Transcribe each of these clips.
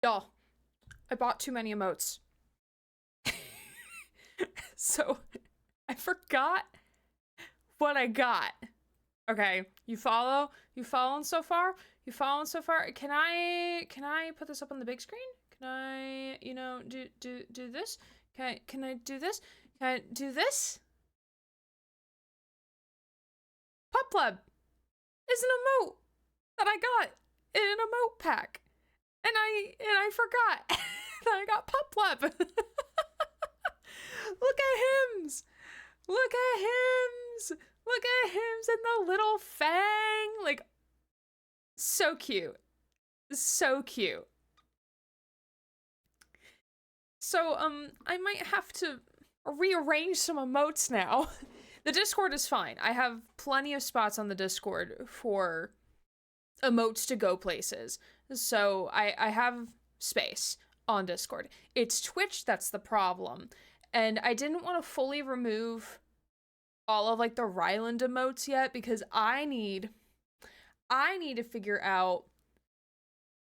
Y'all, I bought too many emotes. So I forgot what I got. Okay, you follow? You following so far? You following so far? Can I put this up on the big screen? Can I, do this? Can I do this? Can I do this? Pop Lab is an emote that I got in an emote pack. And I forgot that I got Pop Lab. Look at Hims. Look at Hims. Look at Hims and the little fang. Like, so cute. So cute. So, I might have to rearrange some emotes now. The Discord is fine. I have plenty of spots on the Discord for emotes to go places. So I have space on Discord. It's Twitch that's the problem. And I didn't want to fully remove all of like the Ryland emotes yet because I need to figure out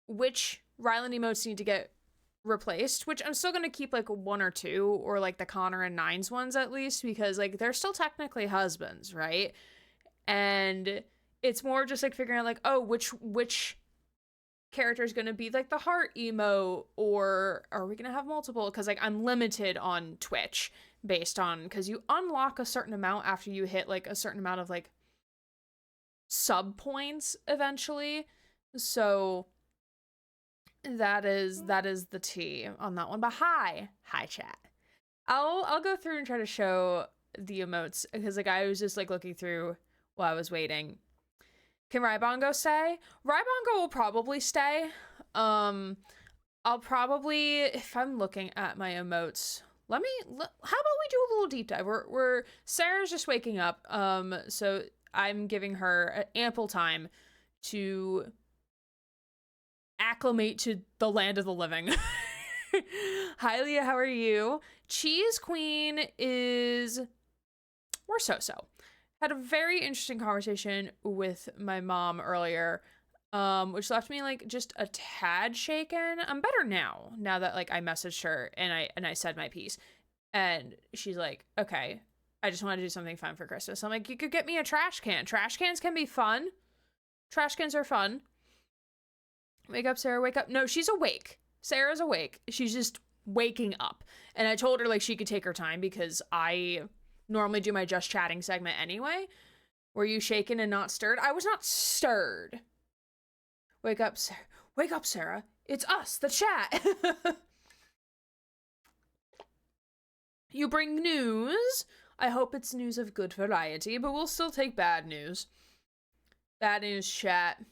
which Ryland emotes need to get replaced, which I'm still going to keep like one or two, or like the Connor and Nines ones at least, because like they're still technically husbands, right? And it's more just like figuring out like, oh, which character is going to be like the heart emote, or are we going to have multiple? Because like I'm limited on Twitch based on, because you unlock a certain amount after you hit like a certain amount of like sub points eventually. So that is the tea on that one. But hi chat. I'll go through and try to show the emotes because like I was just like looking through while I was waiting. Can Rybongo stay? Rybongo will probably stay. I'll probably, if I'm looking at my emotes, how about we do a little deep dive? Sarah's just waking up. So I'm giving her ample time to acclimate to the land of the living. Hi Leah, how are you? Cheese Queen we're so. Had a very interesting conversation with my mom earlier, which left me like just a tad shaken. I'm better now that like I messaged her and I said my piece, and she's like, okay, I just want to do something fun for Christmas. I'm like, you could get me a trash can. Trash cans can be fun. Trash cans are fun. Wake up, Sarah, wake up. No, she's awake. Sarah's awake. She's just waking up. And I told her like she could take her time because I normally do my just chatting segment anyway. Were you shaken and not stirred? I was not stirred. Wake up, Sarah. Wake up, Sarah. It's us, the chat. You bring news. I hope it's news of good variety, but we'll still take bad news. Bad news, chat.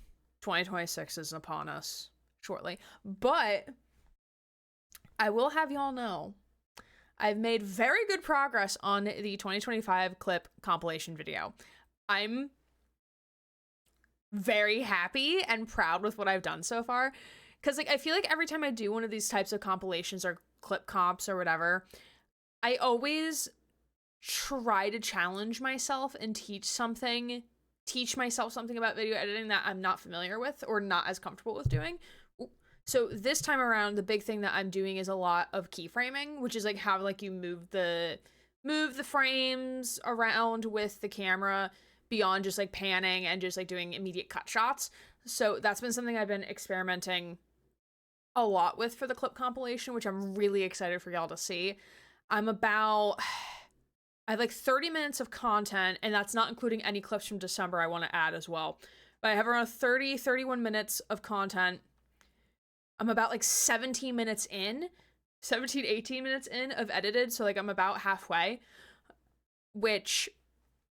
2026 is upon us shortly. But I will have y'all know I've made very good progress on the 2025 clip compilation video. I'm very happy and proud with what I've done so far. Because like I feel like every time I do one of these types of compilations or clip comps or whatever, I always try to challenge myself and teach myself something about video editing that I'm not familiar with or not as comfortable with doing. So this time around, the big thing that I'm doing is a lot of keyframing, which is like how like you move the frames around with the camera beyond just like panning and just like doing immediate cut shots. So that's been something I've been experimenting a lot with for the clip compilation, which I'm really excited for y'all to see. I have like 30 minutes of content, and that's not including any clips from December I want to add as well. But I have around 31 minutes of content. I'm about like 18 minutes in of edited. So like I'm about halfway, which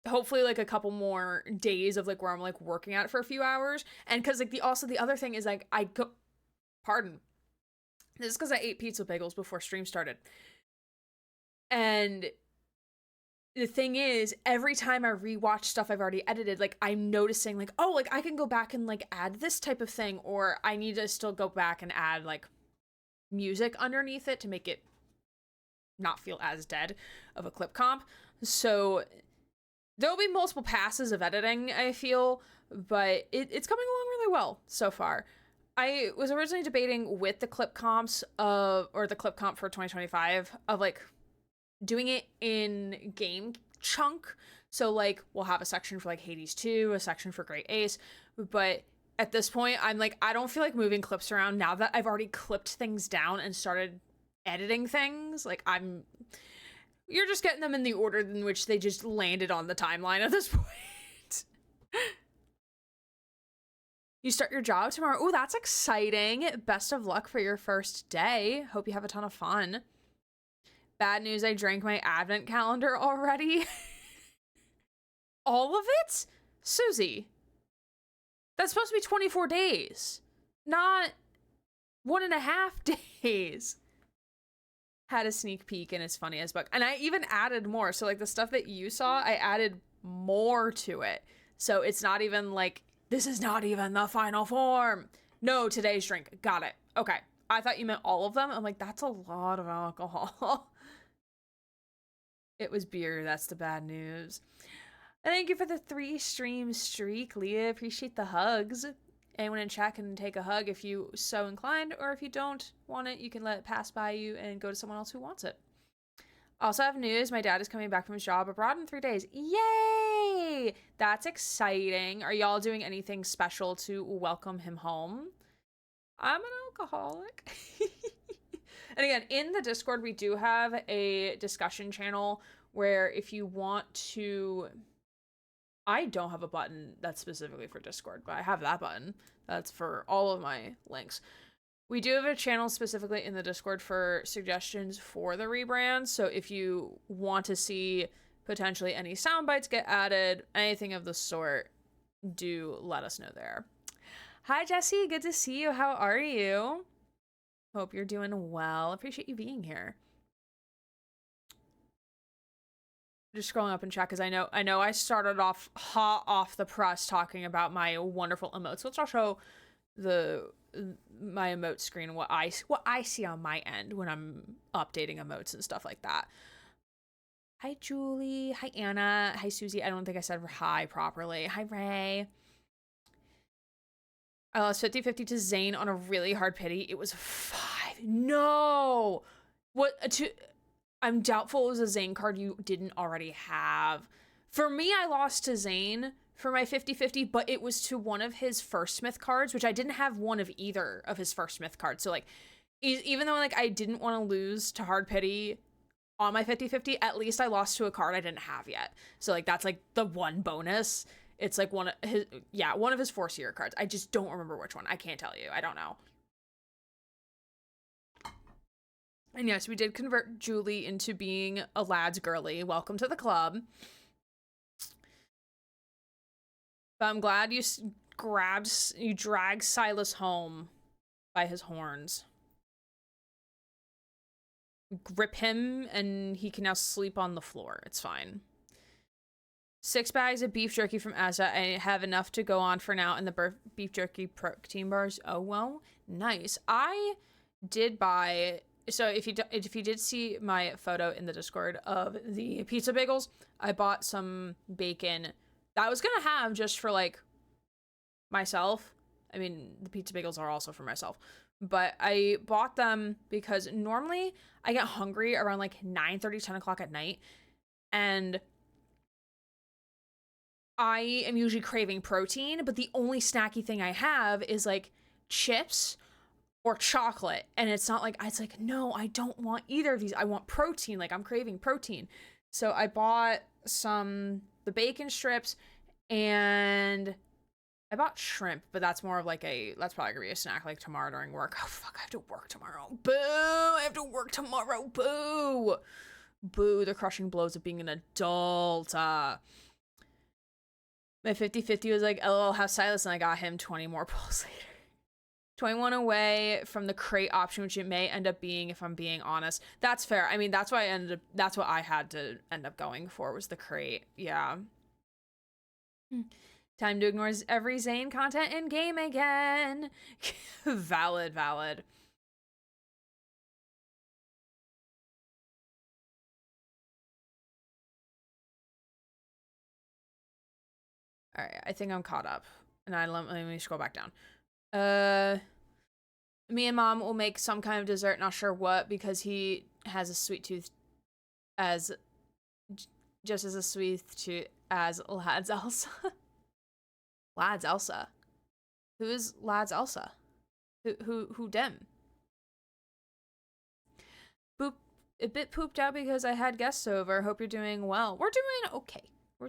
hopefully like a couple more days of like where I'm like working at it for a few hours. And cause like the other thing is like this is cause I ate pizza bagels before stream started. And the thing is, every time I rewatch stuff I've already edited, like I'm noticing like, oh, like I can go back and like add this type of thing, or I need to still go back and add like music underneath it to make it not feel as dead of a clip comp. So there'll be multiple passes of editing, I feel, but it's coming along really well so far. I was originally debating with the clip comps or the clip comp for 2025 of like doing it in game chunk. So like we'll have a section for like Hades 2, a section for Great Ace, but at this point I'm like I don't feel like moving clips around now that I've already clipped things down and started editing things. Like you're just getting them in the order in which they just landed on the timeline at this point. You start your job tomorrow. Oh, that's exciting. Best of luck for your first day. Hope you have a ton of fun. Bad news, I drank my advent calendar already. All of it? Susie, that's supposed to be 24 days, not 1.5 days. Had a sneak peek and it's funny as fuck. And I even added more. So like the stuff that you saw, I added more to it. So it's not even like, this is not even the final form. No, today's drink. Got it. Okay. I thought you meant all of them. I'm like, that's a lot of alcohol. It was beer. That's the bad news. And thank you for the 3 stream streak, Leah. Appreciate the hugs. Anyone in chat can take a hug if you so inclined, or if you don't want it, you can let it pass by you and go to someone else who wants it. Also have news. My dad is coming back from his job abroad in 3 days. Yay! That's exciting. Are y'all doing anything special to welcome him home? I'm an alcoholic. And again, in the Discord, we do have a discussion channel where if you want to... I don't have a button that's specifically for Discord, but I have that button. That's for all of my links. We do have a channel specifically in the Discord for suggestions for the rebrand. So if you want to see potentially any sound bites get added, anything of the sort, do let us know there. Hi, Jesse. Good to see you. How are you? Hope you're doing well. Appreciate you being here. Just scrolling up in chat because I know I started off hot off the press talking about my wonderful emotes, which I'll show my emote screen, what I see on my end when I'm updating emotes and stuff like that. Hi Julie, hi Anna, hi Susie. I don't think I said hi properly. Hi Ray. I lost 50-50 to Zane on a really hard pity. It was 5. No. I'm doubtful it was a Zane card you didn't already have. For me, I lost to Zane for my 50-50, but it was to one of his first Smith cards, which I didn't have one of either of his first Smith cards. So like, even though like I didn't want to lose to hard pity on my 50-50, at least I lost to a card I didn't have yet. So like, that's like the one bonus. It's like one of his Force Year cards. I just don't remember which one. I can't tell you. I don't know. And yes, we did convert Julie into being a lad's girly. Welcome to the club. But I'm glad you dragged Silas home by his horns. Grip him and he can now sleep on the floor. It's fine. 6 bags of beef jerky from Asa. I have enough to go on for now, and the beef jerky protein bars. Oh, well, nice. I did buy... So if you did see my photo in the Discord of the pizza bagels, I bought some bacon that I was gonna have just for like myself. I mean, the pizza bagels are also for myself, but I bought them because normally I get hungry around like 9:30, 10 o'clock at night, and I am usually craving protein, but the only snacky thing I have is like chips or chocolate. And it's not like, it's like, no, I don't want either of these. I want protein. Like I'm craving protein. So I bought the bacon strips, and I bought shrimp, but that's more of like that's probably gonna be a snack like tomorrow during work. Oh fuck, I have to work tomorrow. Boo, I have to work tomorrow. Boo. Boo, the crushing blows of being an adult. My 50-50 was like, LOL, have Silas, and I got him 20 more pulls later. 21 away from the crate option, which it may end up being, if I'm being honest. That's fair. I mean, that's what I had to end up going for, was the crate. Yeah. Time to ignore every Zane content in game again. Valid. All right, I think I'm caught up. And let me scroll back down. Me and mom will make some kind of dessert, not sure what, because he has a sweet tooth as just as a sweet tooth as Lad's Elsa. Lad's Elsa. Who is Lad's Elsa? Who dem? Boop. A bit pooped out because I had guests over. Hope you're doing well. We're doing okay. We're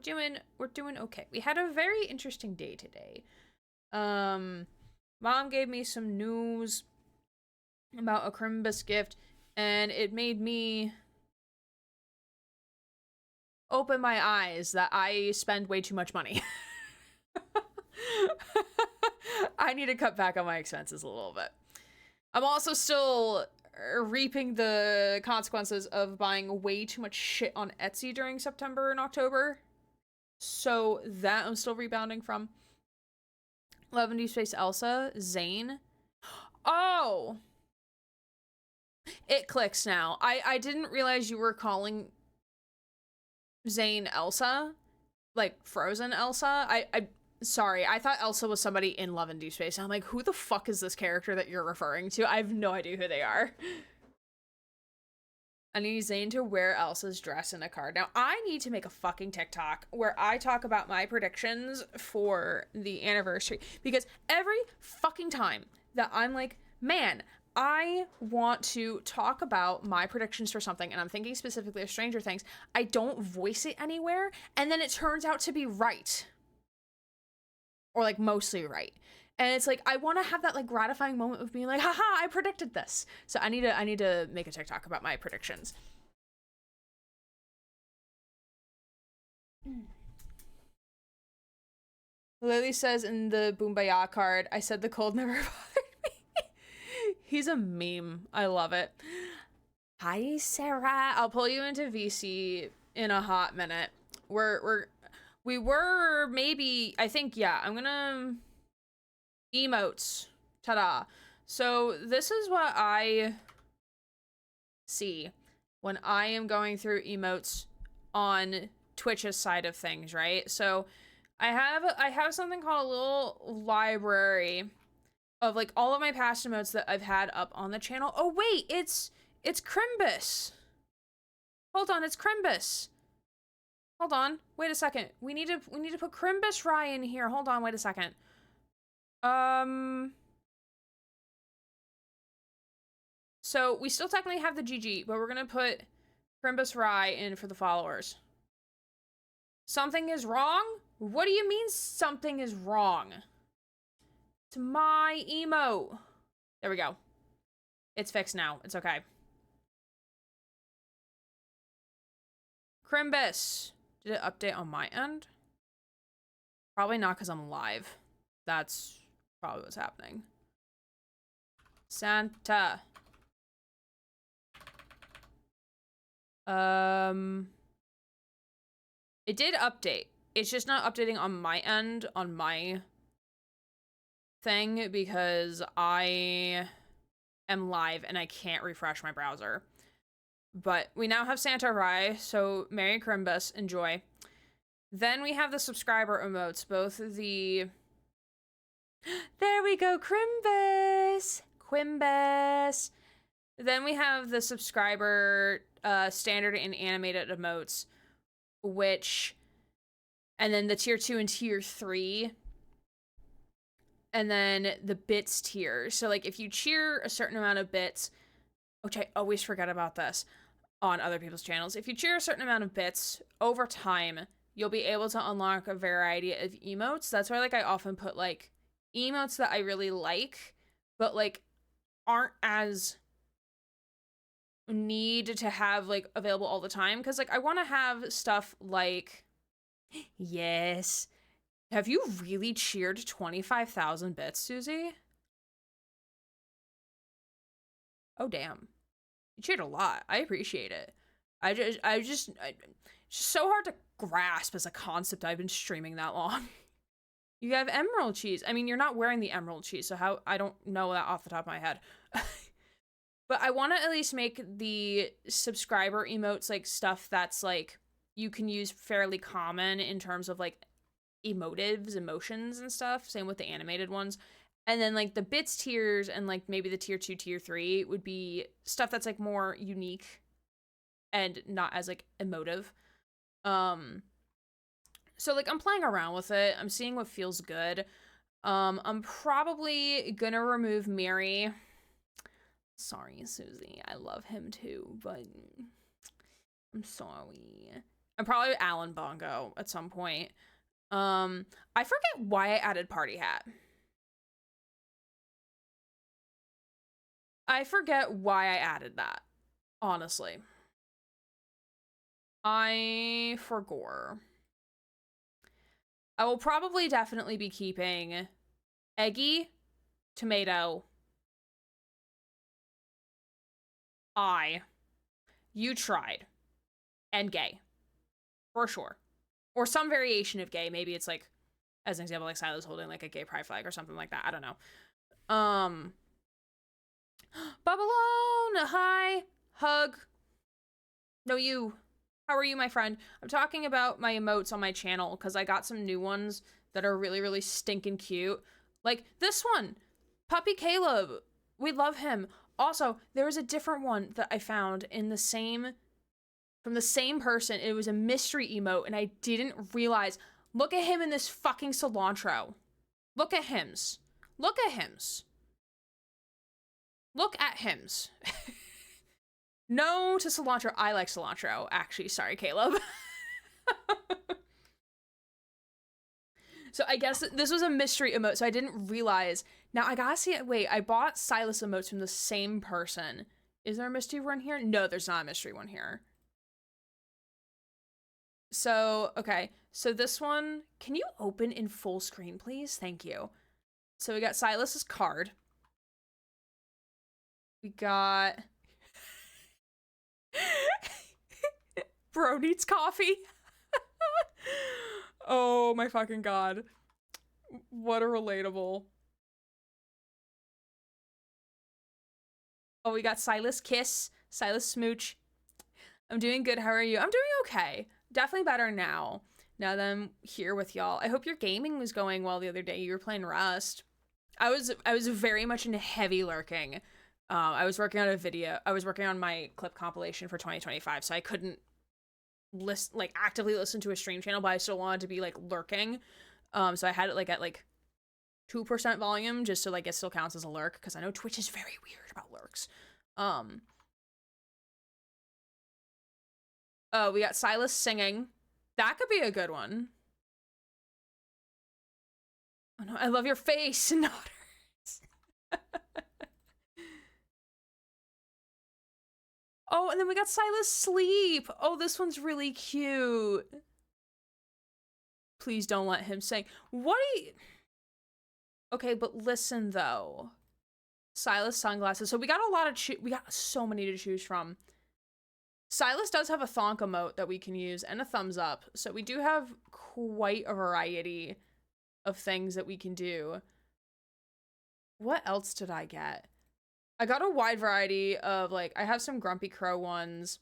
doing okay. We had a very interesting day today. Mom gave me some news about a Crimbus gift, and it made me open my eyes that I spend way too much money. I need to cut back on my expenses a little bit. I'm also still reaping the consequences of buying way too much shit on Etsy during September and October. So that I'm still rebounding from. Love and Deep Space Elsa, Zane. Oh! It clicks now. I didn't realize you were calling Zane Elsa. Like, Frozen Elsa. Sorry, I thought Elsa was somebody in Love and Deep Space. I'm like, who the fuck is this character that you're referring to? I have no idea who they are. I need Zane to wear Elsa's dress in a card. Now, I need to make a fucking TikTok where I talk about my predictions for the anniversary. Because every fucking time that I'm like, man, I want to talk about my predictions for something, and I'm thinking specifically of Stranger Things, I don't voice it anywhere, and then it turns out to be right. Or, like, mostly right. And it's like, I want to have that, like, gratifying moment of being like, haha, I predicted this. So I need to make a TikTok about my predictions. Lily says in the Boombaya card, I said the cold never bothered me. He's a meme. I love it. Hi, Sarah. I'll pull you into VC in a hot minute. We were maybe, I think, yeah, I'm gonna... Emotes. Ta-da. So this is what I see when I am going through emotes on Twitch's side of things, right? So I have something called a little library of like all of my past emotes that I've had up on the channel. Oh wait, it's Crimbus. Hold on, it's Crimbus. Hold on, wait a second. We need to put Crimbus Rye in here. Hold on, wait a second. So we still technically have the GG, but we're gonna put Crimbus Rye in for the followers. Something is wrong? What do you mean something is wrong? It's my emote. There we go. It's fixed now. It's okay. Crimbus. Did it update on my end? Probably not because I'm live. That's probably what's happening. Santa. It did update. It's just not updating on my end, on my thing, because I am live and I can't refresh my browser. But we now have Santa Rye, so Merry Crimbus, enjoy. Then we have the subscriber emotes, both the... There we go, Crimbus! Quimbus! Then we have the subscriber standard and animated emotes, which... And then the tier 2 and tier 3. And then the bits tier. So, like, if you cheer a certain amount of bits... Which I always forget about this on other people's channels. If you cheer a certain amount of bits, over time, you'll be able to unlock a variety of emotes. That's why, like, I often put, like, emotes that I really like, but, like, aren't as need to have, like, available all the time. Because, like, I want to have stuff like... Yes. Have you really cheered 25,000 bits, Susie? Oh, damn. You cheered a lot. I appreciate it. It's just so hard to grasp as a concept. I've been streaming that long. You have emerald cheese. I mean, you're not wearing the emerald cheese, so how... I don't know that off the top of my head. But I want to at least make the subscriber emotes, like, stuff that's, like, you can use fairly common in terms of, like, emotives, emotions and stuff. Same with the animated ones. And then like the bits tiers and like maybe the tier 2, tier 3 would be stuff that's like more unique and not as like emotive. So like I'm playing around with it. I'm seeing what feels good. I'm probably gonna remove Miri. Sorry, Susie. I love him too, but I'm sorry. I'm probably Alan Bongo at some point. I forget why I added Party Hat. I forget why I added that, honestly. I forgot. I will probably definitely be keeping Eggy, Tomato, You Tried, and Gay. For sure. Or some variation of gay. Maybe it's like, as an example, like Silas holding like a gay pride flag or something like that. I don't know. Babylon, hi, hug. No, you. How are you, my friend? I'm talking about my emotes on my channel because I got some new ones that are really, really stinking cute. Like this one, Puppy Caleb. We love him. Also, there was a different one that I found in the same, from the same person. It was a mystery emote, and I didn't realize. Look at him in this fucking cilantro. Look at hims. Look at hims. Look at hims. No to cilantro. I like cilantro, actually. Sorry, Caleb. So I guess this was a mystery emote, so I didn't realize. Now I gotta see it. Wait, I bought Silas emotes from the same person. Is there a mystery one here? No, there's not a mystery one here. So, okay. So this one, can you open in full screen, please? Thank you. So we got Silas's card. We got... Bro needs coffee. Oh my fucking god. What a relatable. Oh, we got Silas Kiss, Silas Smooch. I'm doing good. How are you? I'm doing okay. Definitely better now. Now that I'm here with y'all. I hope your gaming was going well the other day. You were playing Rust. I was very much into heavy lurking. I was working on a video. I was working on my clip compilation for 2025, so I couldn't actively listen to a stream channel, but I still wanted to be like lurking. So I had it like at like 2% volume just so like it still counts as a lurk, because I know Twitch is very weird about lurks. Oh, we got Silas singing. That could be a good one. Oh no, I love your face, not hers. Oh, and then we got Silas Sleep. Oh, this one's really cute. Please don't let him sing. What are you... Okay, but listen though. Silas sunglasses. So we got a lot of we got so many to choose from. Silas does have a thonk emote that we can use and a thumbs up. So we do have quite a variety of things that we can do. What else did I get? I got a wide variety of like, I have some Grumpy Crow ones.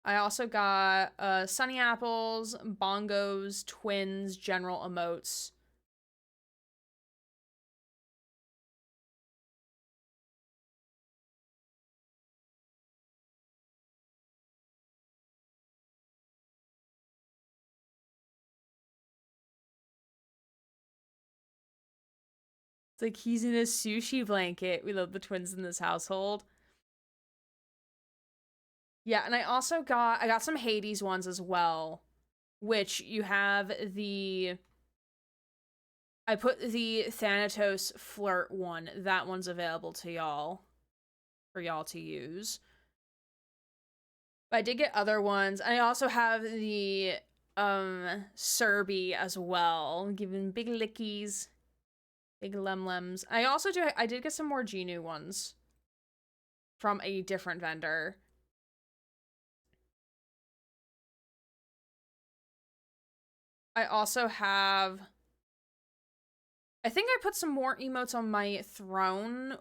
I also got Sunny Apples, Bongos, Twins, General emotes. It's like he's in a sushi blanket. We love the twins in this household. Yeah, and I got some Hades ones as well, which you have the... I put the Thanatos Flirt one. That one's available to y'all. For y'all to use. But I did get other ones. I also have the Serby as well. Giving big lickies. Big lemlems. I did get some more Genu ones. From a different vendor. I also have... I think I put some more emotes on my throne.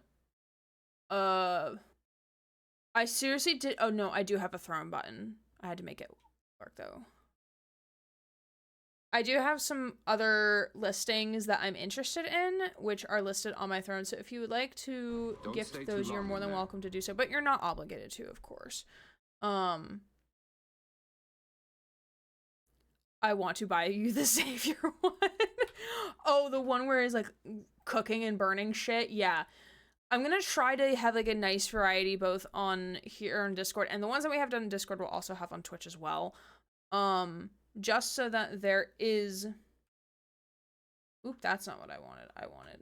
I seriously did. Oh no, I do have a throne button. I had to make it work though. I do have some other listings that I'm interested in, which are listed on my throne. So if you would like to gift those, you're more than welcome to do so. But you're not obligated to, of course. I want to buy you the Savior one. Oh, the one where it's like cooking and burning shit. Yeah. I'm gonna try to have like a nice variety both on here on Discord, and the ones that we have done in Discord will also have on Twitch as well. Just so that there is... Oop, that's not what I wanted.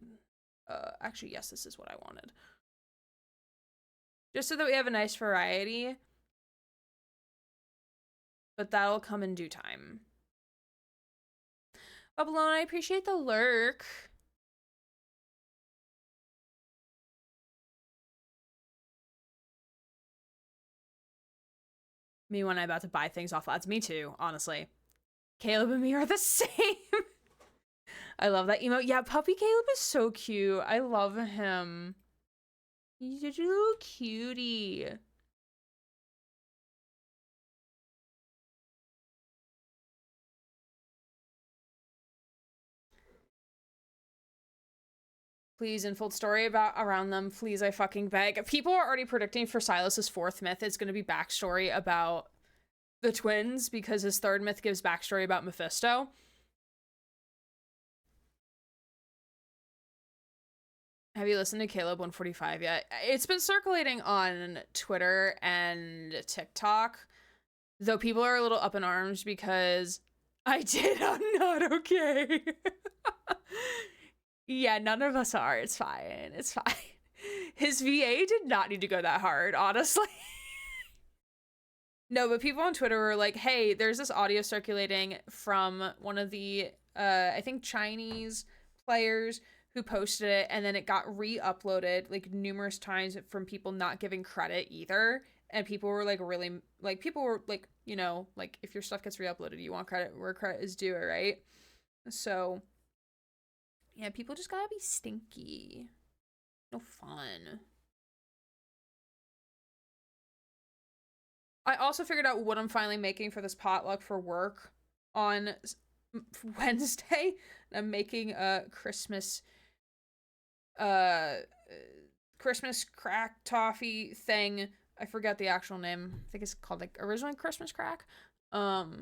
Actually, yes, this is what I wanted. Just so that we have a nice variety. But that'll come in due time. Babylon, I appreciate the lurk. Me when I'm about to buy things off lads. Me too, honestly. Caleb and me are the same. I love that emote. Yeah, Puppy Caleb is so cute. I love him. He's such a little cutie. Please, Infold story around them. Please, I fucking beg. People are already predicting for Silas's 4th myth it's going to be backstory about the twins because his 3rd myth gives backstory about Mephisto. Have you listened to Caleb 145 yet? It's been circulating on Twitter and TikTok, though people are a little up in arms because I did. I'm not okay. Yeah, none of us are. It's fine. It's fine. His VA did not need to go that hard, honestly. No, but people on Twitter were like, hey, there's this audio circulating from one of the, I think, Chinese players who posted it, and then it got re-uploaded, like, numerous times from people not giving credit either. And people were, like, really, like, people were, like, you know, like, if your stuff gets re-uploaded, you want credit where credit is due, right? So, yeah, people just gotta be stinky. No fun. I also figured out what I'm finally making for this potluck for work on Wednesday. I'm making a Christmas crack toffee thing. I forget the actual name. I think it's called like originally Christmas crack. But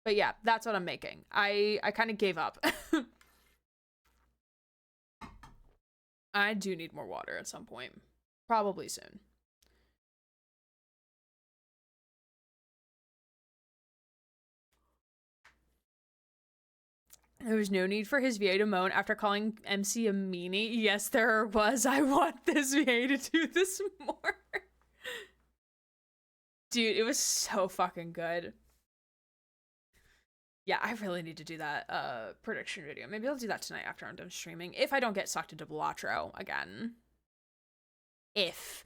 yeah, that's what I'm making. I kind of gave up. I do need more water at some point. Probably soon. There was no need for his VA to moan after calling MC a meanie. Yes, there was. I want this VA to do this more. Dude, it was so fucking good. Yeah, I really need to do that prediction video. Maybe I'll do that tonight after I'm done streaming. If I don't get sucked into Balatro again. If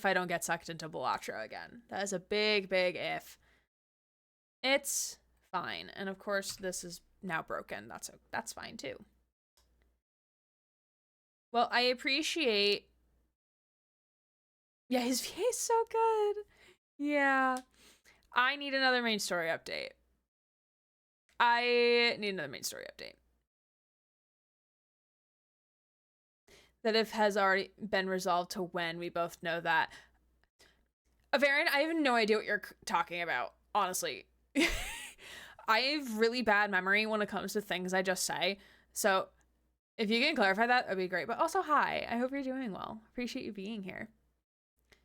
I don't get sucked into Balatro again. That is a big, big if. It's fine. And of course, this is now broken. That's fine too. Well, I appreciate... Yeah, his VA is so good. Yeah. I need another main story update. That if has already been resolved to when, we both know that. Avarian, I have no idea what you're talking about, honestly. I have really bad memory when it comes to things I just say. So if you can clarify that, that'd be great. But also, hi. I hope you're doing well. Appreciate you being here.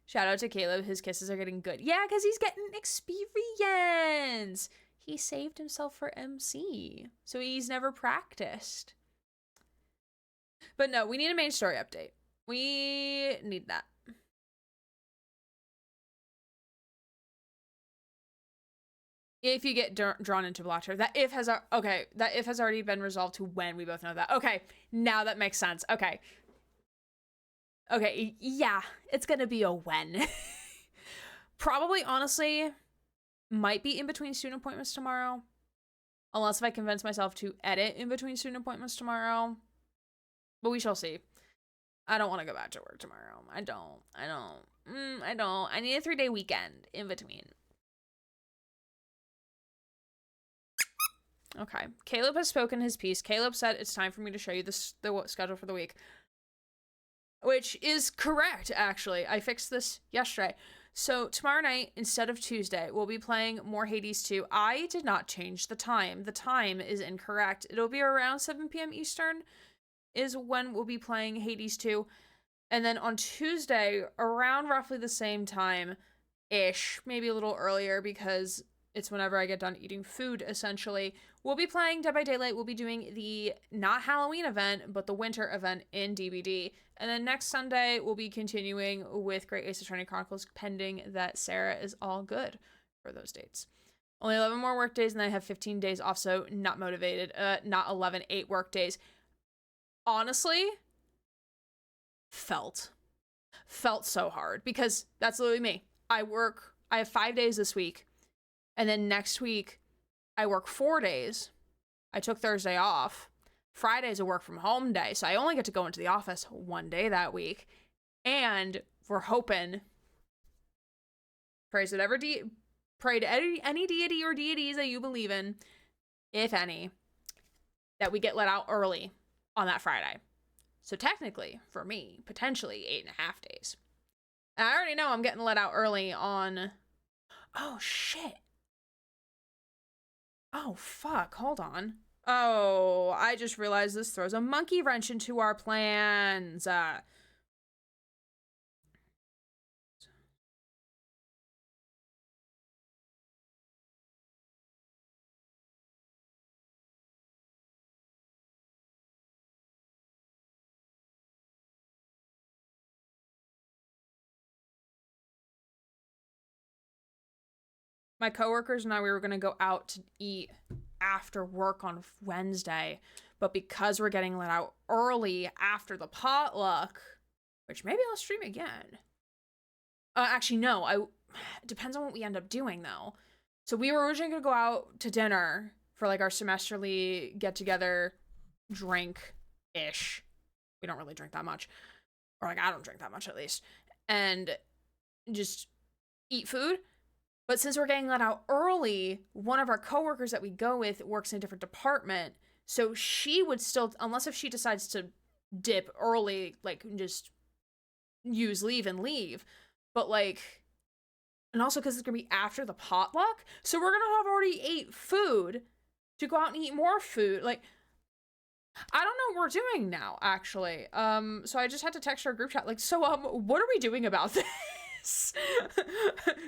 Shout out to Caleb. His kisses are getting good. Yeah, because he's getting experience. He saved himself for MC. So he's never practiced. But no, we need a main story update. We need that. If you get drawn into Balatro, that if has already been resolved to when, we both know that. Okay, now that makes sense. Okay, yeah, it's gonna be a when. Probably, honestly, might be in between student appointments tomorrow, unless if I convince myself to edit in between student appointments tomorrow. But we shall see. I don't want to go back to work tomorrow. I don't. I don't. I need a 3-day weekend in between. Okay. Caleb has spoken his piece. Caleb said it's time for me to show you the schedule for the week. Which is correct, actually. I fixed this yesterday. So tomorrow night, instead of Tuesday, we'll be playing more Hades 2. I did not change the time. The time is incorrect. It'll be around 7 p.m. Eastern is when we'll be playing Hades 2. And then on Tuesday, around roughly the same time-ish, maybe a little earlier because it's whenever I get done eating food, essentially, we'll be playing Dead by Daylight. We'll be doing the not Halloween event, but the winter event in DBD. And then next Sunday, we'll be continuing with Great Ace Attorney Chronicles, pending that Sarah is all good for those dates. Only 11 more work days, and then I have 15 days off, so not motivated. Not 11, 8 work days. Honestly, felt so hard, because that's literally me. I have 5 days this week, and then next week, I work 4 days. I took Thursday off. Friday's a work from home day, so I only get to go into the office 1 day that week. And we're hoping, pray to any deity or deities that you believe in, if any, that we get let out early on that Friday. So technically, for me, potentially 8.5 days. And I already know I'm getting let out early on... Oh, shit. Oh, fuck. Hold on. Oh, I just realized this throws a monkey wrench into our plans. My coworkers and I, we were going to go out to eat after work on Wednesday, but because we're getting let out early after the potluck, which maybe I'll stream again. Actually, no, it depends on what we end up doing, though. So we were originally going to go out to dinner for, like, our semesterly get-together drink-ish. We don't really drink that much. Or, like, I don't drink that much, at least. And just eat food. But since we're getting let out early, one of our coworkers that we go with works in a different department. So she would still, unless if she decides to dip early, like, just use leave and leave. But, like, and also because it's going to be after the potluck. So we're going to have already ate food to go out and eat more food. Like, I don't know what we're doing now, actually. So I just had to text our group chat, like, so, what are we doing about this?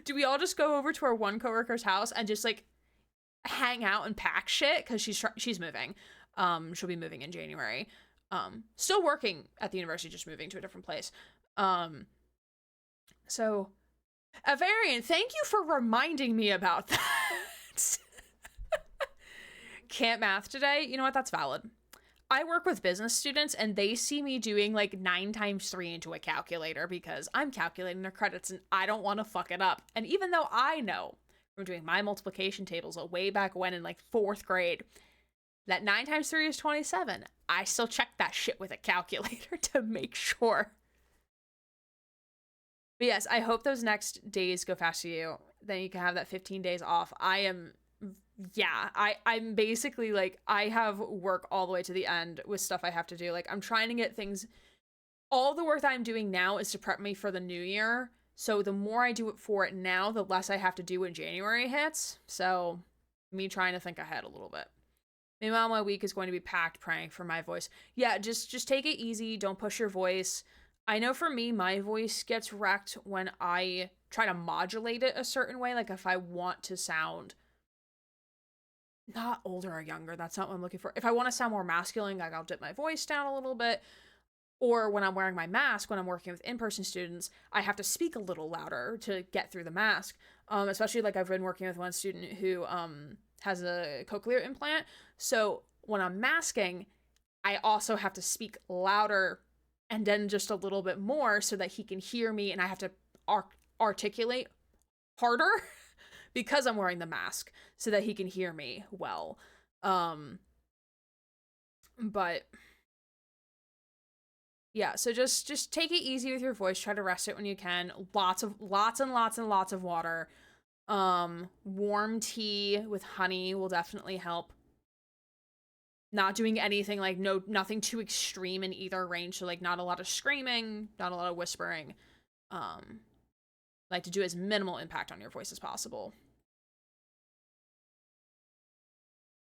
Do we all just go over to our one coworker's house and just, like, hang out and pack shit? Because she's moving. She'll be moving in January. Still working at the university, just moving to a different place. So, Avarian, thank you for reminding me about that. Can't math today? You know what? That's valid. I work with business students, and they see me doing, like, 9 times 3 into a calculator because I'm calculating their credits, and I don't want to fuck it up. And even though I know from doing my multiplication tables way back when in, like, 4th grade, that 9 times 3 is 27, I still check that shit with a calculator to make sure. But yes, I hope those next days go fast for you. Then you can have that 15 days off. I'm basically, like, I have work all the way to the end with stuff I have to do. Like, I'm trying to get things, all the work that I'm doing now is to prep me for the new year. So the more I do it for it now, the less I have to do when January hits. So me trying to think ahead a little bit. Meanwhile, my week is going to be packed praying for my voice. Yeah, just take it easy. Don't push your voice. I know for me, my voice gets wrecked when I try to modulate it a certain way. Like, if I want to sound not older or younger, that's not what I'm looking for. If I want to sound more masculine, like, I'll dip my voice down a little bit. Or when I'm wearing my mask, when I'm working with in-person students, I have to speak a little louder to get through the mask. Especially, like, I've been working with one student who has a cochlear implant. So when I'm masking, I also have to speak louder and then just a little bit more so that he can hear me, and I have to articulate harder because I'm wearing the mask so that he can hear me well. But Yeah, so just take it easy with your voice. Try to rest it when you can. Lots and lots of water. Warm tea with honey will definitely help. Not doing anything like nothing too extreme in either range. So like not a lot of screaming, not a lot of whispering. Like to do as minimal impact on your voice as possible.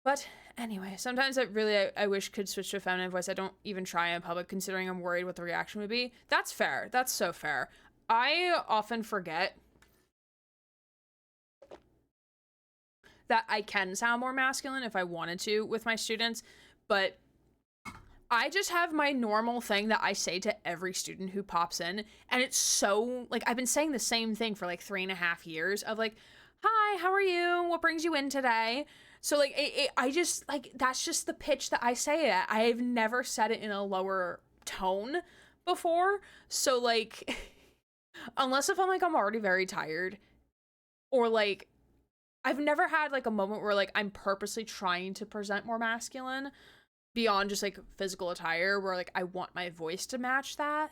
But anyway, sometimes I wish could switch to a feminine voice. I don't even try in public considering I'm worried what the reaction would be. That's fair. That's so fair. I often forget that I can sound more masculine if I wanted to with my students, but I just have my normal thing that I say to every student who pops in, and it's so, like, I've been saying the same thing for like 3.5 years of like, hi, how are you? What brings you in today? So like, I just, like, that's just the pitch that I say it. I've never said it in a lower tone before. So like, unless if I'm like, I'm already very tired, or like, I've never had like a moment where like I'm purposely trying to present more masculine beyond just like physical attire where like I want my voice to match that.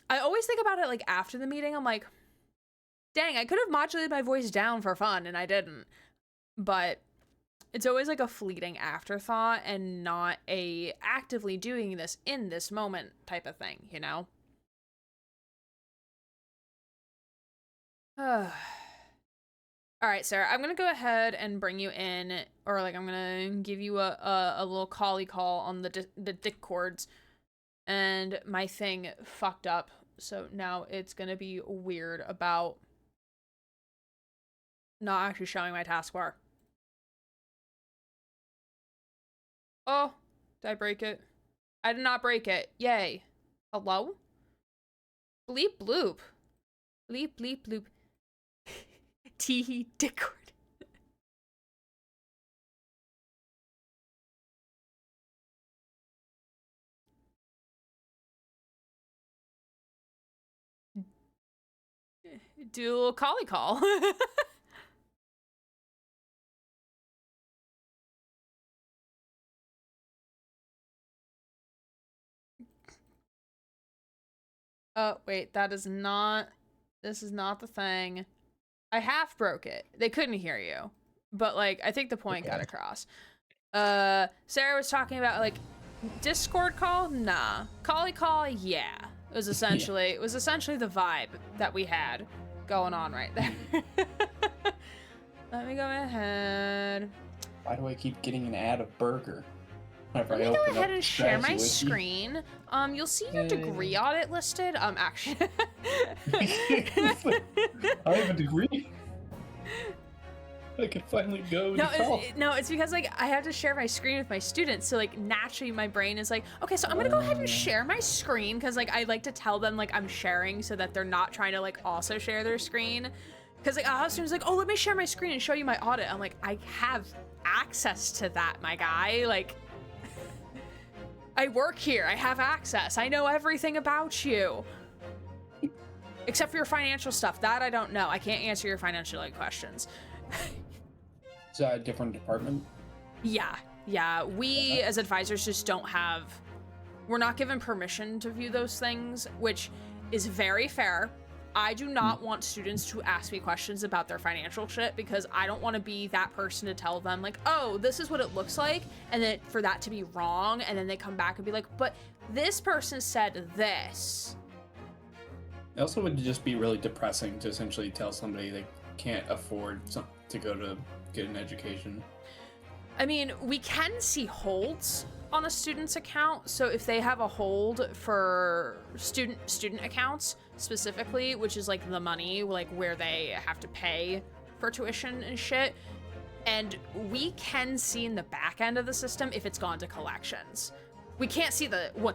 I always think about it like after the meeting. I'm like, dang, I could have modulated my voice down for fun and I didn't. But it's always like a fleeting afterthought and not a actively doing this in this moment type of thing, you know? All right, Sarah, I'm gonna go ahead and bring you in, or like I'm gonna give you a little collie call on the dick cords, and my thing fucked up, so now it's gonna be weird about not actually showing my taskbar. Oh, did I break it? I did not break it. Yay. Hello? Bleep bloop. Bleep bleep bloop. Tee dick cord. Do a little collie call. Oh, wait, this is not the thing. I half broke it. They couldn't hear you. But like I think the point got across. Sarah was talking about like Discord call? Nah. Collie call? Yeah. It was essentially it was essentially the vibe that we had going on right there. Let me go ahead. Why do I keep getting an ad of burger? Let me go ahead and share my screen. You'll see your degree audit listed. Actually. I have a degree. I can finally go. No, it's because like I have to share my screen with my students, so like naturally my brain is like, okay, so I'm gonna go ahead and share my screen because like I like to tell them like I'm sharing so that they're not trying to like also share their screen. Because like I'll have students like, oh, let me share my screen and show you my audit. I'm like, I have access to that, my guy. Like, I work here. I have access. I know everything about you. Except for your financial stuff. That I don't know. I can't answer your financial like questions. Is that a different department? Yeah. We as advisors just don't have, we're not given permission to view those things, which is very fair. I do not want students to ask me questions about their financial shit because I don't want to be that person to tell them like, oh, this is what it looks like, and then for that to be wrong, and then they come back and be like, but this person said this. It also would just be really depressing to essentially tell somebody they can't afford to go to get an education. I mean, we can see holds on a student's account, so if they have a hold for student accounts specifically, which is like the money, like where they have to pay for tuition and shit, and we can see in the back end of the system if it's gone to collections. We can't see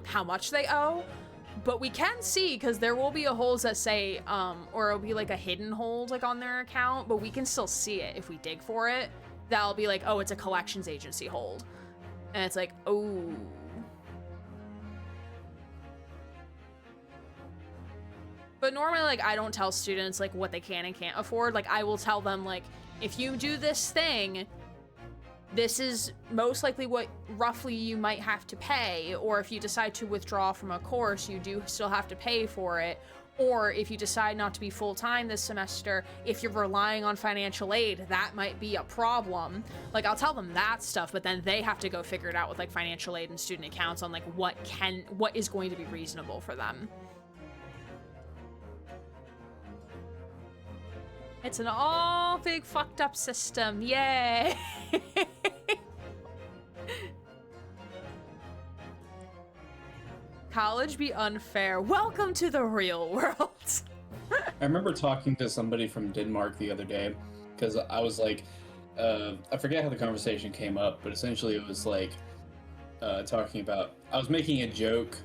how much they owe, but we can see because there will be a holds that say or it'll be like a hidden hold like on their account, but we can still see it if we dig for it. That'll be like, oh, it's a collections agency hold. And it's like, oh. But normally, like, I don't tell students, like, what they can and can't afford. Like, I will tell them, like, if you do this thing, this is most likely what roughly you might have to pay, or if you decide to withdraw from a course, you do still have to pay for it. Or if you decide not to be full-time this semester, if you're relying on financial aid, that might be a problem. Like, I'll tell them that stuff, but then they have to go figure it out with like financial aid and student accounts on like what is going to be reasonable for them. It's an all big fucked up system. Yay! College be unfair. Welcome to the real world. I remember talking to somebody from Denmark the other day, because I was like, I forget how the conversation came up, but essentially it was like talking about, I was making a joke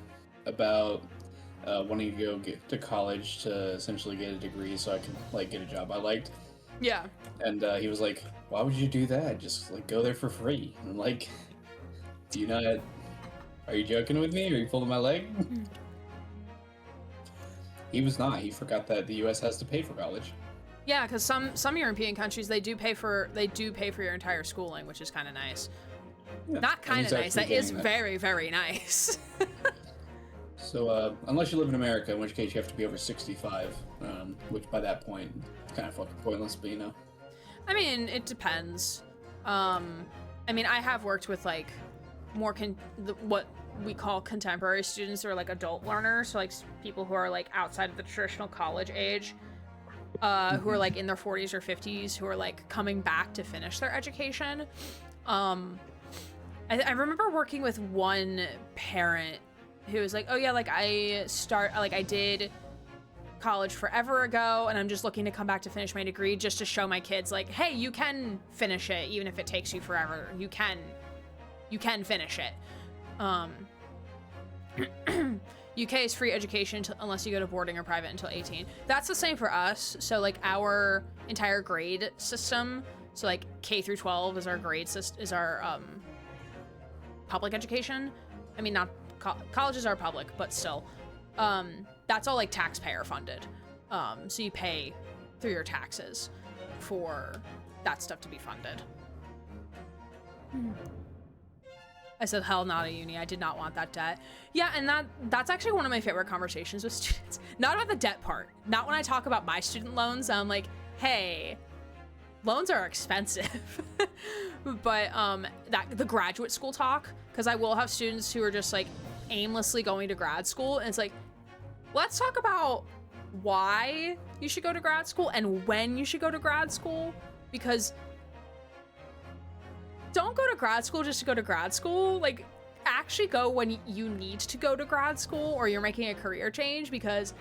about wanting to go to college to essentially get a degree so I could like get a job I liked. Yeah. And he was like, "Why would you do that? Just like go there for free." And I'm like, "Do you not? Are you joking with me? Are you pulling my leg?" He was not. He forgot that the U.S. has to pay for college. Yeah, because some European countries they do pay for your entire schooling, which is kind of nice. Yeah. Not kind of nice. That is very, very nice. So, unless you live in America, in which case you have to be over 65, which by that point, it's kind of fucking pointless, but you know. I mean, it depends. I mean, I have worked with, like, more what we call contemporary students, or, like, adult learners, so, like, people who are, like, outside of the traditional college age, who are, like, in their 40s or 50s, who are, like, coming back to finish their education. I remember working with one parent who was like, oh yeah, like I did college forever ago and I'm just looking to come back to finish my degree just to show my kids like, hey, you can finish it even if it takes you forever. You can finish it. UK is free education unless you go to boarding or private until 18. That's the same for us. So like our entire grade system, so like K through 12 is our grade system, is our public education. I mean, not colleges are public, but still, that's all like taxpayer funded. So you pay through your taxes for that stuff to be funded. I said, hell, not a uni. I did not want that debt. Yeah, and that's actually one of my favorite conversations with students. Not about the debt part. Not when I talk about my student loans. I'm like, hey, loans are expensive. But the graduate school talk, because I will have students who are just like aimlessly going to grad school, and it's like, let's talk about why you should go to grad school and when you should go to grad school, because don't go to grad school just to go to grad school. Like, actually go when you need to go to grad school or you're making a career change, because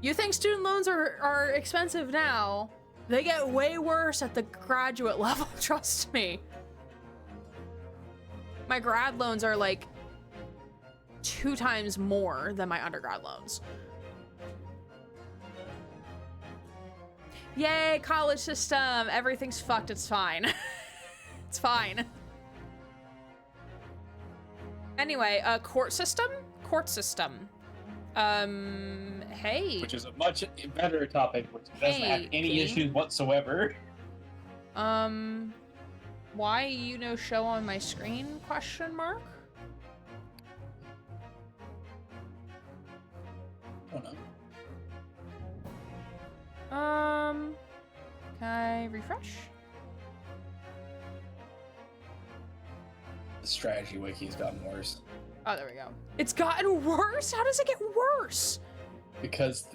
you think student loans are expensive now. They get way worse at the graduate level, trust me. My grad loans are like 2 times more than my undergrad loans. Yay, college system. Everything's fucked. It's fine. It's fine. Anyway, court system? Court system. Hey. Which is a much better topic, which doesn't have any issues whatsoever. Why show on my screen, question mark? Oh no. Can I refresh? The strategy wiki's gotten worse. Oh, there we go. It's gotten worse? How does it get worse? Because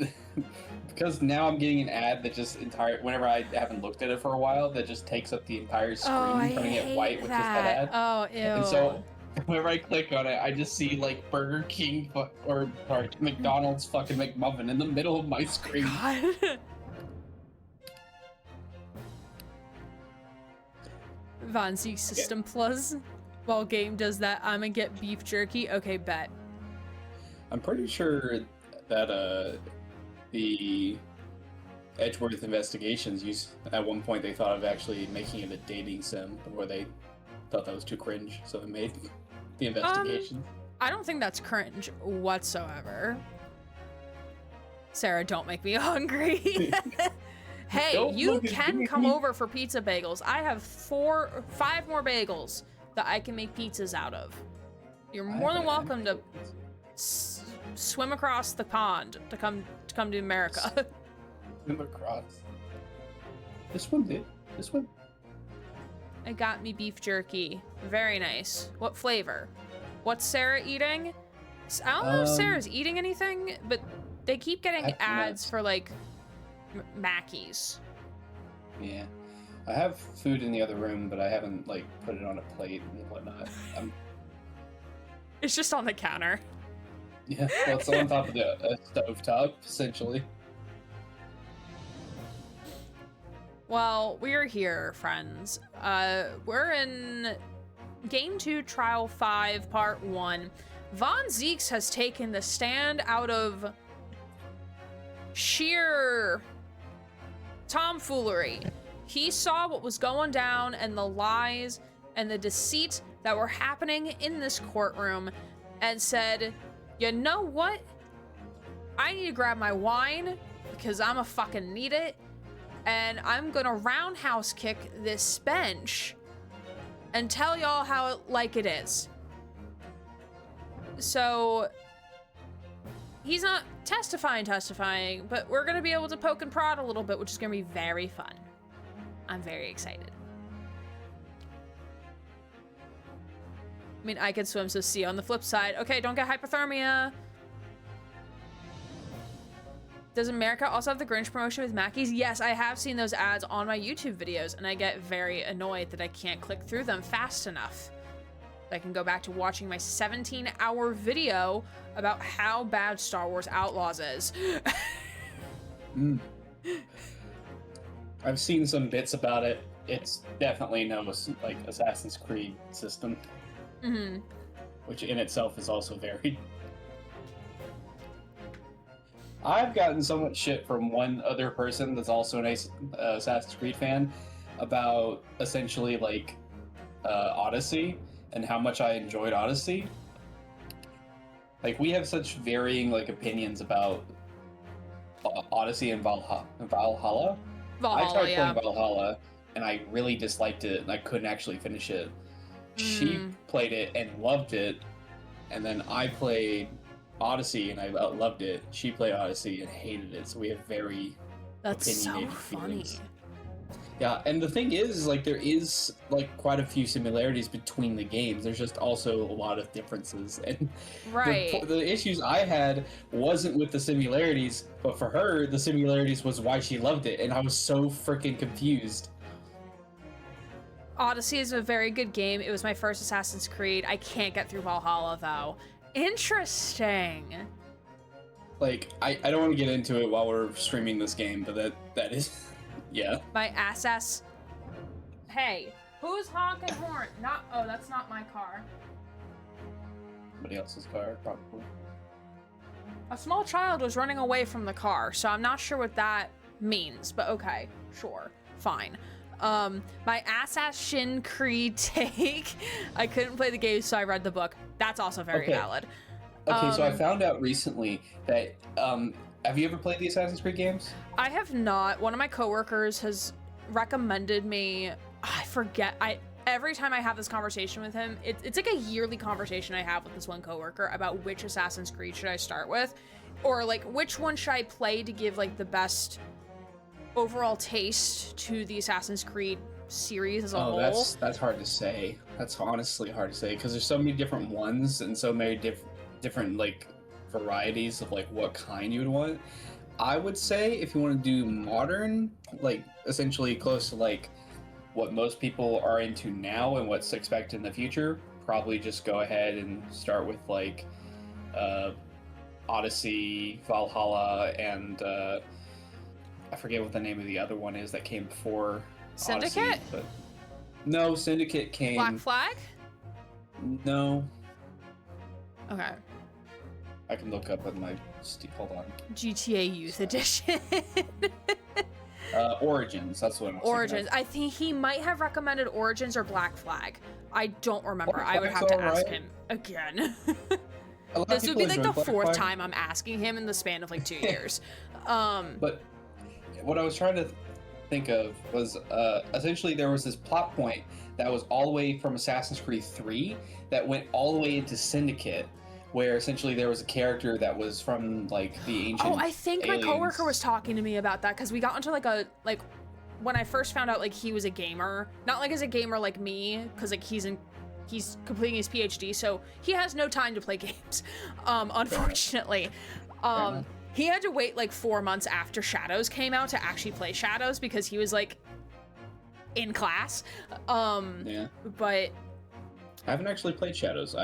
now I'm getting an ad that just whenever I haven't looked at it for a while, that just takes up the entire screen, turning it white with just that ad. Oh, ew. And so whenever I click on it, I just see like Burger King or McDonald's fucking McMuffin in the middle of my screen. God. Fancy System Plus. While game does that, I'ma get beef jerky. Okay, bet. I'm pretty sure that the Edgeworth Investigations at one point they thought of actually making it a dating sim, before they thought that was too cringe, so they made the Investigations. I don't think that's cringe whatsoever. Sarah, don't make me hungry. Hey, Don't you look at can me. come over for pizza bagels. I have 5 more bagels that I can make pizzas out of. You're more than welcome to swim across the pond to come to America. Swim across. This one did. This one. I got me beef jerky. Very nice. What flavor? What's Sarah eating? I don't know if Sarah's eating anything, but they keep getting ads for like Mackies. Yeah. I have food in the other room, but I haven't like put it on a plate and whatnot. It's just on the counter. Yeah, well, it's on top of the stovetop, essentially. Well, we're here, friends. We're in Game 2, Trial 5, Part 1. Von Zeeks has taken the stand out of sheer tomfoolery. He saw what was going down and the lies and the deceit that were happening in this courtroom and said, you know what? I need to grab my wine because I'ma fucking need it, and I'm gonna roundhouse kick this bench and tell y'all how like it is. So he's not testifying, but we're gonna be able to poke and prod a little bit, which is gonna be very fun. I'm very excited. I mean, I could swim, so see on the flip side. Okay, don't get hypothermia. Does America also have the Grinch promotion with Mackies? Yes, I have seen those ads on my YouTube videos, and I get very annoyed that I can't click through them fast enough. I can go back to watching my 17-hour video about how bad Star Wars Outlaws is. I've seen some bits about it. It's definitely no like Assassin's Creed system, which in itself is also varied. I've gotten so much shit from one other person that's also an Assassin's Creed fan about essentially like Odyssey and how much I enjoyed Odyssey. Like, we have such varying like opinions about Odyssey and Valhalla. I tried playing Valhalla and I really disliked it and I couldn't actually finish it. She played it and loved it, and then I played Odyssey and I loved it. She played Odyssey and hated it, so we have very opinionated feelings. Yeah, and the thing is like, there is like quite a few similarities between the games. There's just also a lot of differences, and the issues I had wasn't with the similarities, but for her the similarities was why she loved it, and I was so freaking confused. Odyssey is a very good game. It was my first Assassin's Creed. I can't get through Valhalla though. Interesting. Like, I don't want to get into it while we're streaming this game, but that is yeah. My ass. Hey, who's honking horn? Oh, that's not my car. Somebody else's car, probably. A small child was running away from the car, so I'm not sure what that means, but okay, sure, fine. My ass Shin Creed take. I couldn't play the game, so I read the book. That's also very valid. Okay, so I found out recently that, have you ever played the Assassin's Creed games? I have not. One of my coworkers has recommended me. I forget. Every time I have this conversation with him, it's like a yearly conversation I have with this one coworker about which Assassin's Creed should I start with, or like which one should I play to give like the best overall taste to the Assassin's Creed series as a whole. That's hard to say. That's honestly hard to say because there's so many different ones and so many different like varieties of like what kind you would want. I would say if you want to do modern, like essentially close to like what most people are into now and what's expected in the future, probably just go ahead and start with like Odyssey, Valhalla, and I forget what the name of the other one is that came before Syndicate? Odyssey, but no, Syndicate came. Black Flag? No. Okay. I can look up on my hold on. GTA Youth Edition. Origins, that's what I'm saying. Origins. I think he might have recommended Origins or Black Flag. I don't remember. I would have to ask him again. This would be like the fourth time I'm asking him in the span of like 2 years. But what I was trying to think of was essentially there was this plot point that was all the way from Assassin's Creed 3 that went all the way into Syndicate, where essentially there was a character that was from like the ancient. Oh, I think aliens. my coworker was talking to me about that because we got into like when I first found out like he was a gamer, not like as a gamer like me, because like he's completing his PhD, so he has no time to play games, unfortunately. He had to wait like 4 months after Shadows came out to actually play Shadows because he was like in class. Yeah. But I haven't actually played Shadows.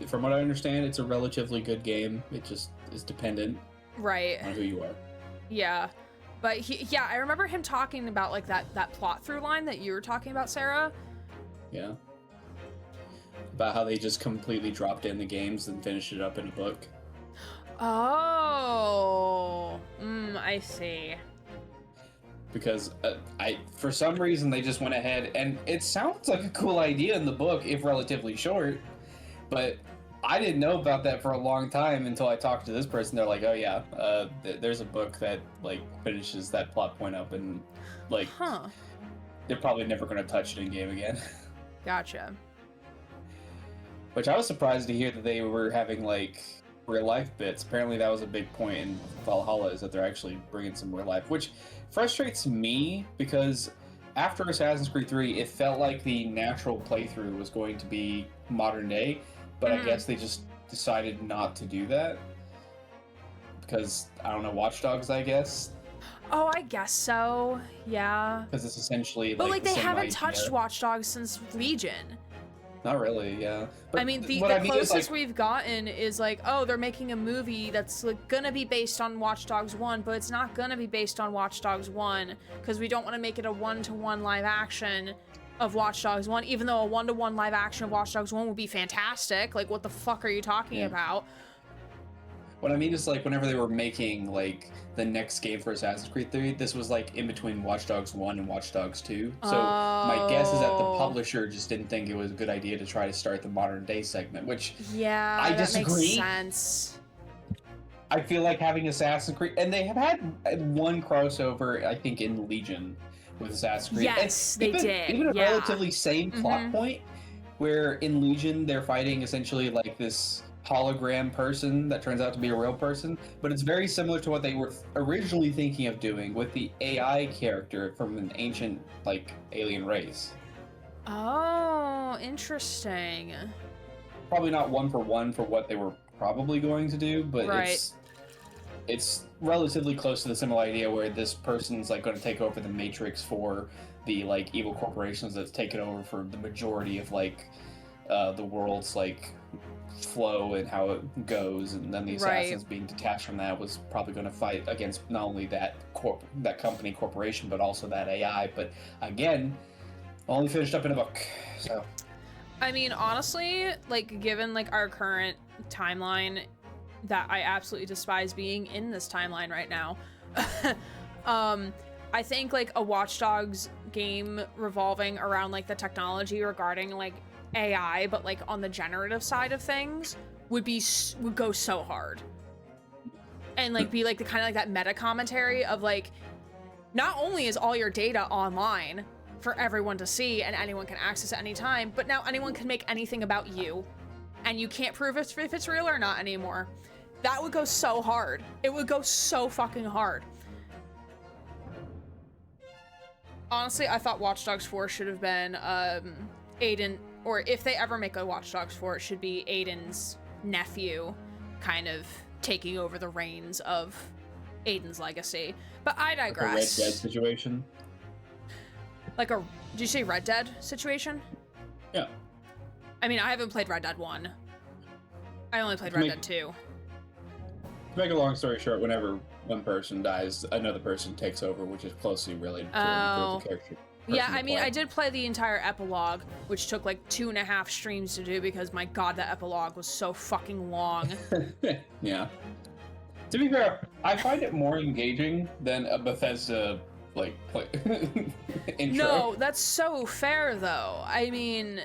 From what I understand, it's a relatively good game. It just is dependent right on who you are. Yeah. But I remember him talking about like that plot through line that you were talking about, Sarah. Yeah. About how they just completely dropped in the games and finished it up in a book. Oh, I see. Because for some reason they just went ahead, and it sounds like a cool idea in the book, if relatively short, but I didn't know about that for a long time until I talked to this person. They're like, oh yeah, there's a book that like finishes that plot point up, and like, they're probably never going to touch it in game again. Gotcha. Which I was surprised to hear that they were having like real life bits. Apparently that was a big point in Valhalla, is that they're actually bringing some real life, which frustrates me because after Assassin's Creed 3, it felt like the natural playthrough was going to be modern day, but I guess they just decided not to do that because, I don't know, Watch Dogs, I guess. Oh, I guess so. Yeah. Because it's essentially but like they the same haven't idea. touched Watch Dogs since Legion. Not really, yeah. But I mean, the what I mean closest is, like, we've gotten is like, oh, they're making a movie that's like gonna be based on Watch Dogs 1, but it's not gonna be based on Watch Dogs 1 because we don't want to make it a 1-to-1 live action of Watch Dogs 1, even though a 1-to-1 live action of Watch Dogs 1 would be fantastic. Like, what the fuck are you talking about? What I mean is, like, whenever they were making, like, the next game for Assassin's Creed 3, this was, like, in between Watch Dogs 1 and Watch Dogs 2. So my guess is that the publisher just didn't think it was a good idea to try to start the modern day segment, which I disagree. That makes sense. I feel like having Assassin's Creed, and they have had one crossover, I think, in Legion with Assassin's Creed. Yes, they did. Even a relatively same plot point, where in Legion they're fighting essentially like this hologram person that turns out to be a real person, but it's very similar to what they were originally thinking of doing with the AI character from an ancient, like, alien race. Oh, interesting. Probably not one for what they were probably going to do, but it's relatively close to the similar idea where this person's like going to take over the Matrix for the like evil corporations that's taken over for the majority of like the world's like flow and how it goes, and then the assassins being detached from that was probably going to fight against not only that corporation, but also that AI. But again, only finished up in a book, so. I mean, honestly, like, given like our current timeline, that I absolutely despise being in this timeline right now. I think like a Watch Dogs game revolving around like the technology regarding like AI, but like on the generative side of things would go so hard, and like be like the kind of like that meta commentary of like, not only is all your data online for everyone to see and anyone can access at any time, but now anyone can make anything about you, and you can't prove if it's real or not anymore. That would go so hard. It would go so fucking hard. Honestly, I thought Watch Dogs 4 should have been Aiden, or if they ever make a Watch Dogs 4, it should be Aiden's nephew kind of taking over the reins of Aiden's legacy. But I digress. Like a Red Dead situation? Did you say Red Dead situation? Yeah. I mean, I haven't played Red Dead 1. I only played Red Dead 2. To make a long story short, whenever one person dies, another person takes over, which is closely related to the character. Yeah, I mean, I did play the entire epilogue, which took like 2.5 streams to do because my god, that epilogue was so fucking long. Yeah. To be fair, I find it more engaging than a Bethesda like intro. No, that's so fair though. I mean,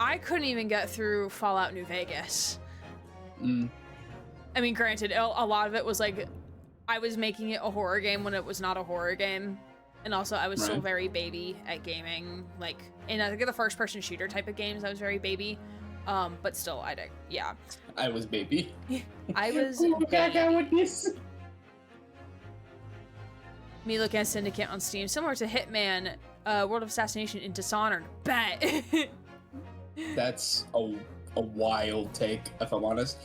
I couldn't even get through Fallout New Vegas. I mean, granted, a lot of it was like, I was making it a horror game when it was not a horror game. And also, I was still Right. very baby at gaming. Like, in I think the first-person shooter type of games, I was very baby. But still, I did. Yeah, I was baby. I was Ooh, Gaga with this. me looking at Syndicate on Steam, similar to Hitman, World of Assassination, and Dishonored. Bet. That's a wild take, if I'm honest.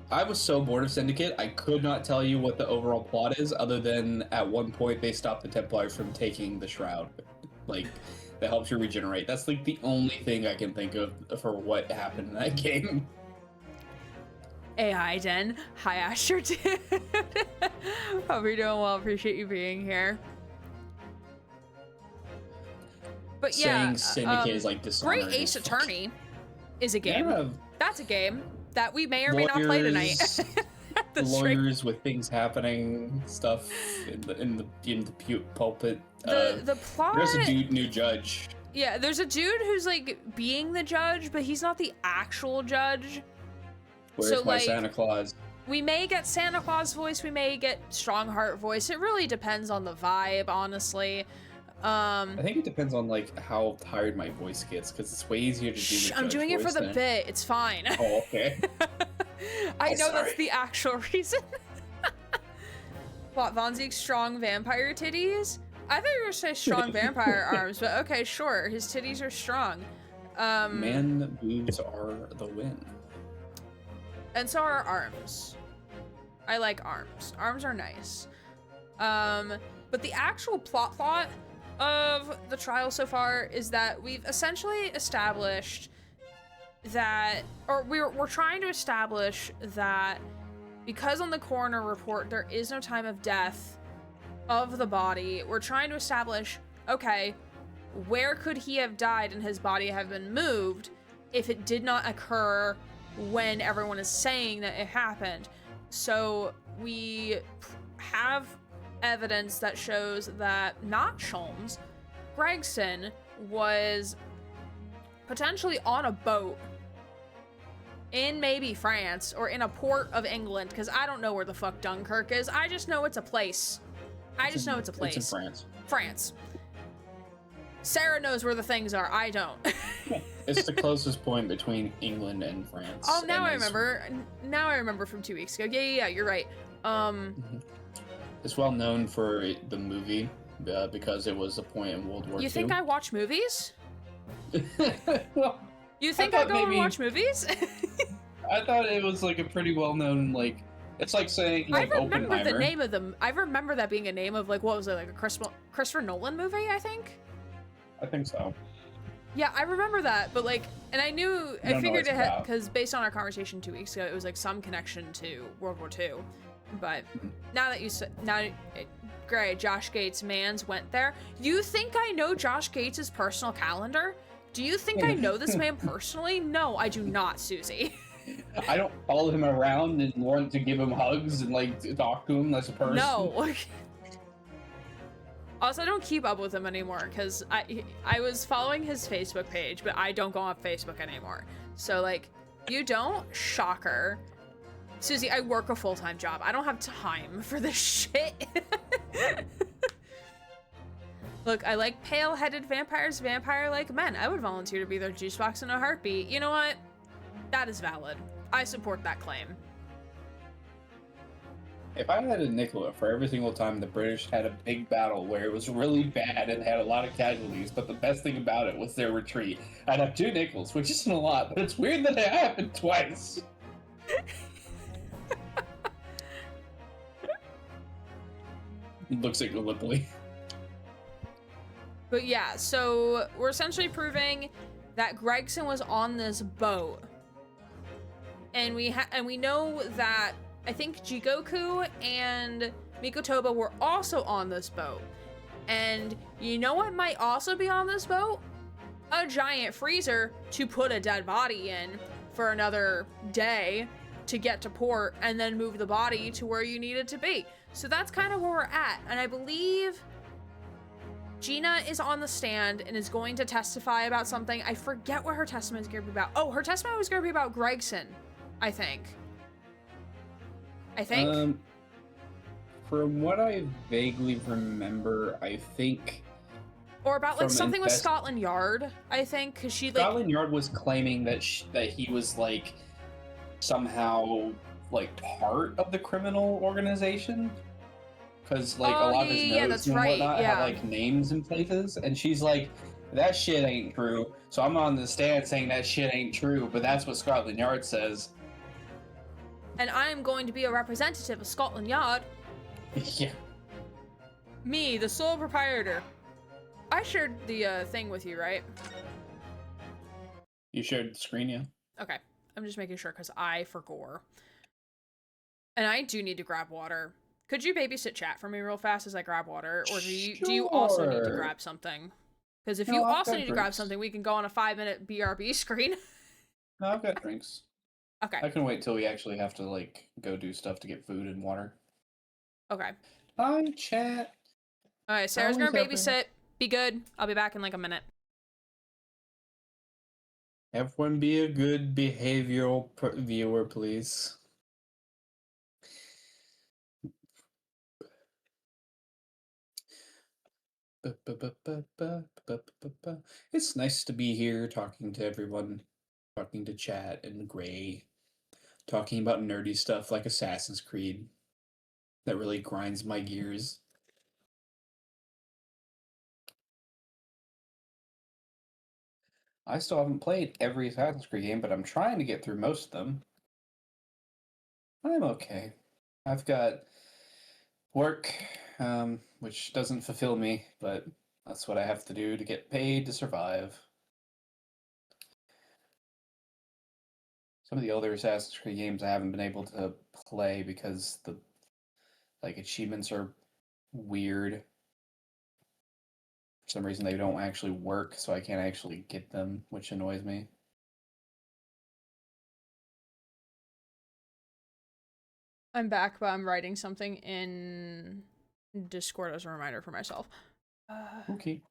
I was so bored of Syndicate, I could not tell you what the overall plot is, other than at one point they stopped the Templars from taking the Shroud. Like, that helps you regenerate. That's like the only thing I can think of for what happened in that game. AI Den. Hi, Asher Dude. Hope you're doing well. Appreciate you being here. But yeah, Saying Syndicate is like Dishonored. Great Ace Attorney is a game. Yeah, That's a game that we may or may not play tonight. The lawyers with things happening, stuff in the pulpit. The plot. There's a new judge. Yeah, there's a dude who's like being the judge, but he's not the actual judge. Where's So, my like, Santa Claus? We may get Santa Claus voice, we may get Strongheart voice. It really depends on the vibe, honestly. I think it depends on like how tired my voice gets, because it's way easier to do. Shh, the I'm judge doing it for voice the than- bit. It's fine. Oh, okay. I Oh, know that's sorry. the actual reason. What, Von Zeke's strong vampire titties? I thought you were gonna say strong vampire arms, but okay, sure. His titties are strong. Man boobs are the win. And so are arms. I like arms. Arms are nice. But the actual plot of the trial so far is that we've essentially established that, or we're trying to establish that because on the coroner report there is no time of death of the body, we're trying to establish, okay, where could he have died and his body have been moved if it did not occur when everyone is saying that it happened. So we have evidence that shows that not Sholmes, Gregson was potentially on a boat in maybe France or in a port of England, because I don't know where the fuck Dunkirk is. I just know it's a place. It's a place. It's in France. France. Sarah knows where the things are. I don't. It's the closest point between England and France. Oh, now and I remember. Now I remember from 2 weeks ago. Yeah, you're right. It's well known for the movie because it was a point in World War II. You think I watch movies? Well, You think I I thought go and maybe- watch movies? I thought it was like a pretty well-known, like, it's like saying like I remember Oppenheimer. the name of them. I remember that being a name of like, what was it, like a Christopher Nolan movie, I think? I think so. Yeah, I remember that, but like, and I knew, I don't I know figured what it it's had, about. because based on our conversation 2 weeks ago, it was like some connection to World War II. But now that you said, great, Josh Gates' mans went there. You think I know Josh Gates' personal calendar? Do you think I know this man personally? No, I do not, Susie. I don't follow him around and want to give him hugs and like talk to him as a person. No. Also, I don't keep up with him anymore because I was following his Facebook page, but I don't go on Facebook anymore. So like, you don't? Shocker. Susie, I work a full-time job. I don't have time for this shit. Look, I like pale-headed vampires, vampire-like men. I would volunteer to be their juice box in a heartbeat. You know what? That is valid. I support that claim. If I had a nickel for every single time the British had a big battle where it was really bad and had a lot of casualties, but the best thing about it was their retreat, I'd have 2 nickels, which isn't a lot, but it's weird that it happened twice. Looks at Gallipoli. But yeah, so we're essentially proving that Gregson was on this boat. And we know that I think Jigoku and Mikotoba were also on this boat. And you know what might also be on this boat? A giant freezer to put a dead body in for another day to get to port and then move the body to where you need it to be. So that's kind of where we're at. And I believe Gina is on the stand and is going to testify about something. I forget what her testimony is going to be about. Oh, her testimony was going to be about Gregson, I think. From what I vaguely remember, I think Or about like from something with Scotland Yard, I think, because she like Scotland Yard was claiming that that he was like somehow like part of the criminal organization because like a oh lot of his notes that's and right, whatnot have yeah. like names and places, and she's like, that shit ain't true. So I'm on the stand saying that shit ain't true, but that's what Scotland Yard says. And I am going to be a representative of Scotland Yard. Yeah. Me, the sole proprietor. I shared the thing with you, right? You shared the screen, yeah? Okay. I'm just making sure because I forgot. And I do need to grab water. Could you babysit chat for me real fast as I grab water? Or do you also need to grab something? Because if No, you I've also got need to grab drinks. something, we can go on a 5-minute BRB screen. No, I've got drinks. Okay. I can wait till we actually have to like go do stuff to get food and water. Okay. Hi, chat. Alright, Sarah's gonna babysit. Be good. I'll be back in like a minute. Everyone be a good behavioral viewer, please. It's nice to be here talking to everyone, talking to chat and Gray, talking about nerdy stuff like Assassin's Creed. That really grinds my gears. I still haven't played every Assassin's Creed game, but I'm trying to get through most of them. I'm okay. I've got work, which doesn't fulfill me, but that's what I have to do to get paid to survive. Some of the older Assassin's Creed games I haven't been able to play because the like achievements are weird. For some reason they don't actually work, so I can't actually get them, which annoys me. I'm back, but I'm writing something in Discord as a reminder for myself. Okay.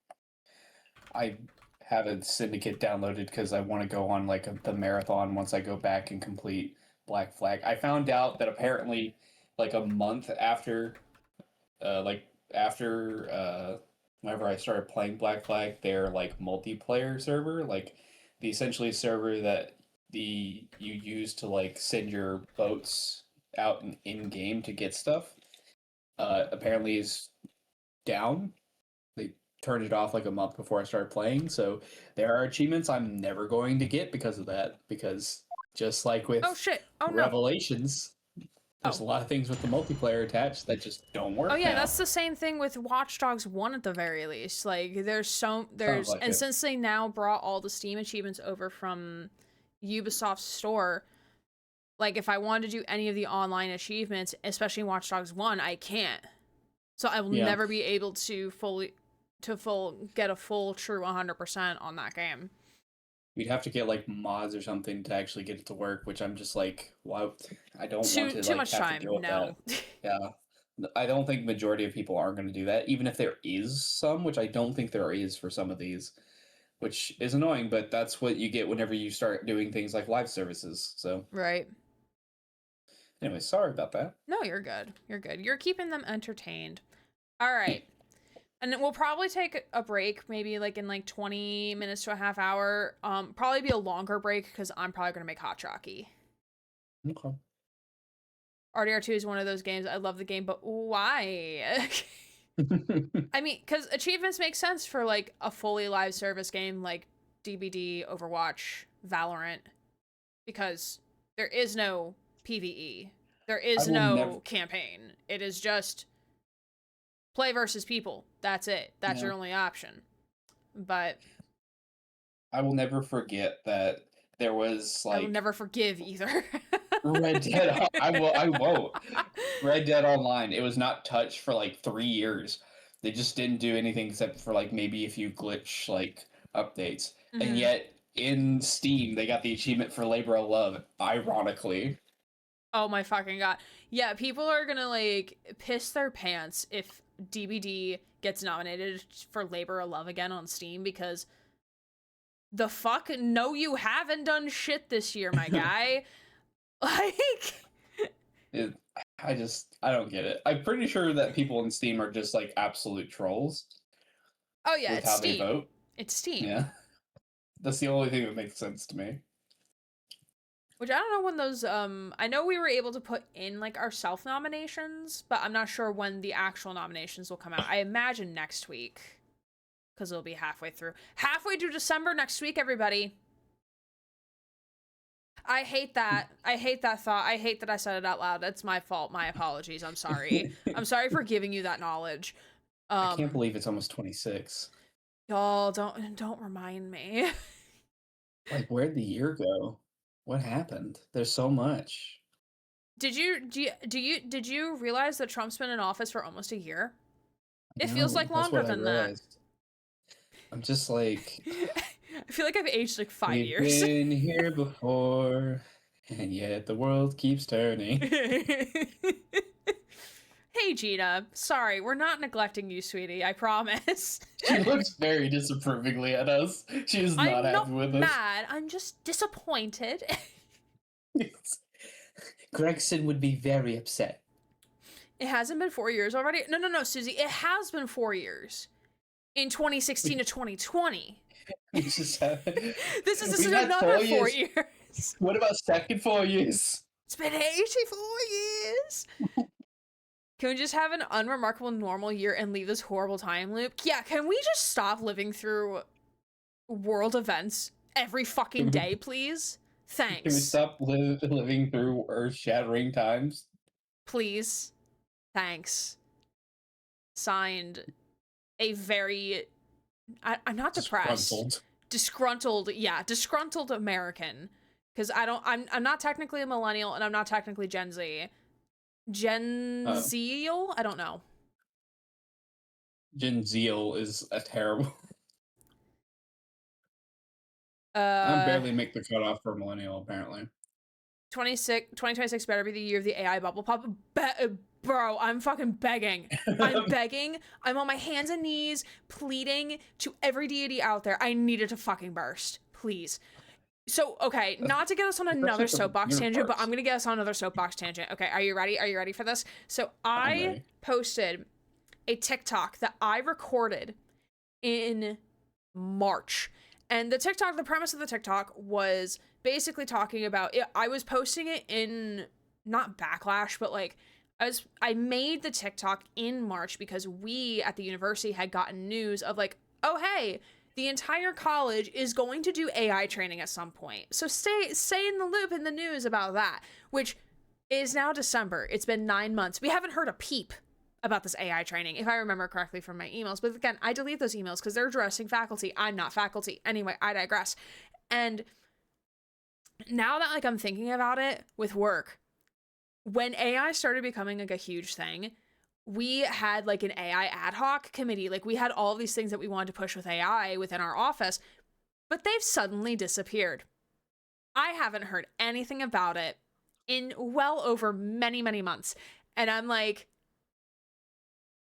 I have a Syndicate downloaded because I want to go on like the marathon once I go back and complete Black Flag. I found out that apparently, like a month after, whenever I started playing Black Flag, their like multiplayer server, like the essentially server that you use to like send your boats out in game to get stuff, apparently is down. They turned it off like a month before I started playing, so there are achievements I'm never going to get because of that. Because just like with Oh shit! Oh no! Revelations, there's a lot of things with the multiplayer attached that just don't work. Oh yeah, now. that's the same thing with Watch Dogs 1 at the very least. Like there's like and it. since they now brought all the Steam achievements over from Ubisoft's store, like if I wanted to do any of the online achievements, especially in Watch Dogs 1, I can't. So I will never be able to get a full true 100% on that game. We'd have to get like mods or something to actually get it to work, which I'm just like, why? I don't want to Too like much have time. to deal with No. that. Yeah. I don't think majority of people are going to do that, even if there is some, which I don't think there is for some of these, which is annoying, but that's what you get whenever you start doing things like live services. So Right. anyway, sorry about that. No, you're good. You're good. You're keeping them entertained. All right. And we'll probably take a break, maybe like in like 20 minutes to a half hour. Probably be a longer break because I'm probably gonna make hot chalky. Okay. RDR2 is one of those games. I love the game, but why? I mean, because achievements make sense for like a fully live service game like DBD, Overwatch, Valorant, because there is no PvE. There is no campaign. It is just play versus people. That's it. That's your only option. But I will never forget that there was like I will never forgive either. Red Dead. I won't. Red Dead Online. It was not touched for like 3 years. They just didn't do anything except for like maybe a few glitch like updates. And yet in Steam they got the achievement for Labor of Love. Ironically. Oh my fucking god. Yeah, people are gonna like piss their pants if DBD gets nominated for Labor of Love again on Steam because the fuck? No, you haven't done shit this year, my guy. Like I don't get it. I'm pretty sure that people in Steam are just like absolute trolls Oh yeah, with it's how they Steam. vote. It's Steam. Yeah, that's the only thing that makes sense to me. Which I don't know when those I know we were able to put in like our self nominations, but I'm not sure when the actual nominations will come out. I imagine next week because it'll be halfway through. Halfway through December next week, everybody. I hate that. I hate that thought. I hate that I said it out loud. That's my fault. My apologies. I'm sorry. I'm sorry for giving you that knowledge. I can't believe it's almost 26. Y'all don't remind me. Like, where'd the year go? What happened? There's so much. Did you realize that Trump's been in office for almost a year? It feels No, like that's longer what I than that. realized. I'm just like, I feel like I've aged like 5 we've years. been here before, and yet the world keeps turning. Hey Gina, sorry, we're not neglecting you, sweetie, I promise. She looks very disapprovingly at us. She's not I'm not happy with us. mad, I'm just disappointed. Gregson would be very upset. It hasn't been 4 years already? No, Susie, it has been 4 years. In 2016 to 2020. This is another 4 years. What about second 4 years? It's been 84 years. Can we just have an unremarkable normal year and leave this horrible time loop? Yeah, can we just stop living through world events every fucking day, please? Thanks. Can we stop living through earth-shattering times? Please. Thanks. Signed, a very... I'm not depressed. Disgruntled, yeah, disgruntled American. Because I'm not technically a millennial, and I'm not technically Gen Z. Gen Zeal? I don't know. Gen Zeal is a terrible. I barely make the cutoff for millennial, apparently. 2026 better be the year of the AI bubble pop. Bro, I'm fucking begging. I'm begging. I'm on my hands and knees, pleading to every deity out there. I need it to fucking burst. Please. So, okay, not to get us on another soapbox tangent, but I'm going to get us on another soapbox tangent. Okay, are you ready? Are you ready for this? So, I posted a TikTok that I recorded in March. And the premise of the TikTok was basically talking about it. I was posting it in, not backlash, but like, I made the TikTok in March because we at the university had gotten news of like, oh, hey, the entire college is going to do AI training at some point. So stay in the loop in the news about that, which is now December. It's been 9 months. We haven't heard a peep about this AI training, if I remember correctly from my emails. But again, I delete those emails because they're addressing faculty. I'm not faculty. Anyway, I digress. And now that like I'm thinking about it with work, when AI started becoming like a huge thing, we had like an AI ad hoc committee. Like we had all of these things that we wanted to push with AI within our office, but they've suddenly disappeared. I haven't heard anything about it in well over many, many months. And I'm like,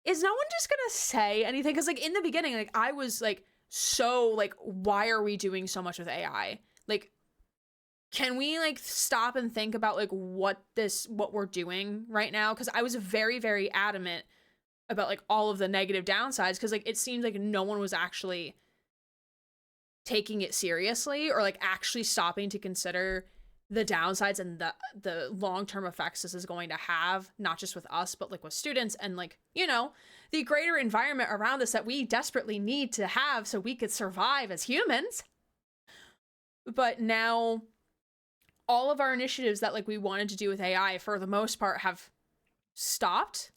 is no one just gonna say anything? Because like in the beginning, like I was like, so like, why are we doing so much with AI? Like, can we like stop and think about like what we're doing right now? Because I was very, very adamant about like all of the negative downsides, because like it seemed like no one was actually taking it seriously or like actually stopping to consider the downsides and the long-term effects this is going to have, not just with us, but like with students and like, you know, the greater environment around us that we desperately need to have so we could survive as humans. But now all of our initiatives that like we wanted to do with AI for the most part have stopped.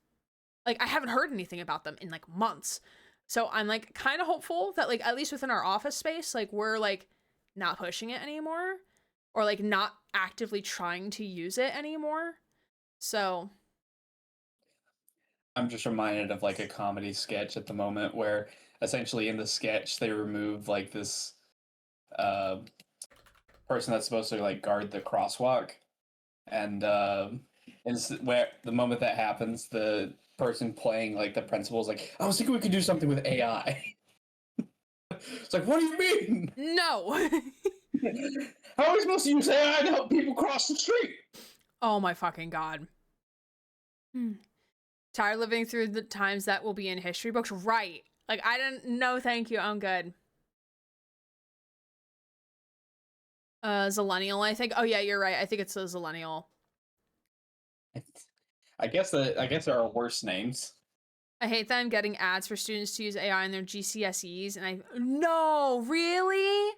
Like I haven't heard anything about them in like months. So I'm like kind of hopeful that like at least within our office space, like we're like not pushing it anymore or like not actively trying to use it anymore. So I'm just reminded of like a comedy sketch at the moment where essentially in the sketch they remove like this person that's supposed to like guard the crosswalk, and where the moment that happens, the person playing like the principal is like, I was thinking we could do something with AI. It's like, what do you mean? no. How are we supposed to use AI to help people cross the street? Oh my fucking god. Hmm. Tired living through the times that will be in history books. Right. Like, I didn't. No, thank you. I'm good. Zillennial, I think. Oh, yeah, you're right. I think it's a Zillennial. I guess there are worse names. I hate them getting ads for students to use AI in their GCSEs, and no, really?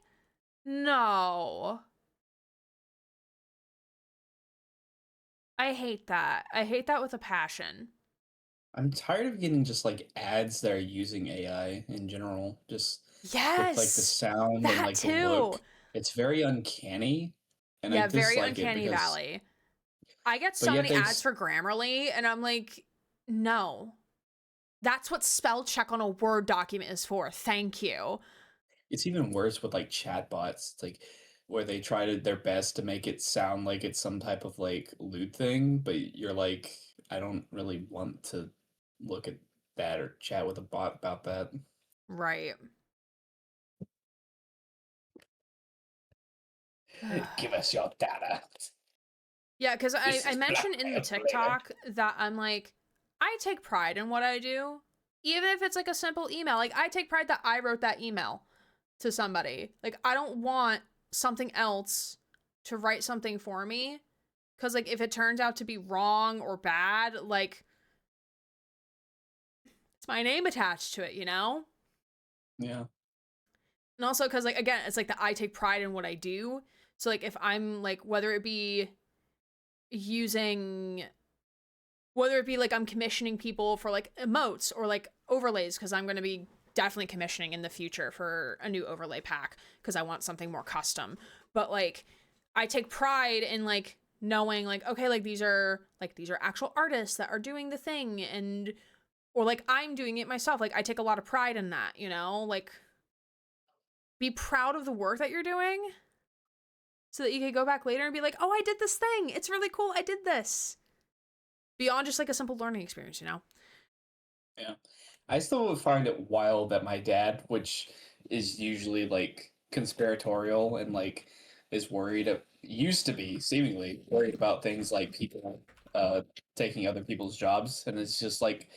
No. I hate that. I hate that with a passion. I'm tired of getting just like ads that are using AI in general, just with like the Yes! sound and That like the too! look. It's very uncanny, and I Yeah, very dislike it uncanny because, valley. I get but so yet many ads for Grammarly, and I'm like, no. That's what spell check on a Word document is for. Thank you. it's even worse with like chatbots. It's like where they try to their best to make it sound like it's some type of like loot thing, but you're like, I don't really want to look at that or chat with a bot about that. Right. Give us your data. Yeah, because I, This I is mentioned in the blackmail for later. TikTok that I'm like, I take pride in what I do. Even if it's like a simple email. Like, I take pride that I wrote that email to somebody. Like, I don't want something else to write something for me. Because, like, if it turns out to be wrong or bad, like, it's my name attached to it, you know? Yeah. And also, because, like, again, it's like that I take pride in what I do. So, like, if I'm, like, using whether it be like I'm commissioning people for like emotes or like overlays, because I'm going to be definitely commissioning in the future for a new overlay pack because I want something more custom. But like, I take pride in like knowing like, okay, like these are actual artists that are doing the thing, and or like I'm doing it myself. Like, I take a lot of pride in that, you know? Like, be proud of the work that you're doing so that you can go back later and be like, oh, I did this thing. It's really cool. I did this. Beyond just like a simple learning experience, you know? Yeah. I still find it wild that my dad, which is usually like conspiratorial and like is worried, used to be seemingly worried about things like people taking other people's jobs. And it's just like,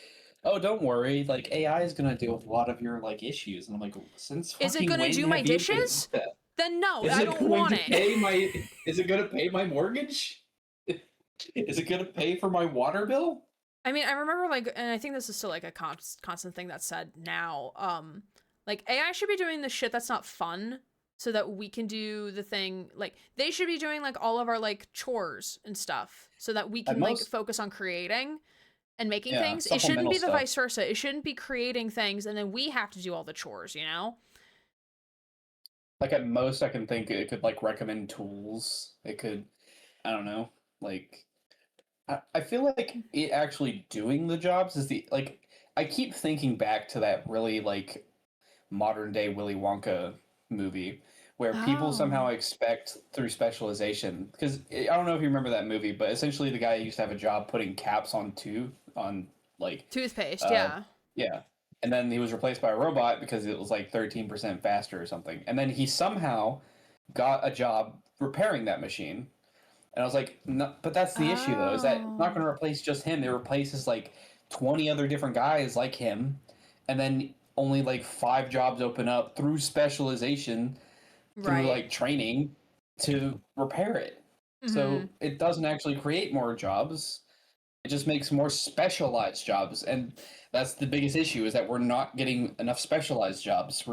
oh, don't worry, like AI is gonna deal with a lot of your like issues. And I'm like, since Is it fucking gonna when do my have you been dishes? that? Then no, Is I it don't going want to it. pay my is it gonna pay my mortgage? Is it gonna pay for my water bill? I mean, I remember like, and I think this is still like a constant thing that's said now. Like AI should be doing the shit that's not fun, so that we can do the thing. Like they should be doing like all of our like chores and stuff, so that we At can like most, focus on creating and making yeah, things. It shouldn't supplemental be the stuff. vice versa. It shouldn't be creating things and then we have to do all the chores. You know? Like at most, I can think it could like recommend tools. It could, I don't know, like I feel like it actually doing the jobs is the like I keep thinking back to that really like modern day Willy Wonka movie where people Oh, somehow expect through specialization because I don't know if you remember that movie, but essentially the guy used to have a job putting caps on like toothpaste. uh Yeah. yeah, and then he was replaced by a robot because it was like 13% faster or something, and then he somehow got a job repairing that machine. And I was like, no, but that's the issue though, is that it's not Oh. going to replace just him. It replaces like 20 other different guys like him, and then only like 5 jobs open up through specialization, through Right. like training to repair it. Mm-hmm. So it doesn't actually create more jobs. It just makes more specialized jobs, and that's the biggest issue is that we're not getting enough specialized jobs.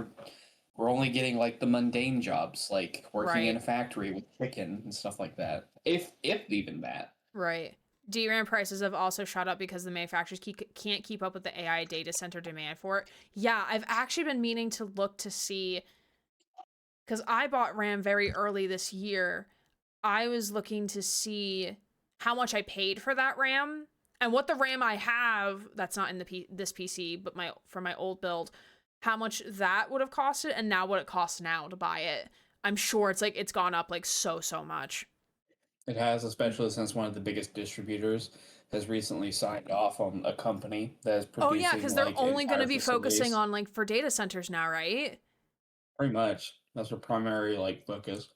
We're only getting like the mundane jobs, like working in Right. a factory with chicken and stuff like that. If even that. Right. DRAM prices have also shot up because the manufacturers can't keep up with the AI data center demand for it. Yeah, I've actually been meaning to look to see because I bought RAM very early this year. I was looking to see how much I paid for that RAM and what the RAM I have that's not in this PC, but my old build, how much that would have costed, and now what it costs now to buy it. I'm sure it's gone up like so much. It has, especially since one of the biggest distributors has recently signed off on a company that is Oh yeah, producing because they're like only going to entire be focusing facilities. on like for data centers now, right? Pretty much. That's their primary like focus.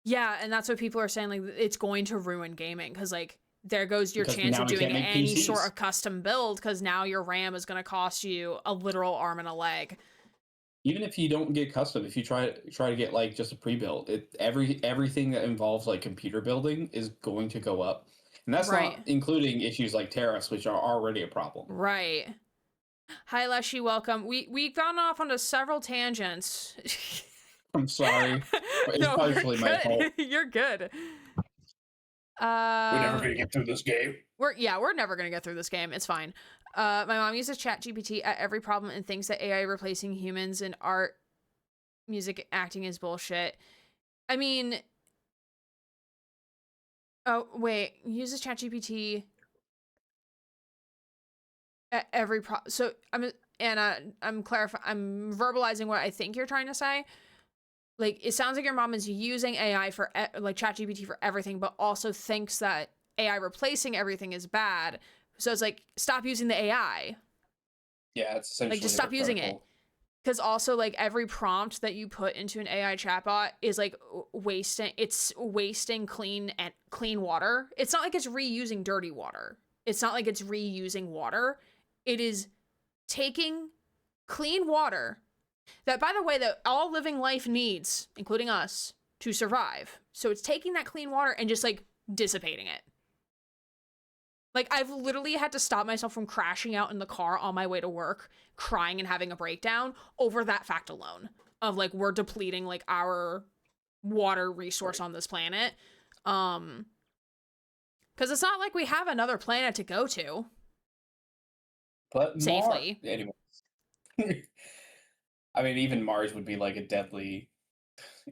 Yeah, and that's what people are saying. Like, it's going to ruin gaming because like there goes your Because chance now of we doing can't make any sort PCs. of custom build, because now your RAM is going to cost you a literal arm and a leg. Even if you don't get custom, if you try to get like just a pre-built, everything that involves like computer building is going to go up, and that's Right. not including issues like tariffs, which are already a problem. Right. Hi, Leshy. Welcome. We've gone off onto several tangents. I'm sorry. It's No, you're partially my fault. good. You're good. We're never gonna get through this game. We're never gonna get through this game. It's fine. My mom uses ChatGPT at every problem and thinks that AI replacing humans in art, music, acting is bullshit. I mean, oh wait, uses ChatGPT at every so I'm clarifying. I'm verbalizing what I think you're trying to say. Like, it sounds like your mom is using AI for like ChatGPT for everything, but also thinks that AI replacing everything is bad. So it's like, stop using the AI. Yeah, it's essentially like, just stop using it. Because also, like, every prompt that you put into an AI chatbot is like wasting clean water. It's not like it's reusing dirty water. It's not like it's reusing water. It is taking clean water that, by the way, that all living life needs, including us, to survive. So it's taking that clean water and just like dissipating it. Like, I've literally had to stop myself from crashing out in the car on my way to work, crying and having a breakdown over that fact alone of like, we're depleting like our water resource on this planet. Because it's not like we have another planet to go to. But safely. Anyways. I mean, even Mars would be like a deadly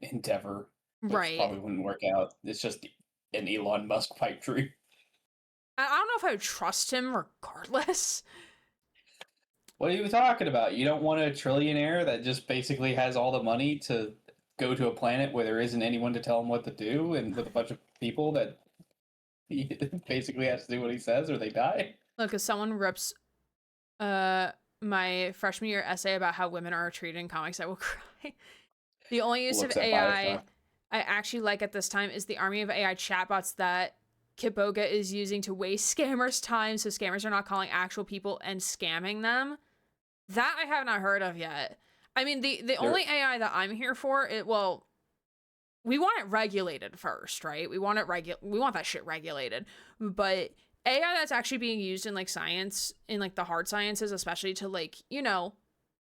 endeavor, which Right. probably wouldn't work out. It's just an Elon Musk pipe dream. I don't know if I would trust him regardless. What are you talking about? You don't want a trillionaire that just basically has all the money to go to a planet where there isn't anyone to tell him what to do, and with a bunch of people that he basically has to do what he says or they die? Look, if someone rips my freshman year essay about how women are treated in comics, I will cry. The only use of AI I actually like at this time is the army of AI chatbots that Kiboga is using to waste scammers' time so scammers are not calling actual people and scamming them. That I have not heard of yet. I mean, the only AI that I'm here for, we want it regulated first, right? We want that shit regulated. But AI that's actually being used in like science, in like the hard sciences, especially to like,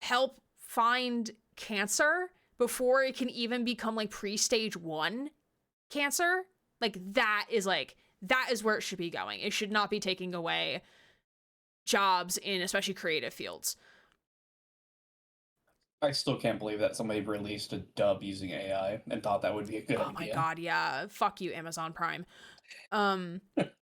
help find cancer before it can even become like pre-stage 1 cancer. That is where it should be going. It should not be taking away jobs in especially creative fields. I still can't believe that somebody released a dub using AI and thought that would be a good idea. Oh my god, yeah. Fuck you, Amazon Prime. I'm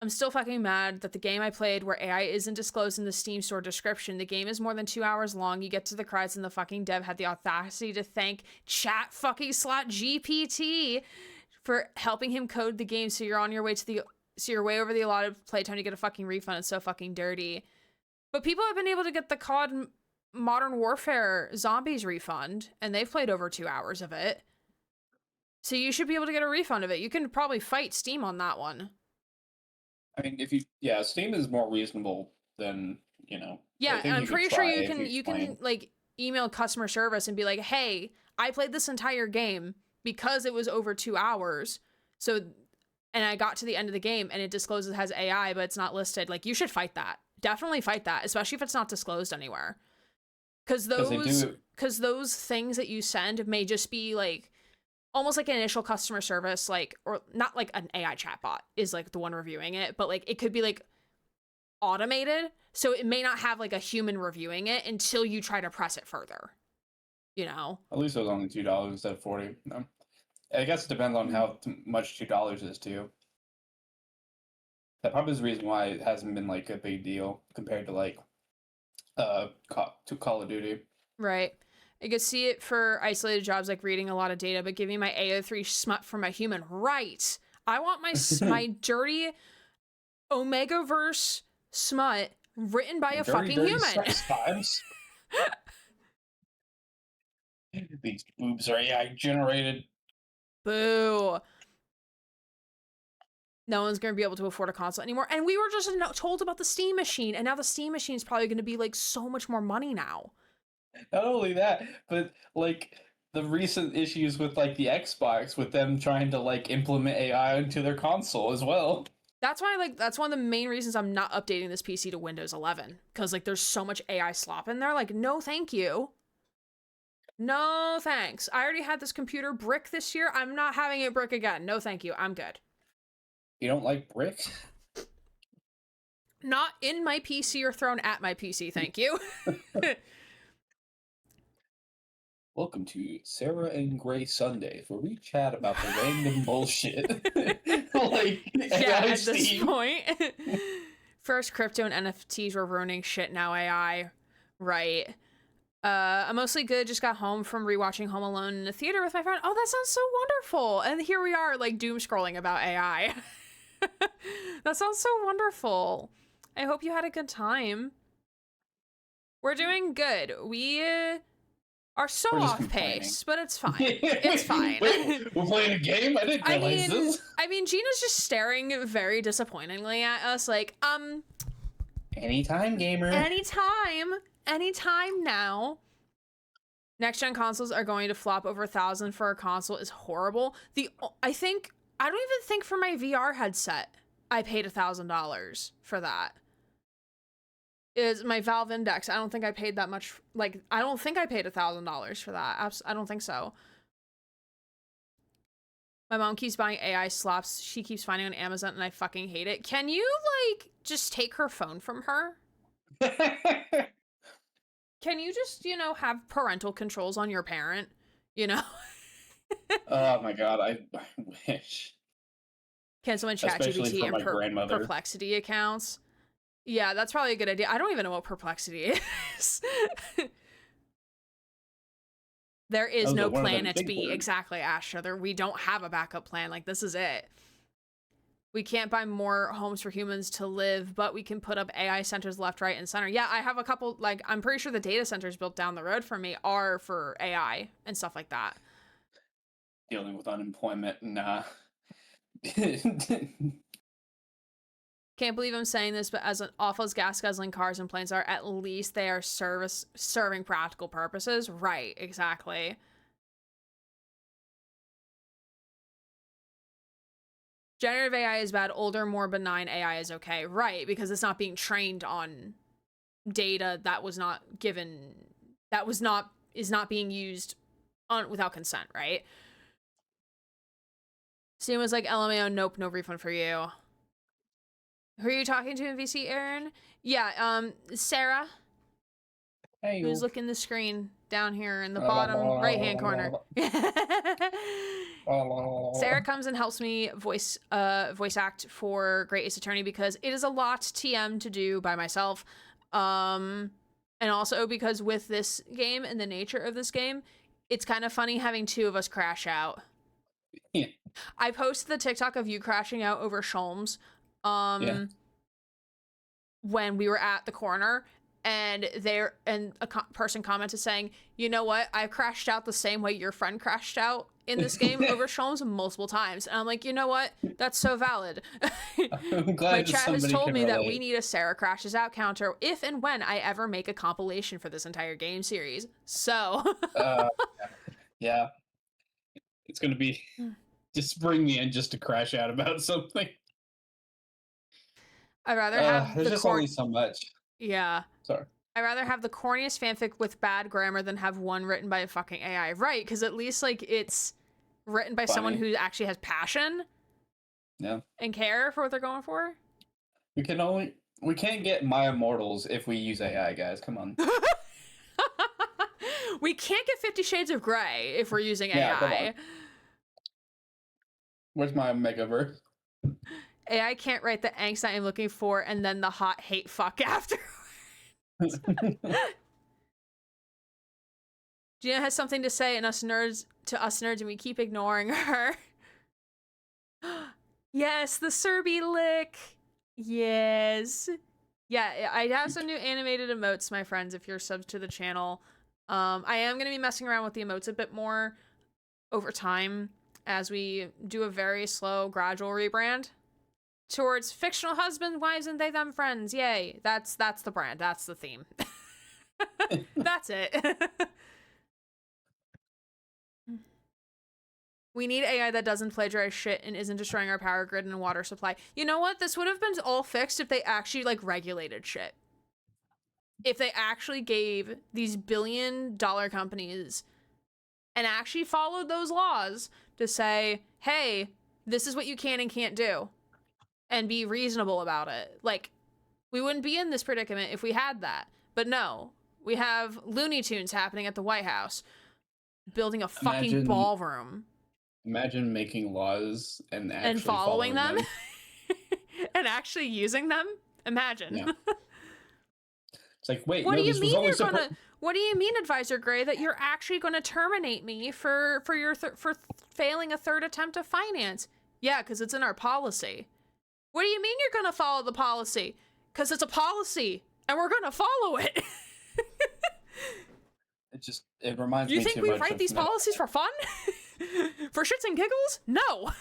still fucking mad that the game I played where AI isn't disclosed in the Steam store description. The game is more than 2 hours long. You get to the credits and the fucking dev had the audacity to thank chat fucking slot GPT for helping him code the game so you're on your way over the allotted playtime to get a fucking refund. It's so fucking dirty. But people have been able to get the COD Modern Warfare Zombies refund, and they've played over 2 hours of it. So you should be able to get a refund of it. You can probably fight Steam on that one. I mean, Steam is more reasonable than, Yeah, and I'm pretty sure you can like email customer service and be like, hey, I played this entire game because it was over 2 hours. So, and I got to the end of the game and it discloses it has AI, but it's not listed. Like, you should fight that. Definitely fight that, especially if it's not disclosed anywhere. Because those things that you send may just be like almost like an initial customer service, like, or not like an AI chatbot is like the one reviewing it, but like it could be like automated, so it may not have like a human reviewing it until you try to press it further. At least it was only $2 instead of 40. No. I guess it depends on how much $2 is too. That probably is the reason why it hasn't been like a big deal compared to like Call of Duty. Right. I could see it for isolated jobs like reading a lot of data, but giving my AO3 smut from a human. Right. I want my dirty Omegaverse smut written by a fucking human. These boobs are AI generated. Boo. No one's going to be able to afford a console anymore. And we were just told about the Steam machine, and now the Steam machine is probably going to be like so much more money now. Not only that, but like the recent issues with like the Xbox, with them trying to like implement AI into their console as well. That's why, like, that's one of the main reasons I'm not updating this PC to Windows 11. Because, like, there's so much AI slop in there. Like, no thank you. No thanks. I already had this computer brick this year. I'm not having it brick again. No thank you. I'm good. You don't like brick? Not in my PC or thrown at my PC, thank you. Welcome to Sarah and Gray Sundays, where we chat about the random bullshit. Like, yeah, AI at this Steam. point. First, crypto and NFTs were ruining shit, now AI. Right. I'm mostly good, just got home from rewatching Home Alone in the theater with my friend. Oh, that sounds so wonderful. And here we are, like, doom scrolling about AI. That sounds so wonderful. I hope you had a good time. We're doing good. We are so off pace, but it's fine. It's fine. Wait, we're playing a game? I didn't realize this. I mean, Gina's just staring very disappointingly at us, like, Anytime, gamer. Anytime now. Next gen consoles are going to flop over 1,000 for a console is horrible. I don't even think for my VR headset I paid $1,000 for that. Is my Valve Index. I don't think I paid that much. Like, I don't think I paid $1,000 for that. I don't think so. My mom keeps buying AI slops. She keeps finding on Amazon and I fucking hate it. Can you, like, just take her phone from her? Can you just, you know, have parental controls on your parent? You know? Oh my god, I wish. Can someone chat GPT and Perplexity accounts? Yeah, that's probably a good idea. I don't even know what Perplexity is. There is no Planet B. Exactly, Astra. We don't have a backup plan. Like, this is it. We can't buy more homes for humans to live, but we can put up AI centers left, right, and center. Yeah, I have a couple, like, I'm pretty sure the data centers built down the road from me are for AI and stuff like that. Dealing with unemployment, nah. Can't believe I'm saying this, but as awful as gas guzzling cars and planes are, at least they are serving practical purposes. Right, exactly. Generative AI is bad. Older, more benign AI is okay. Right, because it's not being trained on data that was not given, is not being used without consent, right? Steam was like, LMAO, nope, no refund for you. Who are you talking to in VC, Aaron? Yeah, Sarah. Hey, who's looking the screen down here in the bottom right-hand corner. Sarah comes and helps me voice act for Great Ace Attorney because it is a lot TM to do by myself. And also because with this game and the nature of this game, it's kind of funny having two of us crash out. Yeah. I posted the TikTok of you crashing out over Sholmes when we were at the corner, and a person commented saying, you know what, I've crashed out the same way your friend crashed out in this game over Sholmes multiple times. And I'm like, you know what, that's so valid. I'm glad my chat has told me relate. that we need a Sarah crashes out counter if and when I ever make a compilation for this entire game series. So yeah, it's gonna be just bring me in just to crash out about something. I'd rather have there's just only so much. Yeah. Sorry. I'd rather have the corniest fanfic with bad grammar than have one written by a fucking AI. Right, because at least, like, it's written by someone who actually has passion. Yeah. And care for what they're going for. We can't get My Immortals if we use AI, guys. Come on. We can't get 50 Shades of Grey if we're using AI. Yeah, come on. Where's my Omegaverse? AI can't write the angst I am looking for and then the hot hate fuck afterwards. Gina has something to say and us nerds and we keep ignoring her. Yes, the Serby lick. Yes. Yeah, I have some new animated emotes, my friends, if you're subs to the channel. I am going to be messing around with the emotes a bit more over time as we do a very slow, gradual rebrand. towards fictional husbands, wives, and they them friends. Yay. That's the brand. That's the theme. That's it. We need AI that doesn't plagiarize shit and isn't destroying our power grid and water supply. You know what? This would have been all fixed if they actually, like, regulated shit. If they actually gave these billion-dollar companies and actually followed those laws to say, hey, this is what you can and can't do, and be reasonable about it. Like, we wouldn't be in this predicament if we had that. But no, we have Looney Tunes happening at the White House, building a fucking ballroom. Imagine making laws and actually following them. And actually using them. Imagine. Yeah. It's like, wait, what do you mean you're gonna? What do you mean, Advisor Gray, that you're actually going to terminate me for failing a third attempt of finance? Yeah, because it's in our policy. What do you mean you're going to follow the policy? Because it's a policy, and we're going to follow it. It reminds me too much. You think we write these policies for fun? For shits and giggles? No.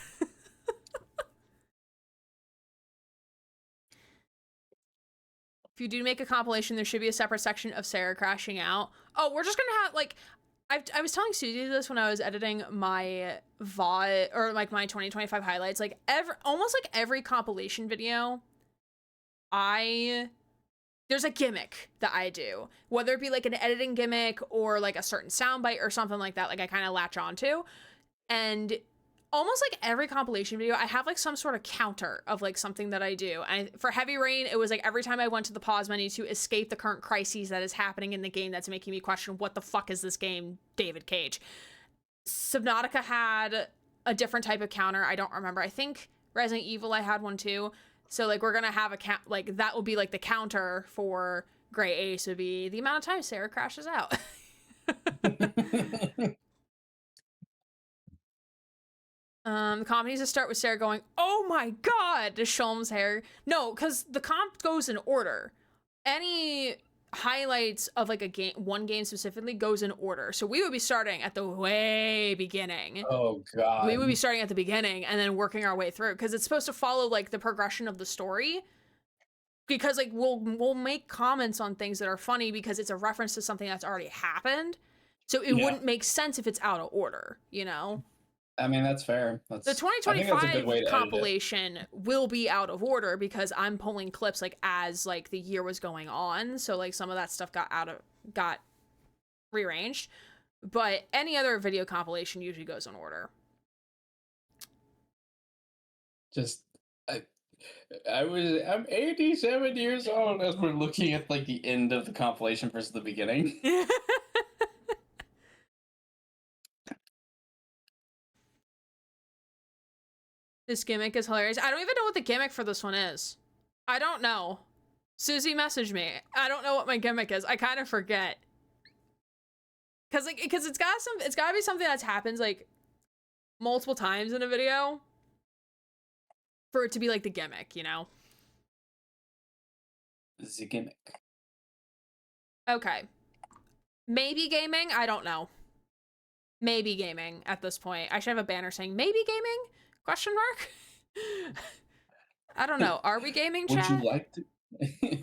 If you do make a compilation, there should be a separate section of Sarah crashing out. Oh, we're just gonna have, like, I was telling Susie this when I was editing my VOD, or like my 2025 highlights. Like, almost like every compilation video, there's a gimmick that I do, whether it be like an editing gimmick or like a certain soundbite or something like that. Like, I kind of latch onto, and almost like every compilation video, I have like some sort of counter of like something that I do. And for Heavy Rain, it was like every time I went to the pause menu to escape the current crises that is happening in the game that's making me question, what the fuck is this game, David Cage? Subnautica had a different type of counter. I don't remember. I think Resident Evil, I had one too. So like, we're gonna have a count, like that will be like the counter for Gray Ace would be the amount of time Sarah crashes out. The comp needs to start with Sarah going, oh my god, to Shulm's hair. No, because the comp goes in order. Any highlights of like a game, one game specifically, goes in order. So we would be starting at the way beginning. Oh god. We would be starting at the beginning and then working our way through, because it's supposed to follow like the progression of the story. Because like we'll make comments on things that are funny because it's a reference to something that's already happened. So it wouldn't make sense if it's out of order, you know? I mean, that's fair. The 2025 compilation will be out of order because I'm pulling clips like as like the year was going on, so like some of that stuff got rearranged. But any other video compilation usually goes in order. I'm 87 years old as we're looking at like the end of the compilation versus the beginning. This gimmick is hilarious. I don't even know what the gimmick for this one is. I don't know. Susie messaged me. I don't know what my gimmick is. I kind of forget. Cause it's gotta be something that's happens like multiple times in a video for it to be like the gimmick, you know? The gimmick. Okay. Maybe gaming? I don't know. Maybe gaming at this point. I should have a banner saying maybe gaming? Question mark? I don't know. Are we gaming, chat? Would you like to?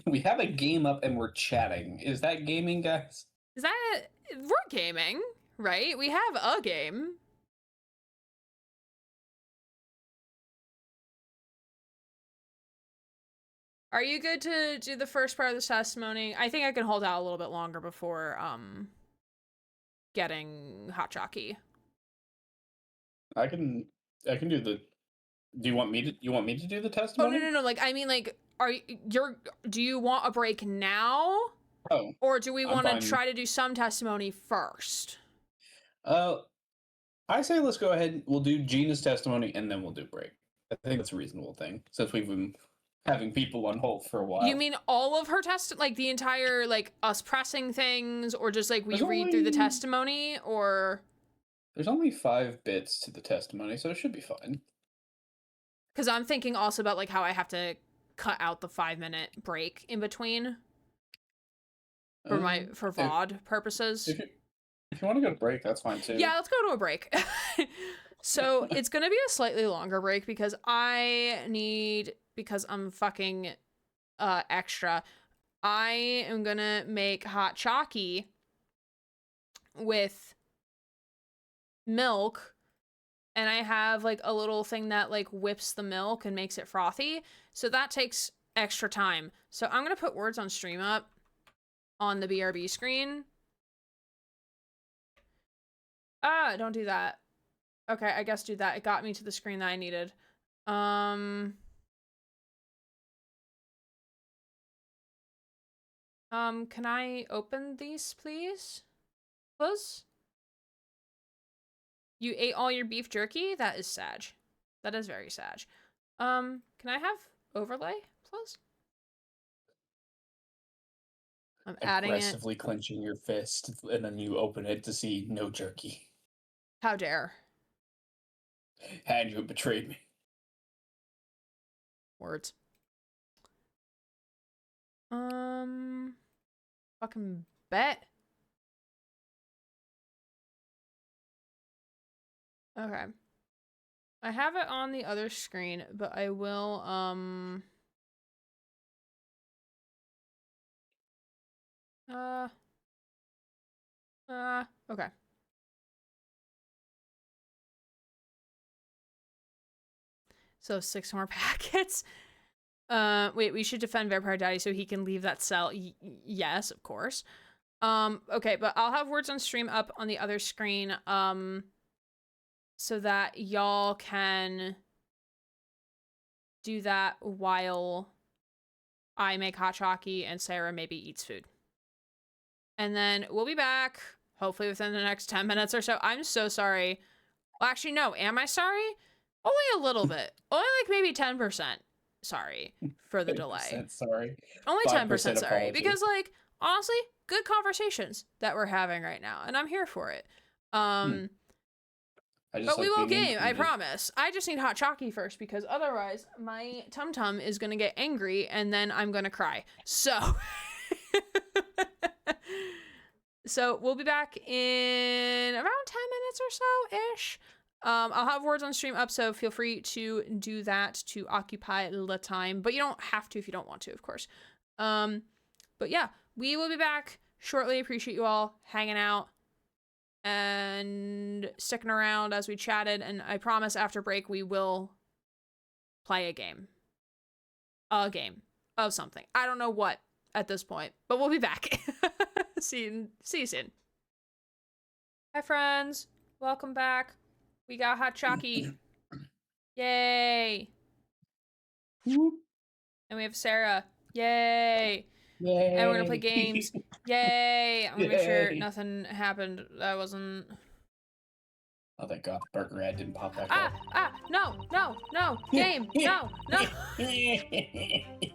We have a game up and we're chatting. Is that gaming, guys? Is that... We're gaming, right? We have a game. Are you good to do the first part of this testimony? I think I can hold out a little bit longer before getting hot jockey. I can do the. Do you want me to do the testimony? Oh no. Like, I mean, like, do you want a break now? Oh. Or do we want to try to do some testimony first? I say let's go ahead. We'll do Gina's testimony and then we'll do break. I think that's a reasonable thing since we've been having people on hold for a while. You mean all of her like the entire, like, us pressing things, or just like we read through the testimony, or? There's only 5 bits to the testimony, so it should be fine. Because I'm thinking also about like how I have to cut out the 5-minute break in between for VOD purposes. If you want to go to break, that's fine too. Yeah, let's go to a break. So it's gonna be a slightly longer break because I need because I'm fucking extra. I am gonna make hot chalky with milk, and I have like a little thing that like whips the milk and makes it frothy. So that takes extra time. So I'm gonna put words on stream up on the BRB screen. Don't do that. Okay, I guess do that. It got me to the screen that I needed. Can I open these, please? Please? You ate all your beef jerky? That is sad. That is very sad. Can I have overlay, please? I'm adding it. Aggressively clenching your fist, and then you open it to see no jerky. How dare. And you betrayed me. Words. Fucking bet. Okay. I have it on the other screen, but I will, okay. So 6 more packets. Wait, we should defend Vampire Daddy so he can leave that cell. Yes, of course. Okay, but I'll have words on stream up on the other screen, so that y'all can do that while I make hot chalky and Sarah maybe eats food. And then we'll be back, hopefully within the next 10 minutes or so. I'm so sorry. Well, actually, no. Am I sorry? Only a little bit. Only like maybe 10% sorry for the delay. Sorry. Only 10% sorry. apology. Because, like, honestly, good conversations that we're having right now. And I'm here for it. But we will game, I promise. I just need hot chalky first because otherwise my tum-tum is going to get angry and then I'm going to cry. So... So we'll be back in around 10 minutes or so-ish. I'll have words on stream up, so feel free to do that to occupy the time. But you don't have to if you don't want to, of course. But yeah, we will be back shortly. Appreciate you all hanging out and sticking around as we chatted. And I promise after break we will play a game. A game of something. I don't know what at this point, but we'll be back. See you soon. Hi friends, welcome back. We got hot chalky. Yay. And we have Sarah. Yay. Yay. And we're gonna play games. Yay. I'm gonna make sure Yay. nothing happened. That wasn't... Oh, thank God, the burger ad didn't pop back up. No, game, no.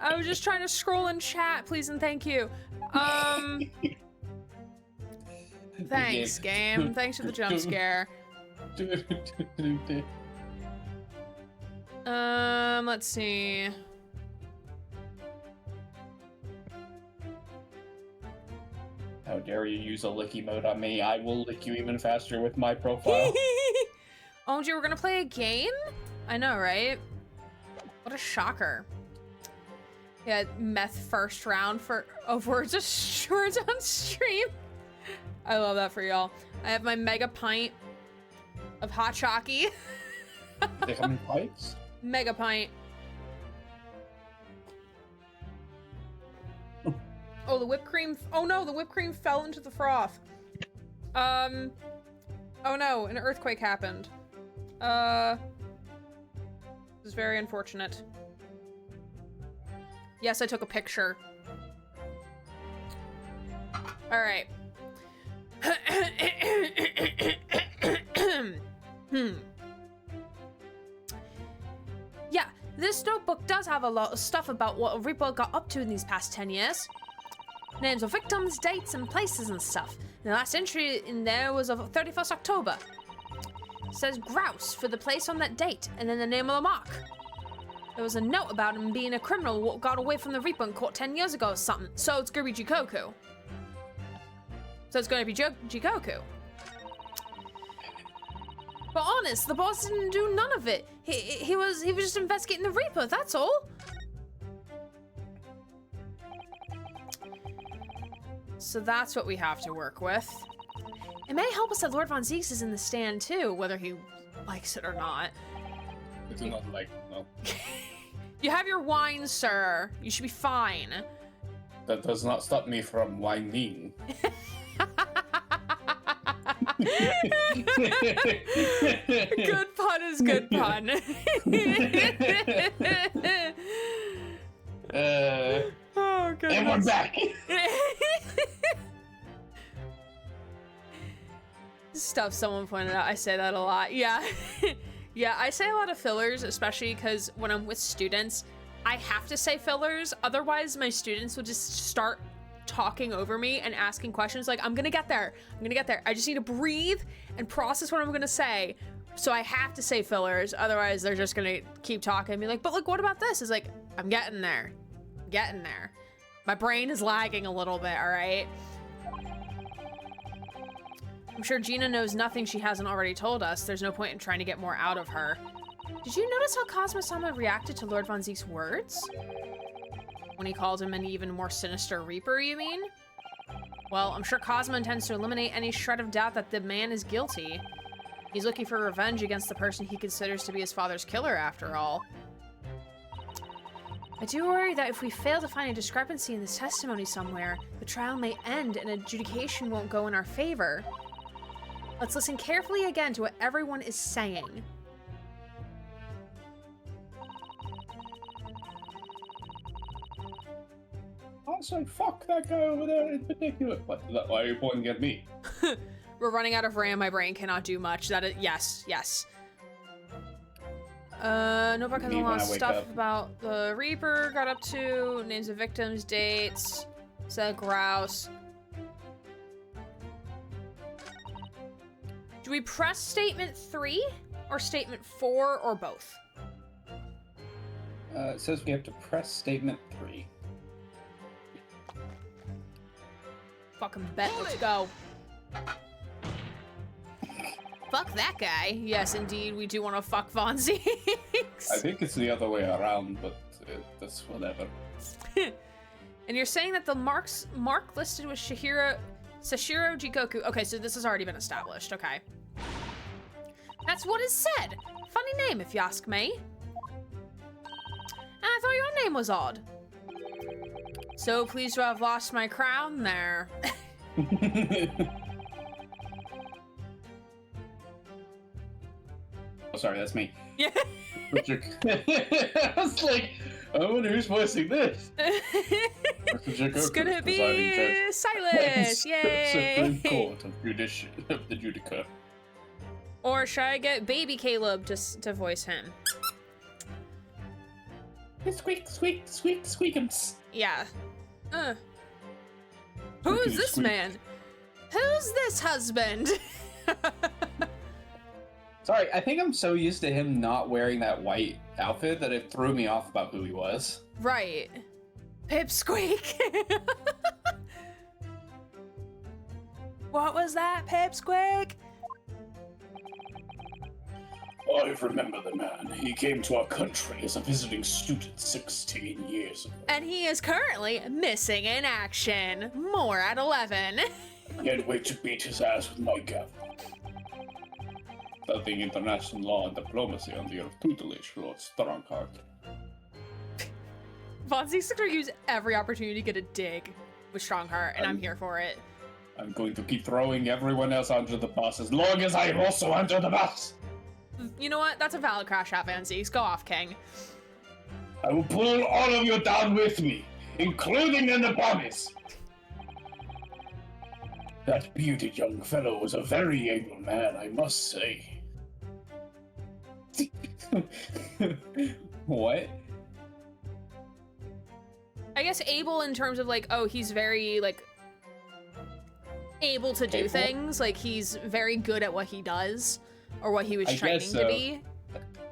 I was just trying to scroll in chat, please and thank you. Thanks, game. Thanks for the jump scare. Let's see. How dare you use a licky mode on me? I will lick you even faster with my profile. OMG, we're gonna play a game? I know, right? What a shocker. Yeah, meth first round of words on stream. I love that for y'all. I have my mega pint of hot chalky. They come in pipes? Mega pint. Oh, the whipped cream. Oh no, the whipped cream fell into the froth. Oh no, an earthquake happened. This is very unfortunate. Yes, I took a picture. All right. Yeah, this notebook does have a lot of stuff about what Reaper got up to in these past 10 years. Names of victims, dates, and places and stuff. And the last entry in there was of 31st October. It says grouse for the place on that date, and then the name of the mark. There was a note about him being a criminal what got away from the Reaper and caught 10 years ago or something. So it's gonna be Jikoku. So it's gonna be Jikoku. But honest, the boss didn't do none of it. He was just investigating the Reaper, that's all. So that's what we have to work with. It may help us that Lord Von Zieks is in the stand too, whether he likes it or not. I do not like, no. You have your wine, sir. You should be fine. That does not stop me from whining. Good pun is good pun. Oh, goodness. And we're back! Stuff someone pointed out. I say that a lot. Yeah. Yeah, I say a lot of fillers, especially because when I'm with students, I have to say fillers. Otherwise, my students will just start talking over me and asking questions like, I'm gonna get there. I'm gonna get there. I just need to breathe and process what I'm gonna say. So I have to say fillers. Otherwise, they're just gonna keep talking and be like, but look, what about this? It's like, I'm getting there. I'm getting there. My brain is lagging a little bit, all right? I'm sure Gina knows nothing she hasn't already told us. There's no point in trying to get more out of her. Did you notice how Cosmo-sama reacted to Lord Von Zieks' words? When he called him an even more sinister Reaper, you mean? Well, I'm sure Cosmo intends to eliminate any shred of doubt that the man is guilty. He's looking for revenge against the person he considers to be his father's killer, after all. I do worry that if we fail to find a discrepancy in this testimony somewhere, the trial may end and adjudication won't go in our favor. Let's listen carefully again to what everyone is saying. I say, fuck that guy over there in particular. Why are you pointing at me? We're running out of RAM. My brain cannot do much. That is, yes, yes. Notebook has a lot of stuff about the Reaper got up to, names of victims, dates, said grouse. Do we press statement 3 or statement 4 or both? It says we have to press statement 3. Fucking bet, let's go. Fuck that guy. Yes, indeed, we do want to fuck Von Zieks. I think it's the other way around, but that's whatever. And you're saying that the mark listed was Sashiro Jikoku. Okay, so this has already been established. Okay. That's what is said. Funny name, if you ask me. And I thought your name was odd. So pleased to have lost my crown there. Oh, sorry, that's me. Yeah. I was like, I wonder who's voicing this. It's gonna be Silas. Yay! Supreme Court of the Judica. Or should I get Baby Caleb to voice him? Squeak, squeak, squeak, squeakums. Yeah. Who's this man? Who's this husband? Sorry, I think I'm so used to him not wearing that white outfit that it threw me off about who he was. Right. Pipsqueak. What was that, Pipsqueak? I remember the man. He came to our country as a visiting student 16 years ago. And he is currently missing in action. More at 11. Can't wait to beat his ass with my gavel. Studying international law and diplomacy under your tutelage, Lord Strongheart. Von Zieks is going to use every opportunity to get a dig with Strongheart, and I'm here for it. I'm going to keep throwing everyone else under the bus as long as I'm also under the bus. You know what? That's a valid crash out, Von Zieks. Go off, King. I will pull all of you down with me, including the Nabonis. That bearded young fellow was a very able man, I must say. What? I guess able in terms of like, oh, he's very like able to do things. Like he's very good at what he does or what he was training to be.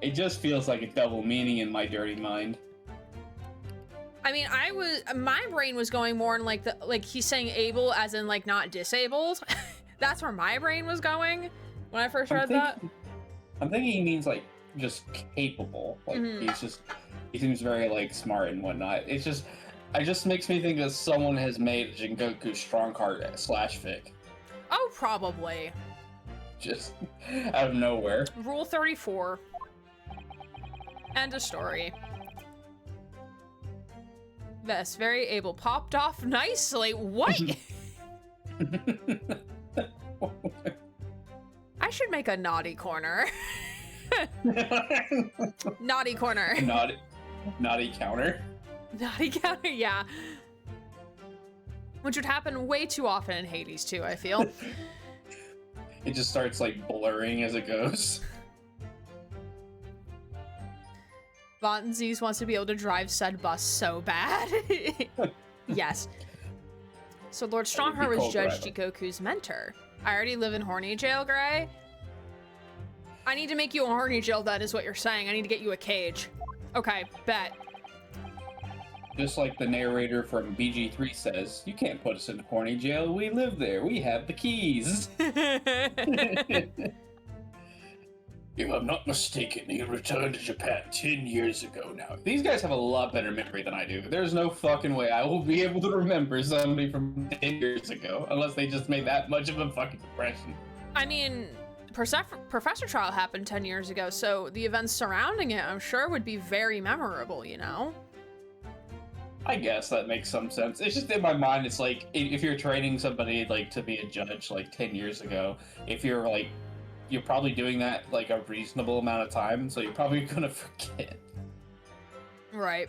It just feels like a double meaning in my dirty mind. I mean, my brain was going more in like he's saying able as in like not disabled. That's where my brain was going when I first read that. I'm thinking he means like just capable. Like he seems very like smart and whatnot. It just makes me think that someone has made Jingoku Strongheart / fic. Oh, probably. Just out of nowhere. Rule 34. End of story. This very able popped off nicely. What? I should make a naughty corner. Naughty corner. Naughty counter. Naughty counter, yeah. Which would happen way too often in Hades too, I feel. It just starts like blurring as it goes. Vonzies wants to be able to drive said bus so bad. Yes. So Lord Strongheart was Judge Jikoku's mentor. I already live in horny jail, Gray. I need to make you a horny jail, that is what you're saying. I need to get you a cage. Okay, bet. Just like the narrator from BG3 says, you can't put us in horny jail. We live there. We have the keys. If I'm not mistaken, he returned to Japan 10 years ago now. These guys have a lot better memory than I do. There's no fucking way I will be able to remember somebody from 10 years ago, unless they just made that much of a fucking impression. I mean, Professor Trial happened 10 years ago, so the events surrounding it, I'm sure, would be very memorable, you know? I guess that makes some sense. It's just in my mind, it's like, if you're training somebody, like, to be a judge, like, 10 years ago, if you're, like, you're probably doing that, like, a reasonable amount of time, so you're probably gonna forget. Right.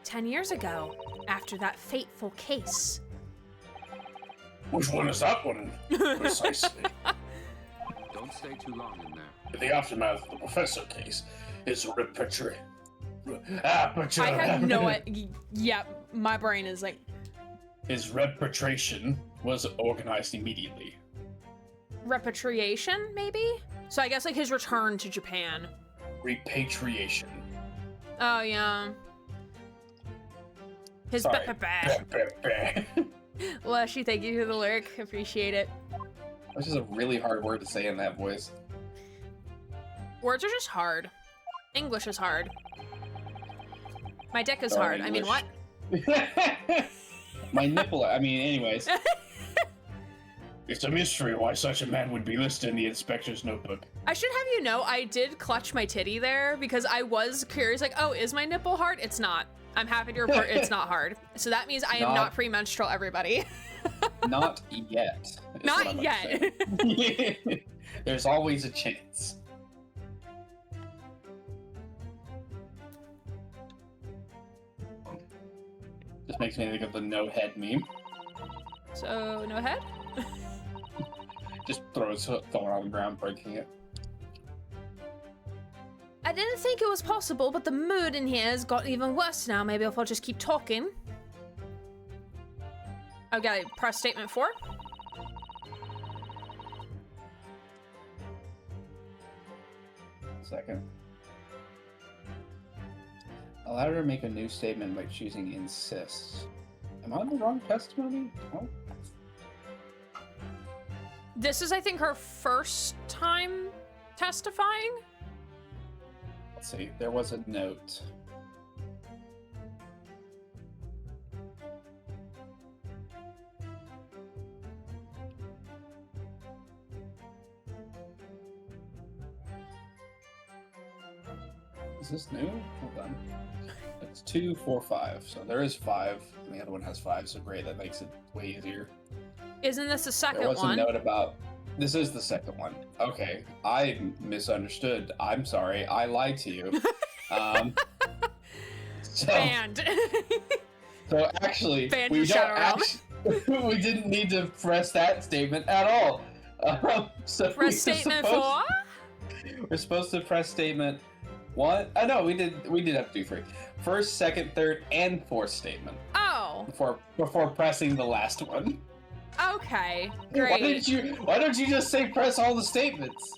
10 years ago, after that fateful case. Which one is that one, precisely? Don't stay too long in there. In the aftermath of the Professor case, his repertory. I had no idea. Yeah, my brain is like... His repatriation was organized immediately. Repatriation, maybe? So I guess like his return to Japan. Repatriation. Oh, yeah. His Sorry. Leshy, thank you for the lyric. Appreciate it. Which is a really hard word to say in that voice. Words are just hard. English is hard. My dick is hard. English. I mean, what? My nipple, I mean, anyways. It's a mystery why such a man would be listed in the inspector's notebook. I should have you know, I did clutch my titty there because I was curious, like, oh, is my nipple hard? It's not. I'm happy to report it's not hard. So that means I am not premenstrual, everybody. Not yet. Not yet. There's always a chance. Just makes me think of the no head meme. So, no head? Just throws Thorn on the ground, breaking it. I didn't think it was possible, but the mood in here has gotten even worse now. Maybe if I'll just keep talking. Okay, press statement 4. Second. Allow her to make a new statement by choosing insist. Am I on the wrong testimony? Oh. This is, I think, her first time testifying? Let's see, there was a note. Is this new? Hold on. It's 2, 4, 5. So there is 5, and the other one has 5, so great, that makes it way easier. Isn't this the second There was one? a note about... This is the second one. Okay, I misunderstood. I'm sorry, I lied to you. Banned. So actually, Banned we from Shadow don't we didn't need to press that statement at all. So Press statement 4? We're supposed to press statement 1. Oh no, we did have to do 3. First, second, third, and fourth statement. Oh. Before pressing the last one. Okay. Great. Why don't you just say press all the statements?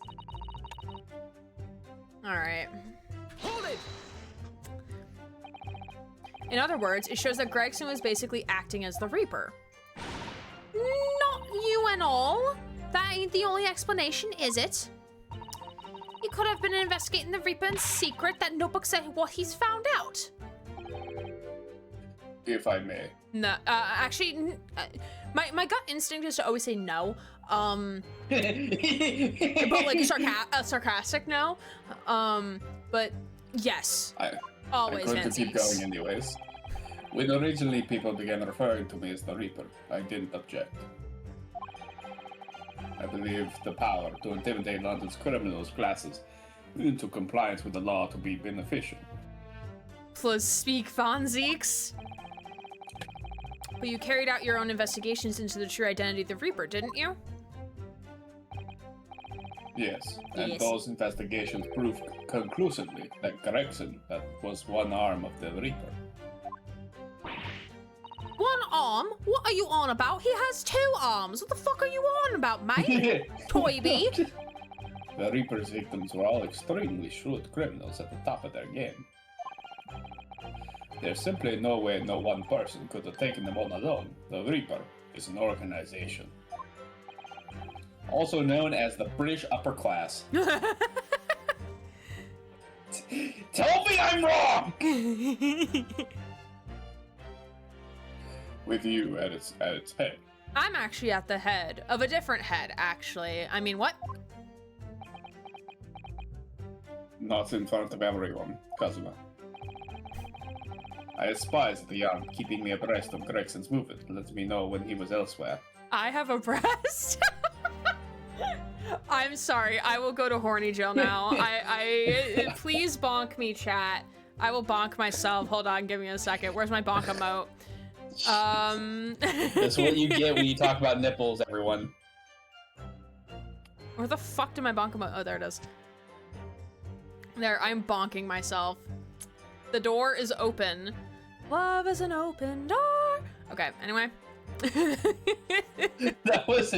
Alright. Hold it! In other words, it shows that Gregson was basically acting as the Reaper. Not you and all. That ain't the only explanation, is it? He could have been investigating the Reaper in secret. That notebook said what he's found out. If I may. No, actually, my gut instinct is to always say no. But like a sarcastic no. But yes. I'm Always going to keep fancies. going anyways. When originally people began referring to me as the Reaper, I didn't object. I believe the power to intimidate London's criminals classes into compliance with the law to be beneficial. Plus speak Fonzieks. But you carried out your own investigations into the true identity of the Reaper, didn't you? Yes, and Yes. those investigations proved conclusively that Gregson that was one arm of the Reaper. One arm? What are you on about? He has 2 arms. What the fuck are you on about, mate? Toyby. The Reaper's victims were all extremely shrewd criminals at the top of their game. There's simply no way no one person could have taken them on alone. The Reaper is an organization. Also known as the British upper class. Tell me I'm wrong! With you at its head. I'm actually at the head of a different head, actually. I mean, what? Not in front of everyone, Kazuma. I despise the young, keeping me abreast of Gregson's movement. Lets me know when he was elsewhere. I have a breast. I'm sorry. I will go to horny jail now. Please bonk me, chat. I will bonk myself. Hold on, give me a second. Where's my bonk emote? That's what you get when you talk about nipples, everyone. Where the fuck did my bonk emote? Oh, there it is. There, I'm bonking myself. The door is open. Love is an open door. Okay, anyway. that was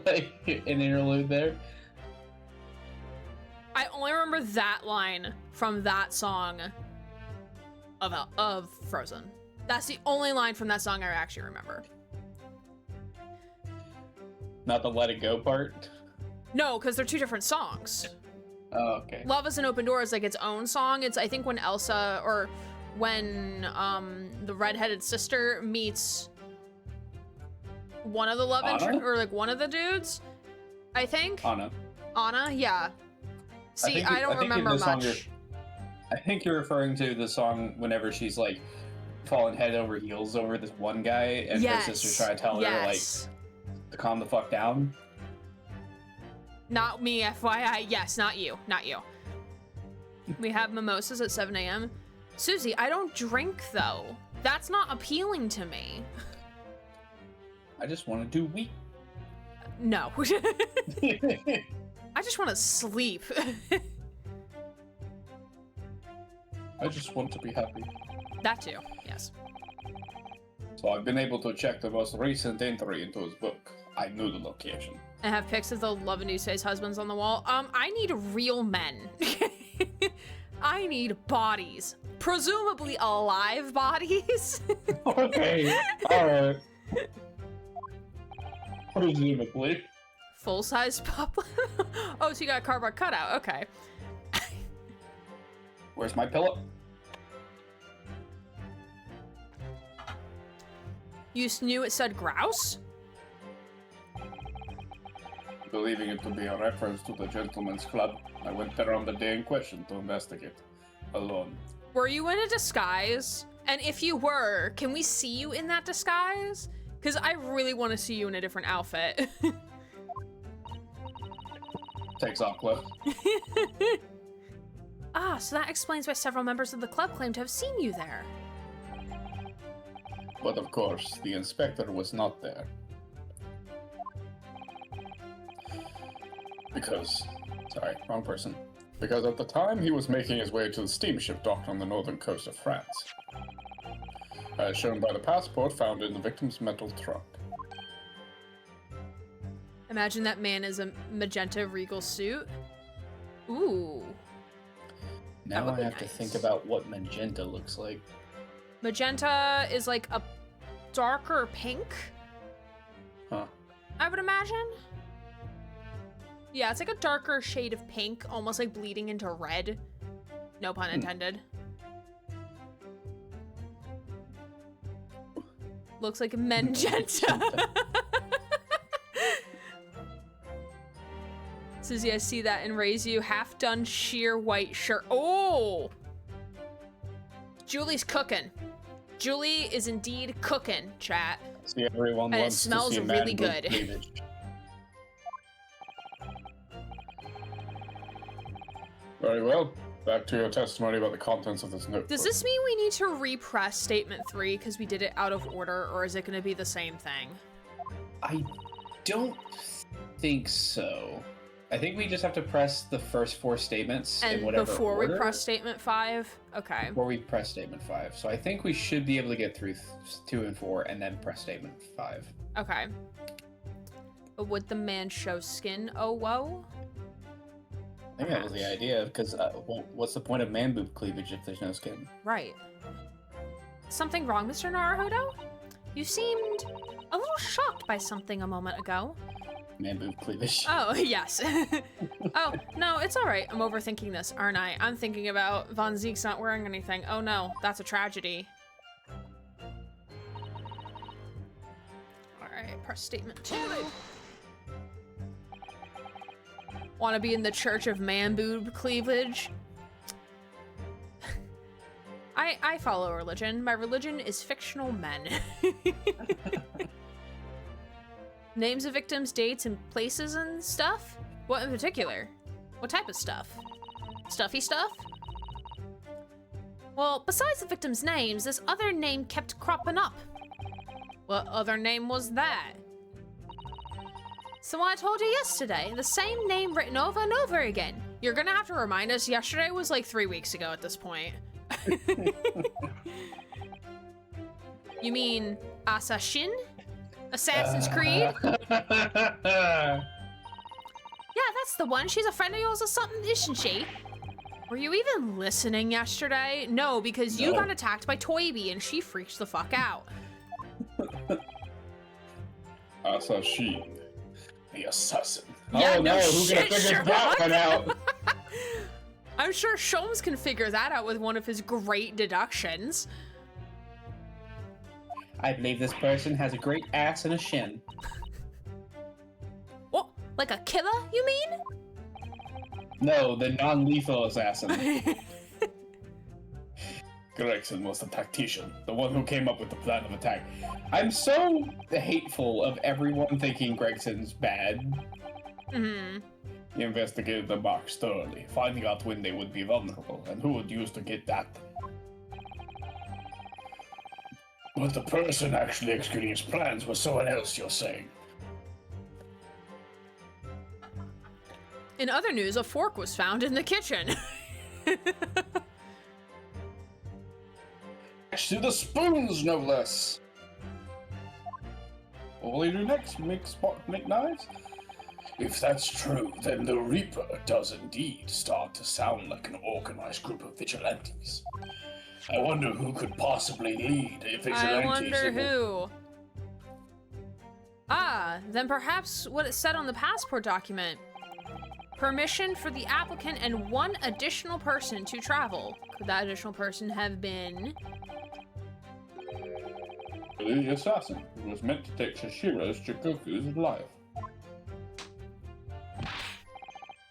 like an interlude there. I only remember that line from that song of Frozen. That's the only line from that song I actually remember. Not the Let It Go part? No, because they're 2 different songs. Oh, okay. Love is an Open Door is like its own song. It's, I think, when Elsa, or when the redheaded sister meets one of the love interest, or like one of the dudes, I think. Anna, yeah. See, I don't remember much. I think you're referring to the song whenever she's like falling head over heels over this one guy, and her sister's trying to tell her like to calm the fuck down. Not me, FYI. Yes, not you. Not you. We have mimosas at 7 a.m. Susie, I don't drink, though. That's not appealing to me. I just want to do wheat. No. I just want to sleep. I just want to be happy. That too, yes. So I've been able to check the most recent entry into his book. I knew the location. I have pics of the Love and Newspace husbands on the wall. I need real men. I need bodies. Presumably alive bodies. Okay, alright. Presumably. Full-size pup. Oh, so you got a cardboard cutout. Okay. Where's my pillow? You knew it said grouse? Believing it to be a reference to the Gentleman's Club, I went there on the day in question to investigate. Alone. Were you in a disguise? And if you were, can we see you in that disguise? Because I really want to see you in a different outfit. Takes off clothes. Ah, so that explains why several members of the club claim to have seen you there. But of course, the inspector was not there. Sorry, wrong person. Because at the time he was making his way to the steamship docked on the northern coast of France. As shown by the passport found in the victim's metal trunk. Imagine that man is a magenta regal suit. Ooh. Now I be have to nice. think about what magenta looks like. Magenta is like a darker pink, Huh. I would imagine. Yeah, it's like a darker shade of pink, almost like bleeding into red. No pun intended. Looks like magenta. Susie, I see that and raise you. Half done sheer white shirt. Oh! Julie's cooking. Julie is indeed cooking, chat. See, everyone And it wants smells to see really man good. boob cleavage. Very well. Back to your testimony about the contents of this notebook. Does this mean we need to repress statement 3 because we did it out of order, or is it going to be the same thing? I don't think so. I think we just have to press the first 4 statements in And whatever before order we press statement 5? Okay. before we press statement 5. So I think we should be able to get through 2 and 4 and then press statement 5. Okay. Would the man show skin? Oh, whoa. I think that was the idea, because what's the point of man boob cleavage if there's no skin? Right. Something wrong, Mr. Naruhodo? You seemed a little shocked by something a moment ago. Man boob cleavage. Oh, yes. Oh, no, it's all right. I'm overthinking this, aren't I? I'm thinking about Von Zeke's not wearing anything. Oh, no, that's a tragedy. All right, press statement 2. Want to be in the Church of Man Boob Cleavage? I follow a religion. My religion is fictional men. Names of victims, dates, and places and stuff? What in particular? What type of stuff? Stuffy stuff? Well, besides the victims' names, this other name kept cropping up. What other name was that? So I told you yesterday, the same name written over and over again. You're gonna have to remind us, yesterday was like 3 weeks ago at this point. You mean Assassin? Assassin's Creed? Yeah, that's the one. She's a friend of yours or something, isn't she? Were you even listening yesterday? No, because you got attacked by Toyby and she freaked the fuck out. Assassin. The assassin. Yeah, oh no, who shit, can figure that one out? I'm sure Sholmes can figure that out with one of his great deductions. I believe this person has a great ass and a shin. What? Like a killer, you mean? No, the non-lethal assassin. Gregson was the tactician, the one who came up with the plan of attack. I'm so hateful of everyone thinking Gregson's bad. Mm-hmm. He investigated the marks thoroughly, finding out when they would be vulnerable and who would use to get at them. But the person actually executing his plans was someone else, you're saying? In other news, a fork was found in the kitchen. To the spoons, no less. What will you do next? Make knives? If that's true, then the Reaper does indeed start to sound like an organized group of vigilantes. I wonder who could possibly lead a vigilantes. I wonder who. Ah, then perhaps what it said on the passport document. Permission for the applicant and one additional person to travel. Could that additional person have been... The assassin who was meant to take Shishiro's Chikoku's life.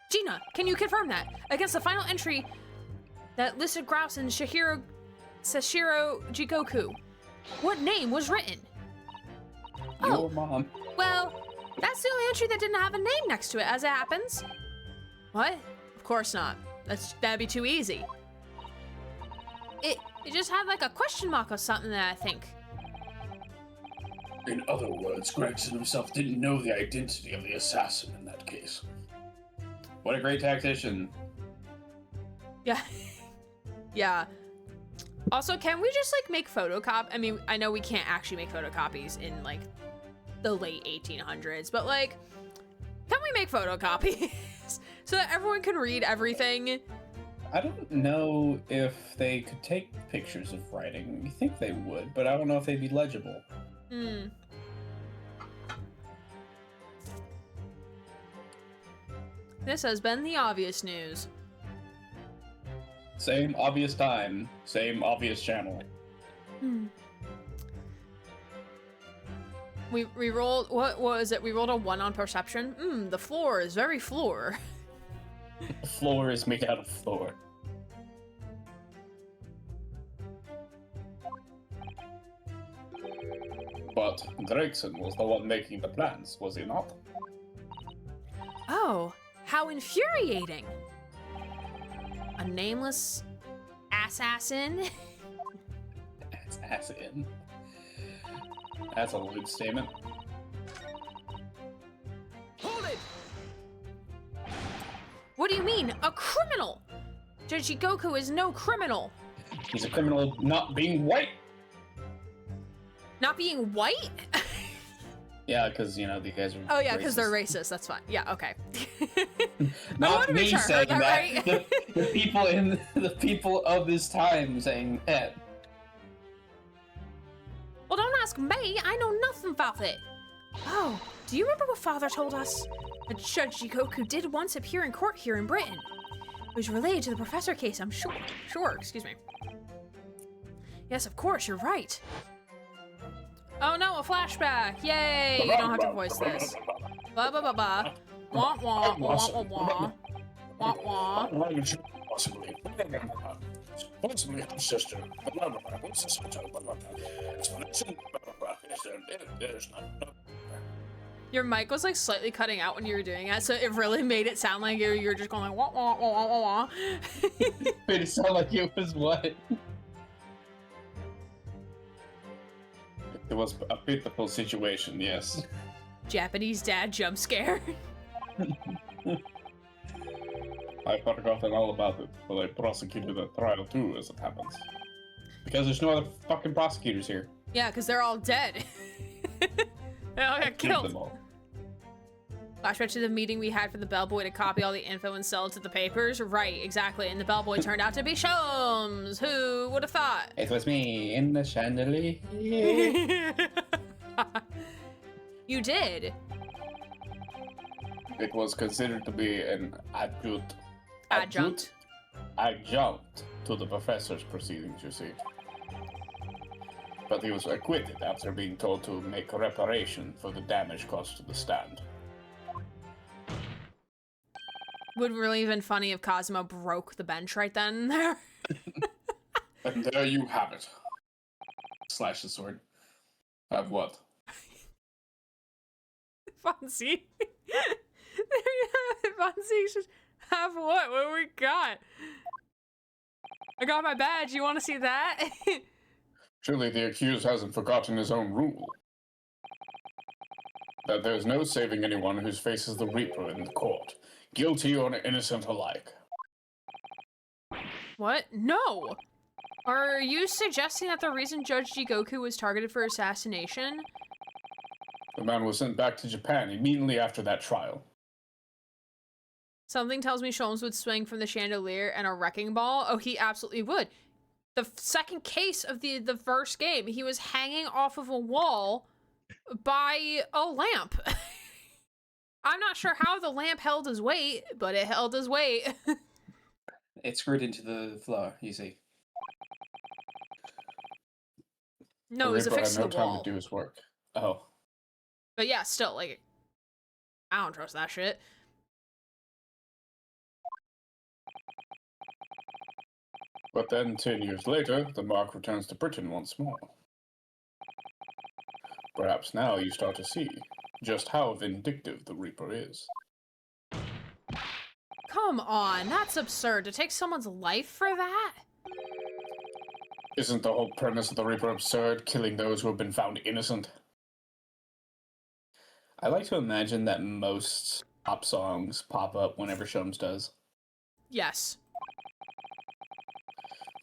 Gina, can you confirm that? Against the final entry that listed Grouse and Sashiro Jikoku, what name was written? Your mom. Well, that's the only entry that didn't have a name next to it, as it happens. What? Of course not. That'd be too easy. It just had like a question mark or something there, I think. In other words, Gregson himself didn't know the identity of the assassin in that case. What a great tactician. Yeah. Yeah. Also, can we just like make I mean, I know we can't actually make photocopies in like the late 1800s, but like, can we make photocopies so that everyone can read everything? I don't know if they could take pictures of writing. You think they would, but I don't know if they'd be legible. This has been the obvious news. Same obvious time, same obvious channel. We rolled, what was it? We rolled a 1 on perception. The floor is very floor. The floor is made out of floor. But Gregson was the one making the plans, was he not? Oh, how infuriating. A nameless assassin? Assassin. That's a lewd statement. Hold it! What do you mean, a criminal? Judge Goku is no criminal. He's a criminal not being white. Not being white? Yeah, because, you know, these guys are Oh yeah, because racist. they're racist, that's fine. Yeah, okay. Not me saying that. Right? The people of this time saying that. Well, don't ask me. I know nothing about it. Oh, do you remember what Father told us? That Judge Goku did once appear in court here in Britain. It was related to the professor case, I'm sure. Excuse me. Yes, of course, you're right. Oh no, a flashback! Yay! You don't have to voice this. Ba ba ba ba. Wah wah wah wah wah. Wah wah. Possibly sister. Your mic was like slightly cutting out when you were doing it, so it really made it sound like you were just going like wah wah wah wah wah. Made it sound like it was what? It was a pitiful situation, yes. Japanese dad jump scare. I forgotten all about it, but I prosecuted the trial too, as it happens. Because there's no other fucking prosecutors here. Yeah, because they're all dead. They all got Killed them killed. all. Flashback to the meeting we had for the bellboy to copy all the info and sell it to the papers. Right, exactly. And the bellboy turned out to be Sholmes. Who would have thought? It was me in the chandelier. You did. It was considered to be an adjunct to the professor's proceedings, you see. But he was acquitted after being told to make reparation for the damage caused to the stand. Would really have been funny if Cosmo broke the bench right then and there. And there you have it. Slash the sword. Have what? Fonzie. There you have it, Fonzie. Should have what? What we got? I got my badge. You want to see that? Surely the accused hasn't forgotten his own rule. That there's no saving anyone who faces the Reaper in the court, guilty or innocent alike. What? No! Are you suggesting that the reason Judge Goku was targeted for assassination? The man was sent back to Japan immediately after that trial. Something tells me Sholmes would swing from the chandelier and a wrecking ball. Oh, he absolutely would. The second case of the first game, he was hanging off of a wall by a lamp. I'm not sure how the lamp held his weight, but it held his weight. It screwed into the floor, you see. No, it was affixed to the wall. No time to do his work. Oh. But yeah, still, like, I don't trust that shit. But then, 10 years later, the mark returns to Britain once more. Perhaps now you start to see just how vindictive the Reaper is. Come on, that's absurd. To take someone's life for that? Isn't the whole premise of the Reaper absurd, killing those who have been found innocent? I like to imagine that most pop songs pop up whenever Shums does. Yes.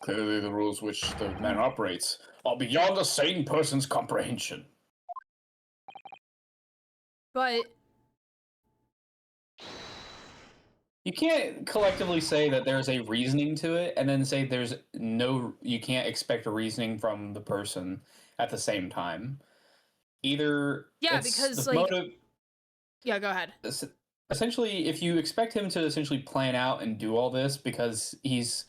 Clearly the rules which the man operates are beyond a sane person's comprehension. But You can't collectively say that there's a reasoning to it and then say you can't expect a reasoning from the person at the same time. Either yeah, because like motive, yeah, go ahead. essentially, if you expect him to essentially plan out and do all this because he's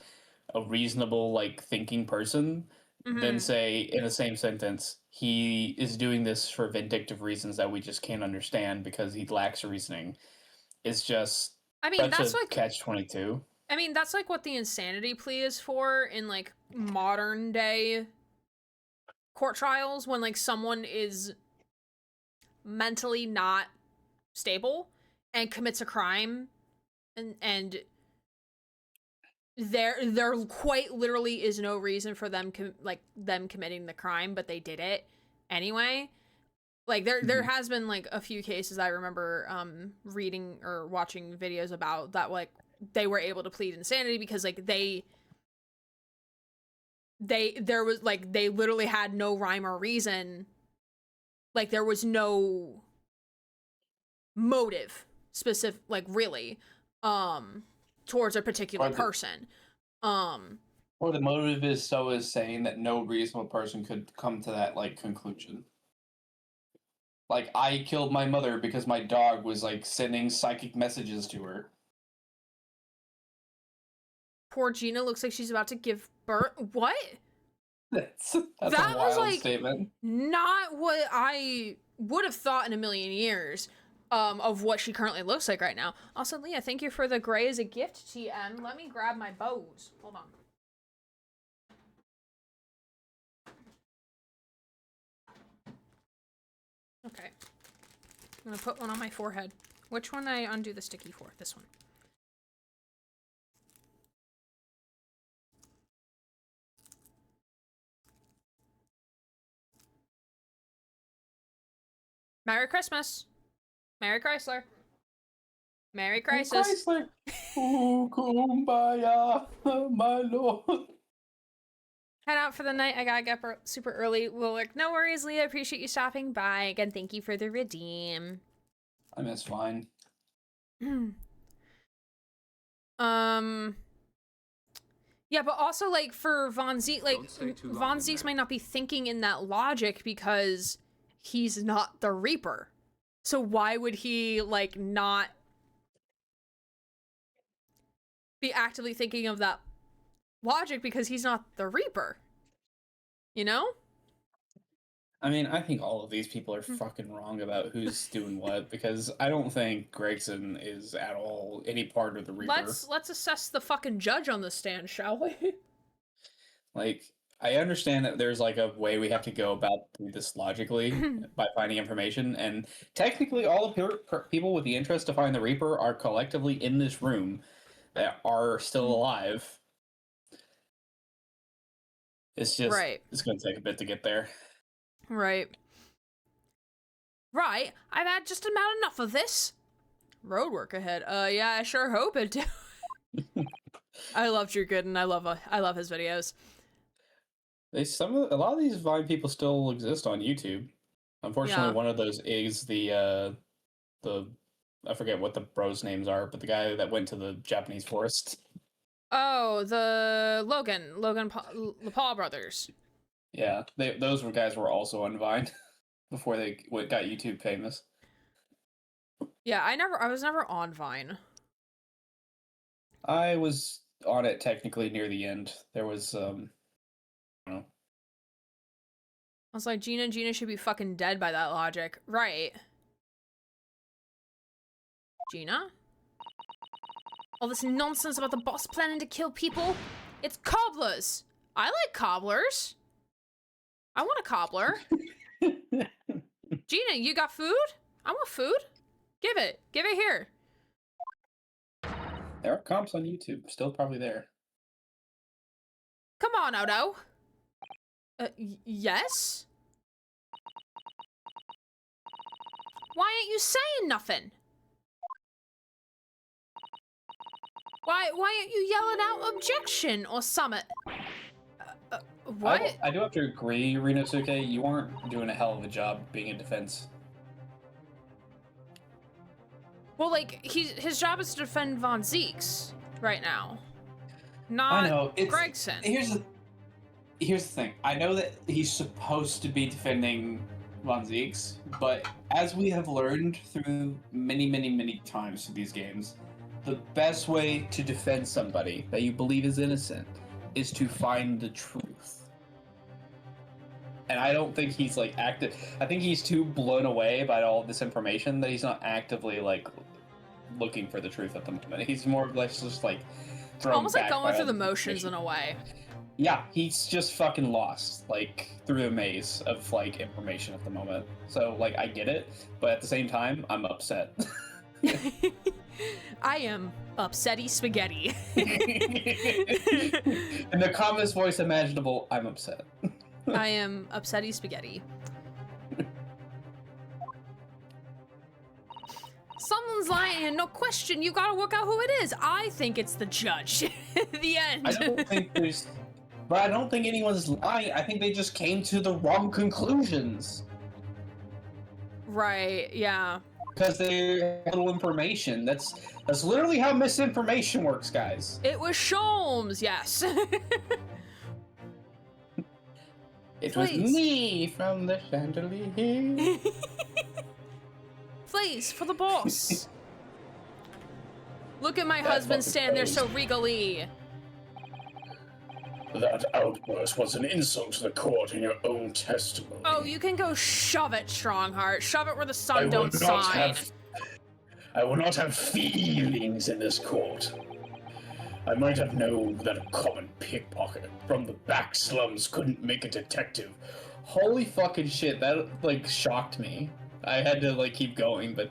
a reasonable, like, thinking person, then say in the same sentence, he is doing this for vindictive reasons that we just can't understand because he lacks reasoning. It's just I mean, such that's a like catch-22. I mean, that's like what the insanity plea is for in like modern day court trials when like someone is mentally not stable and commits a crime and there quite literally is no reason for them them committing the crime, but they did it anyway. Like there has been like a few cases I remember reading or watching videos about that, like they were able to plead insanity because like there was like they literally had no rhyme or reason, like there was no motive specific, like really towards a particular person. Or the motive is so insane that no reasonable person could come to that like conclusion. Like, I killed my mother because my dog was like sending psychic messages to her. Poor Gina looks like she's about to give birth. What? That's That a was wild like statement. not what I would have thought in a million years of what she currently looks like right now. Also, Leah, thank you for the gray as a gift, TM. Let me grab my bows. Hold on. Okay. I'm gonna put one on my forehead. Which one I undo the sticky for? This one. Merry Christmas. Merry Chrysler. Merry Crisis. Chrysler. Ooh, kumbaya, my lord. Head out for the night. I gotta get up super early. Lilac, no worries, Leah. Appreciate you stopping by. Again, thank you for the redeem. I miss fine. Yeah, but also, like, for Von Zeke, like, Von Zeke might not be thinking in that logic because he's not the Reaper. So why would he, like, not be actively thinking of that logic because he's not the Reaper? You know? I mean, I think all of these people are fucking wrong about who's doing what, because I don't think Gregson is at all any part of the Reaper. Let's assess the fucking judge on the stand, shall we? Like, I understand that there's like a way we have to go about this logically by finding information, and technically all the people with the interest to find the Reaper are collectively in this room that are still alive. It's just, it's going to take a bit to get there. Right. Right, I've had just about enough of this. Road work ahead. Yeah, I sure hope it do. I love Drew Gooden. I love his videos. A lot of these Vine people still exist on YouTube. Unfortunately, one of those is the I forget what the bros' names are, but the guy that went to the Japanese forest. Oh, the Logan Paul brothers. Yeah, those guys were also on Vine before they got YouTube famous. Yeah, I was never on Vine. I was on it technically near the end. There was I don't know. I was like, Gina should be fucking dead by that logic. Right. Gina? All this nonsense about the boss planning to kill people? It's cobblers! I like cobblers! I want a cobbler. Gina, you got food? I want food. Give it here. There are comps on YouTube, still probably there. Come on, Odo. Yes? Why ain't you saying nothing? Why ain't you yelling out objection or summit? What? I do have to agree, Rinosuke, you aren't doing a hell of a job being in defense. Well, like, his job is to defend Von Zeeks right now. Not I know, Gregson. Here's the thing. I know that he's supposed to be defending Von Zeeks, but as we have learned through many, many, many times through these games, the best way to defend somebody that you believe is innocent is to find the truth. And I don't think he's like active. I think he's too blown away by all this information that he's not actively like looking for the truth at the moment. He's more or less just like thrown Almost like back going by through all the this motions in information. a way. Yeah, he's just fucking lost, like, through a maze of, like, information at the moment. So, like, I get it, but at the same time, I'm upset. I am upsetty spaghetti. In the calmest voice imaginable, I'm upset. I am upsetty spaghetti. Someone's lying, no question, you gotta work out who it is. I think it's the judge. The end. I don't think there's... But I don't think anyone's lying. I think they just came to the wrong conclusions. Right, yeah. Because they have little information. That's literally how misinformation works, guys. It was Sholmes, yes. It was Please. me from the chandelier. Please, for the boss. Look at my That husband fucking stand there pose. so regally. That outburst was an insult to the court in your own testimony. Oh, you can go shove it, Strongheart. Shove it where the I sun will don't not shine. I will not have feelings in this court. I might have known that a common pickpocket from the back slums couldn't make a detective. Holy fucking shit, that, like, shocked me. I had to, like, keep going, but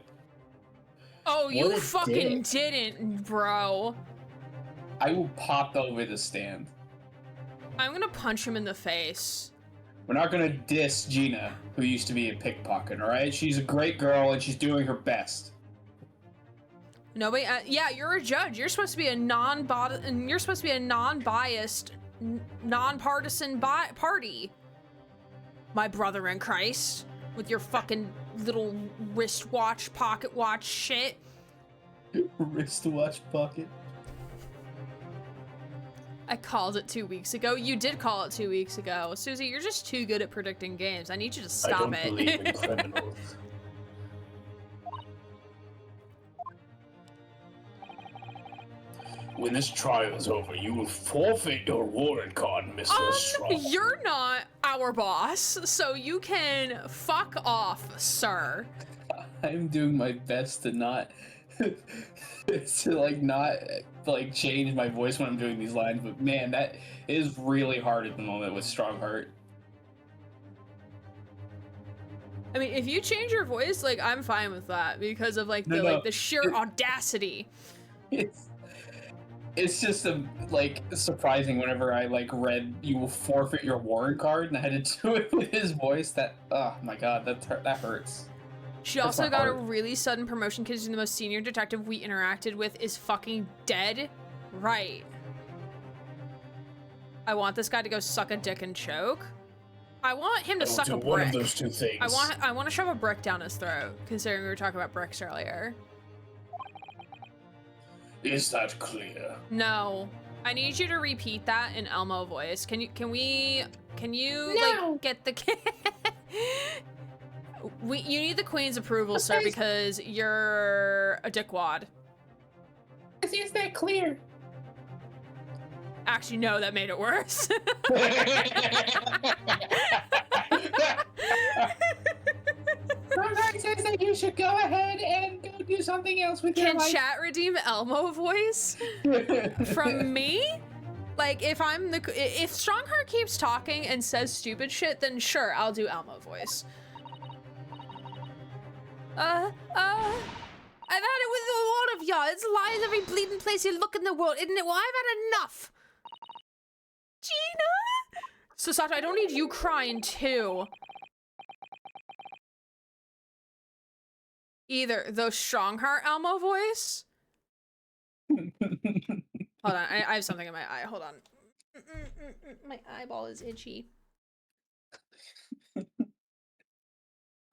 Oh, you What a fucking dick. didn't, bro. I will pop over the stand. I'm gonna punch him in the face. We're not gonna diss Gina, who used to be a pickpocket, alright? She's a great girl and she's doing her best. No, wait, yeah, you're a judge. You're supposed to be a non-biased, non-partisan party. My brother in Christ, with your fucking little wristwatch, pocket watch shit. Wristwatch pocket. I called it 2 weeks ago. You did call it 2 weeks ago. Susie, you're just too good at predicting games. I need you to stop I don't it. believe in criminals. When this trial is over, you will forfeit your warrant card, Mr. Strong. You're not our boss, so you can fuck off, sir. I'm doing my best to not not change my voice when I'm doing these lines, but man, that is really hard at the moment with Strongheart. I mean, if you change your voice, like, I'm fine with that because of like the sheer audacity. It's just surprising whenever I read you will forfeit your warrant card and I had to do it with his voice. That, oh my god, that hurts. She That's also my got a heart. really sudden promotion because the most senior detective we interacted with is fucking dead. Right. I want this guy to go suck a dick and choke. I want him to I will suck do a one of brick. those two things. I want to shove a brick down his throat, considering we were talking about bricks earlier. Is that clear? No. I need you to repeat that in Elmo voice. Can you No. like get the you need the Queen's approval, sir, because you're a dickwad. Is that clear? Actually, no, that made it worse. Strongheart says that you should go ahead and go do something else with your Can life. chat redeem Elmo voice from me? Like, if Strongheart keeps talking and says stupid shit, then sure, I'll do Elmo voice. I've had it with a lot of y'all. It's lies every bleeding place you look in the world, isn't it? Well, I've had enough. Gina? So, Sato, I don't need you crying too. Either the Strongheart Elmo voice. Hold on, I have something in my eye. Hold on. My eyeball is itchy.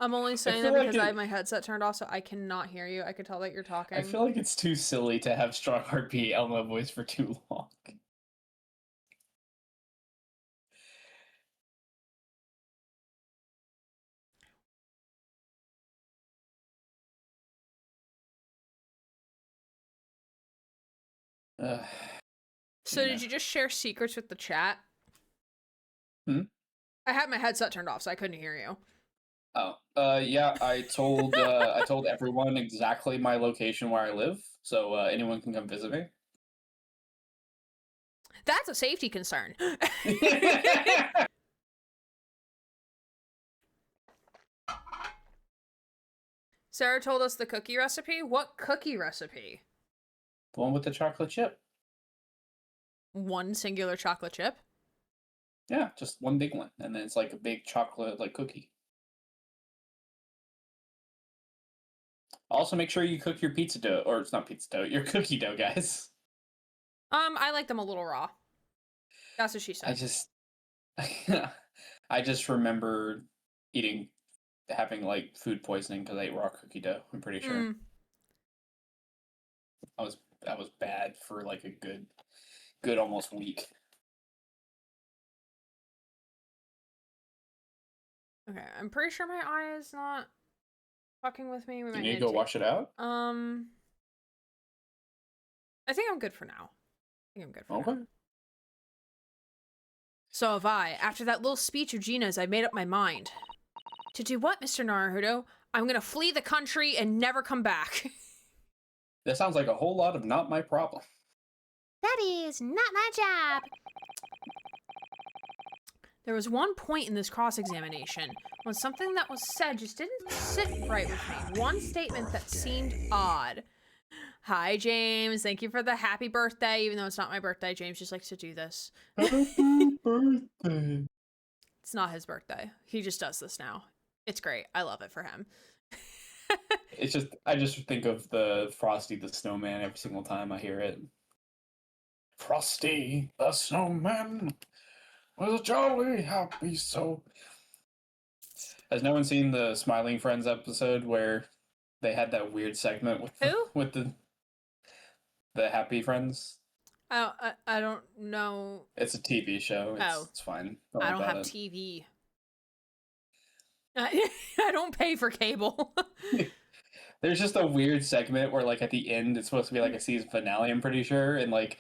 I'm only saying that feel like because I it- have my headset turned off, so I cannot hear you. I could tell that you're talking. I feel like it's too silly to have Strongheart be Elmo voice for too long. So Gina. did you just share secrets with the chat? Hmm? I had my headset turned off, so I couldn't hear you. Yeah, I told everyone exactly my location where I live, so anyone can come visit me. That's a safety concern. Sarah told us the cookie recipe. What cookie recipe? The one with the chocolate chip. One singular chocolate chip? Yeah, just one big one, and then it's like a big chocolate like cookie. Also, make sure you cook your pizza dough, or it's not pizza dough, your cookie dough, guys. I like them a little raw. That's what she said. I just remember having like food poisoning because I ate raw cookie dough. I'm pretty sure. That was bad for like a good almost week. Okay, I'm pretty sure my eye is not fucking with me. We You might need to go wash it out. I think I'm good for now. Okay. So have I. After that little speech of Gina's, I made up my mind. To do what, Mr. Naruto? I'm gonna flee the country and never come back. That sounds like a whole lot of not my problem. That is not my job. There was one point in this cross-examination when something that was said just didn't sit right with me. One statement that seemed odd. Hi, James. Thank you for the happy birthday, even though it's not my birthday. James just likes to do this. Happy birthday. It's not his birthday. He just does this now. It's great. I love it for him. I just think of the Frosty the Snowman every single time I hear it. Frosty the Snowman was a jolly happy soul. Has no one seen the Smiling Friends episode where they had that weird segment with with the Happy Friends? I don't know. It's a TV show. It's fine. I don't have TV. I don't pay for cable. There's just a weird segment where, like, at the end, it's supposed to be like a season finale, I'm pretty sure, and like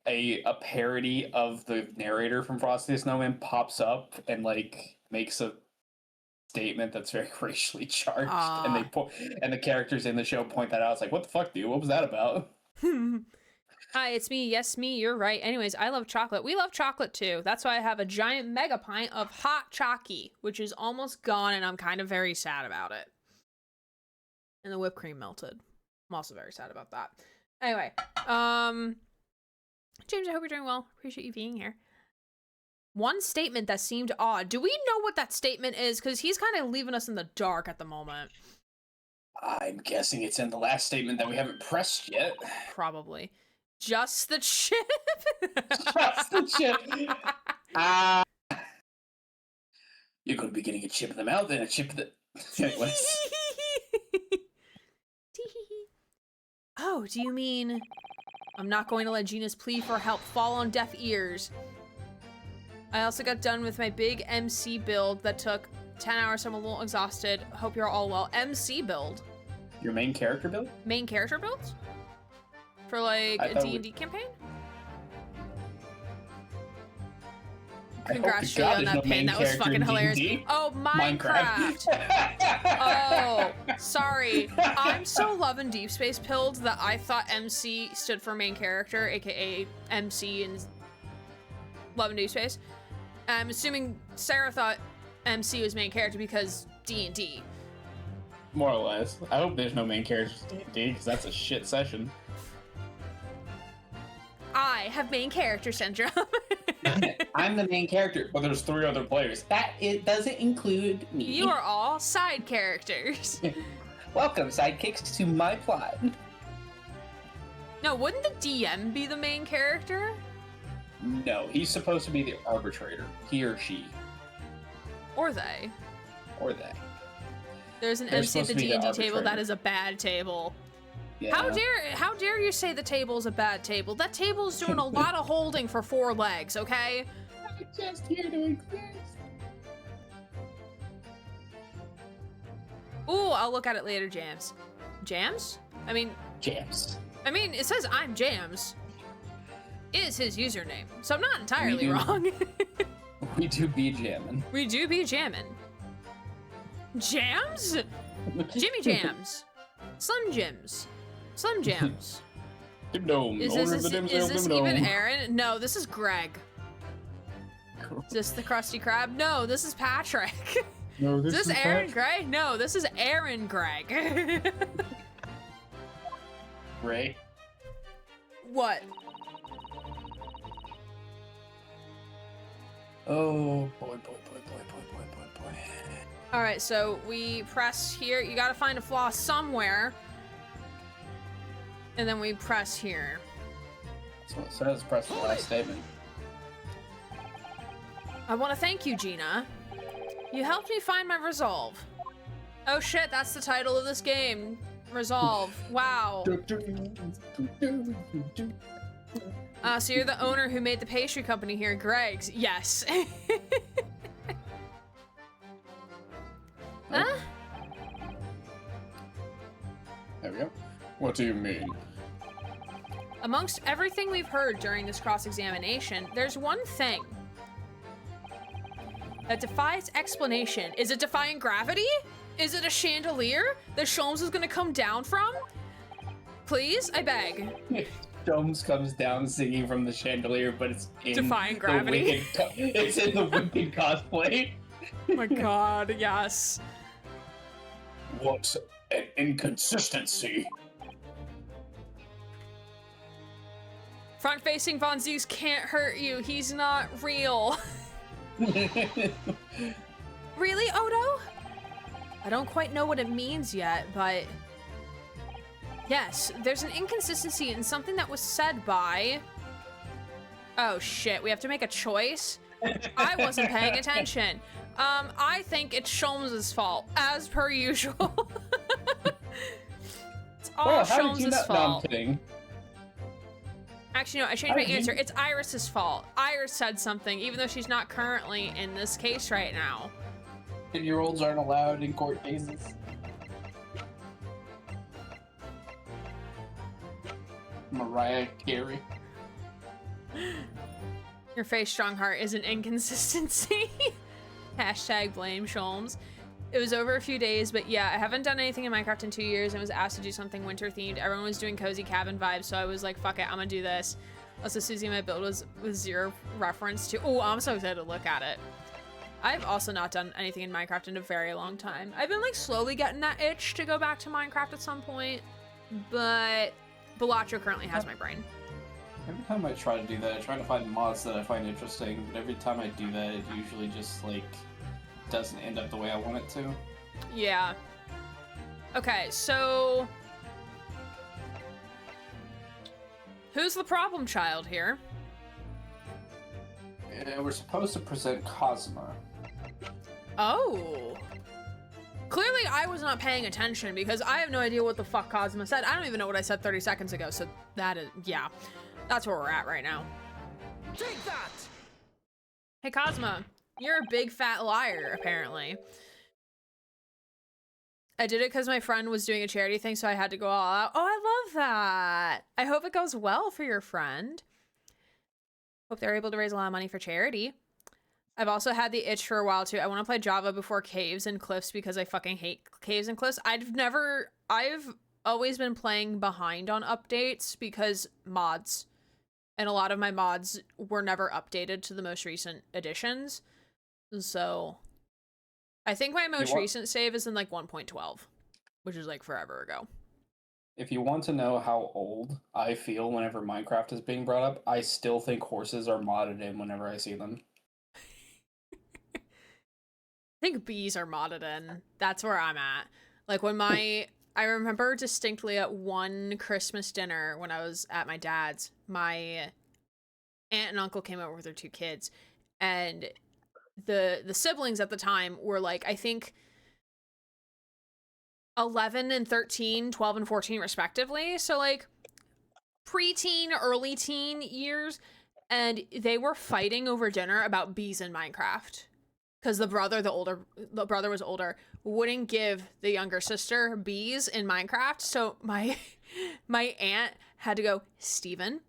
a parody of the narrator from Frosty the Snowman pops up and like makes a statement that's very racially charged, and the characters in the show point that out. It's like, what the fuck, dude? What was that about? Hi, it's me. Yes, me. You're right. Anyways, I love chocolate. We love chocolate too. That's why I have a giant mega pint of hot chalky, which is almost gone, and I'm kind of very sad about it. And the whipped cream melted. I'm also very sad about that. Anyway, James, I hope you're doing well. Appreciate you being here. One statement that seemed odd. Do we know what that statement is? Because he's kind of leaving us in the dark at the moment. I'm guessing it's in the last statement that we haven't pressed yet. Probably. Just the chip? Just the chip. You're going to be getting a chip in the mouth and a chip in the... Anyways. Oh, do you mean... I'm not going to let Gina's plea for help fall on deaf ears. I also got done with my big MC build that took 10 hours, so I'm a little exhausted. Hope you're all well. MC build? Your main character build? Main character builds? For like a D&D campaign? Congrats on that pin. That was fucking hilarious. Oh, Minecraft. Oh, sorry. I'm so loving Deep Space pilled that I thought MC stood for main character, aka MC in Love and Deep Space. I'm assuming Sarah thought MC was main character because D&D. More or less. I hope there's no main characters in D&D because that's a shit session. I have main character syndrome. I'm the main character, but there's 3 other players. It doesn't include me. You are all side characters. Welcome, sidekicks, to my plot. No, wouldn't the DM be the main character? No, he's supposed to be the arbitrator. He or she. Or they. Or they. There's an MC at the D&D table. That is a bad table. Yeah. How dare you say the table's a bad table? That table's doing a lot of holding for 4 legs, okay? I'm just here to exist. Ooh, I'll look at it later, Jams. Jams? Jams. I mean, it says I'm Jams. is his username, so I'm not entirely do. wrong. We do be jamming. We do be jamming. Jams? Jimmy Jams. Slim Jims. Slim Jams. Dim Dome. Is owner this, of the Dim is this Dome. even Aaron? No, this is Greg. Is this the Krusty Krab? No, this is Patrick. No, Is this this Aaron Greg? No, this is Aaron Greg. Ray. What? Oh, boy. All right, so we press here. You gotta find a flaw somewhere. And then we press here. That's what it says. Press the last statement. I want to thank you, Gina. You helped me find my resolve. Oh shit, that's the title of this game. Resolve. Wow. So you're the owner who made the pastry company here, Greg's. Yes. Huh? There we go. What do you mean? Amongst everything we've heard during this cross-examination, there's one thing that defies explanation. Is it defying gravity? Is it a chandelier that Sholmes is gonna come down from? Please, I beg. Sholmes comes down singing from the chandelier, but it's in Defying gravity. It's in the Wicked cosplay. Oh my god, yes. What an inconsistency. Front-facing Von Zeus can't hurt you. He's not real. Really, Odo? I don't quite know what it means yet, but... Yes, there's an inconsistency in something that was said by... Oh shit, we have to make a choice? I wasn't paying attention. I think it's Sholmes' fault, as per usual. It's all How did you Sholmes' not? No, I'm fault. kidding. Actually, no, I changed my answer. It's Iris's fault. Iris said something, even though she's not currently in this case right now. 10-year-olds aren't allowed in court cases. Mariah Carey. Your face, strong heart, is an inconsistency. Hashtag blame Sholmes. It was over a few days, but yeah, I haven't done anything in Minecraft in 2 years and was asked to do something winter themed. Everyone was doing cozy cabin vibes, so I was like, fuck it, I'm gonna do this. Also, Susie, my build was with zero reference to... Oh, I'm so excited to look at it. I've also not done anything in Minecraft in a very long time. I've been like slowly getting that itch to go back to Minecraft at some point, but Bellotro currently has my brain. Every time I try to do that, I try to find mods that I find interesting, but every time I do that, it usually just, like, doesn't end up the way I want it to. Yeah. Okay, so... Who's the problem child here? We're supposed to present Cosma. Oh. Clearly I was not paying attention because I have no idea what the fuck Cosma said. I don't even know what I said 30 seconds ago, so that is... Yeah. That's where we're at right now. Take that! Hey, Cosma. You're a big fat liar, apparently. I did it because my friend was doing a charity thing, so I had to go all out. Oh, I love that. I hope it goes well for your friend. Hope they're able to raise a lot of money for charity. I've also had the itch for a while, too. I want to play Java before Caves and Cliffs because I fucking hate Caves and Cliffs. I've always been playing behind on updates because mods. And a lot of my mods were never updated to the most recent editions. So I think my most recent save is in like 1.12, which is like forever ago. If you want to know how old I feel whenever Minecraft is being brought up, I still think horses are modded in whenever I see them. I think bees are modded in. That's where I'm at. Like when I remember distinctly at one Christmas dinner when I was at my dad's, my aunt and uncle came over with their 2 kids, and the siblings at the time were like, I think 11 and 13, 12 and 14 respectively. So like preteen, early teen years, and they were fighting over dinner about bees in Minecraft. Because the brother was older, wouldn't give the younger sister bees in Minecraft. So my aunt had to go, Steven,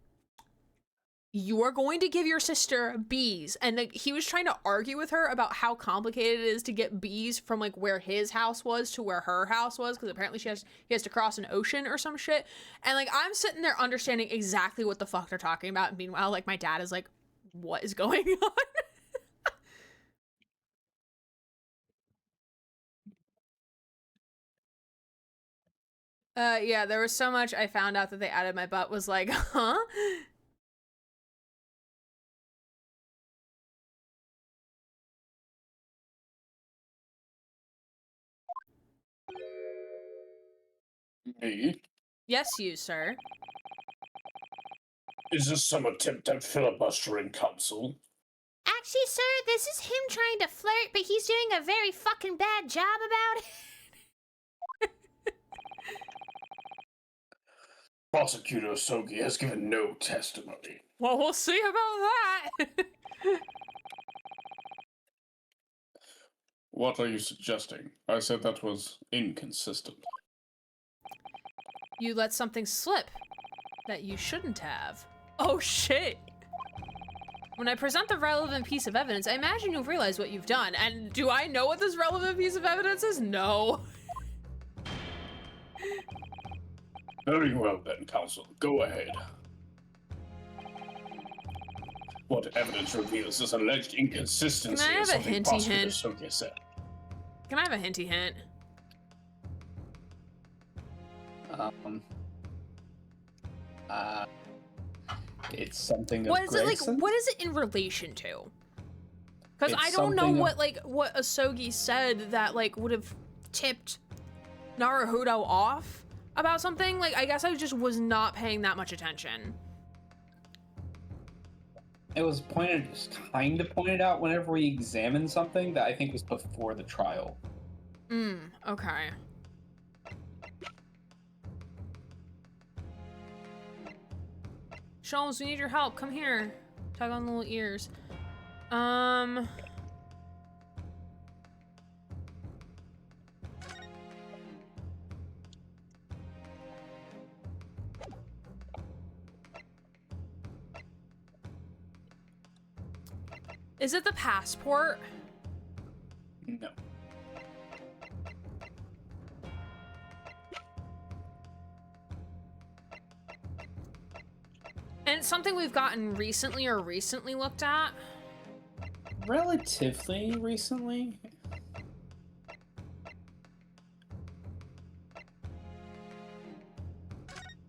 you are going to give your sister bees. And like, he was trying to argue with her about how complicated it is to get bees from like where his house was to where her house was, because apparently he has to cross an ocean or some shit. And like, I'm sitting there understanding exactly what the fuck they're talking about, and meanwhile like my dad is like, what is going on? Yeah, there was so much I found out that they added my butt was like, huh? Me? Yes, you, sir. Is this some attempt at filibustering council? Actually, sir, this is him trying to flirt, but he's doing a very fucking bad job about it. Prosecutor Sogi has given no testimony. Well, we'll see about that. What are you suggesting? I said that was inconsistent. You let something slip that you shouldn't have. Oh shit. When I present the relevant piece of evidence, I imagine you'll realize what you've done. And do I know what this relevant piece of evidence is? No. Very well then, counsel. Go ahead. What evidence reveals this alleged inconsistency? Can I have a something hinty Prosecutor hint? Sogi said? Can I have a hinty hint? It's something. What is it like? What is it in relation to? Because I don't know what Asogi said that like would have tipped Naruhodo off about something. Like, I guess I just was not paying that much attention. It was kind of pointed out whenever we examined something that I think was before the trial. Okay. Sholmes, we need your help. Come here. Tug on the little ears. Is it the passport? No. And it's something we've gotten recently or recently looked at? Relatively recently.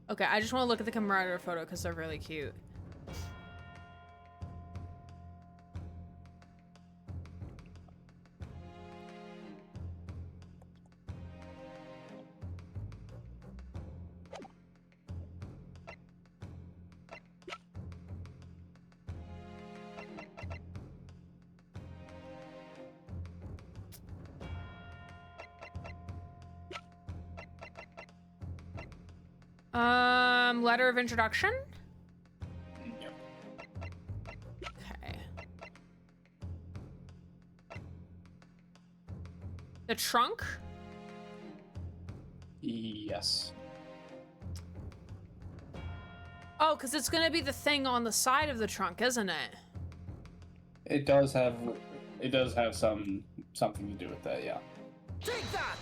Okay, I just want to look at the camaraderie photo because they're really cute. Letter of introduction? Yep. Okay. The trunk? Yes. Oh, because it's gonna be the thing on the side of the trunk, isn't it? It does have something to do with that, yeah. Take that!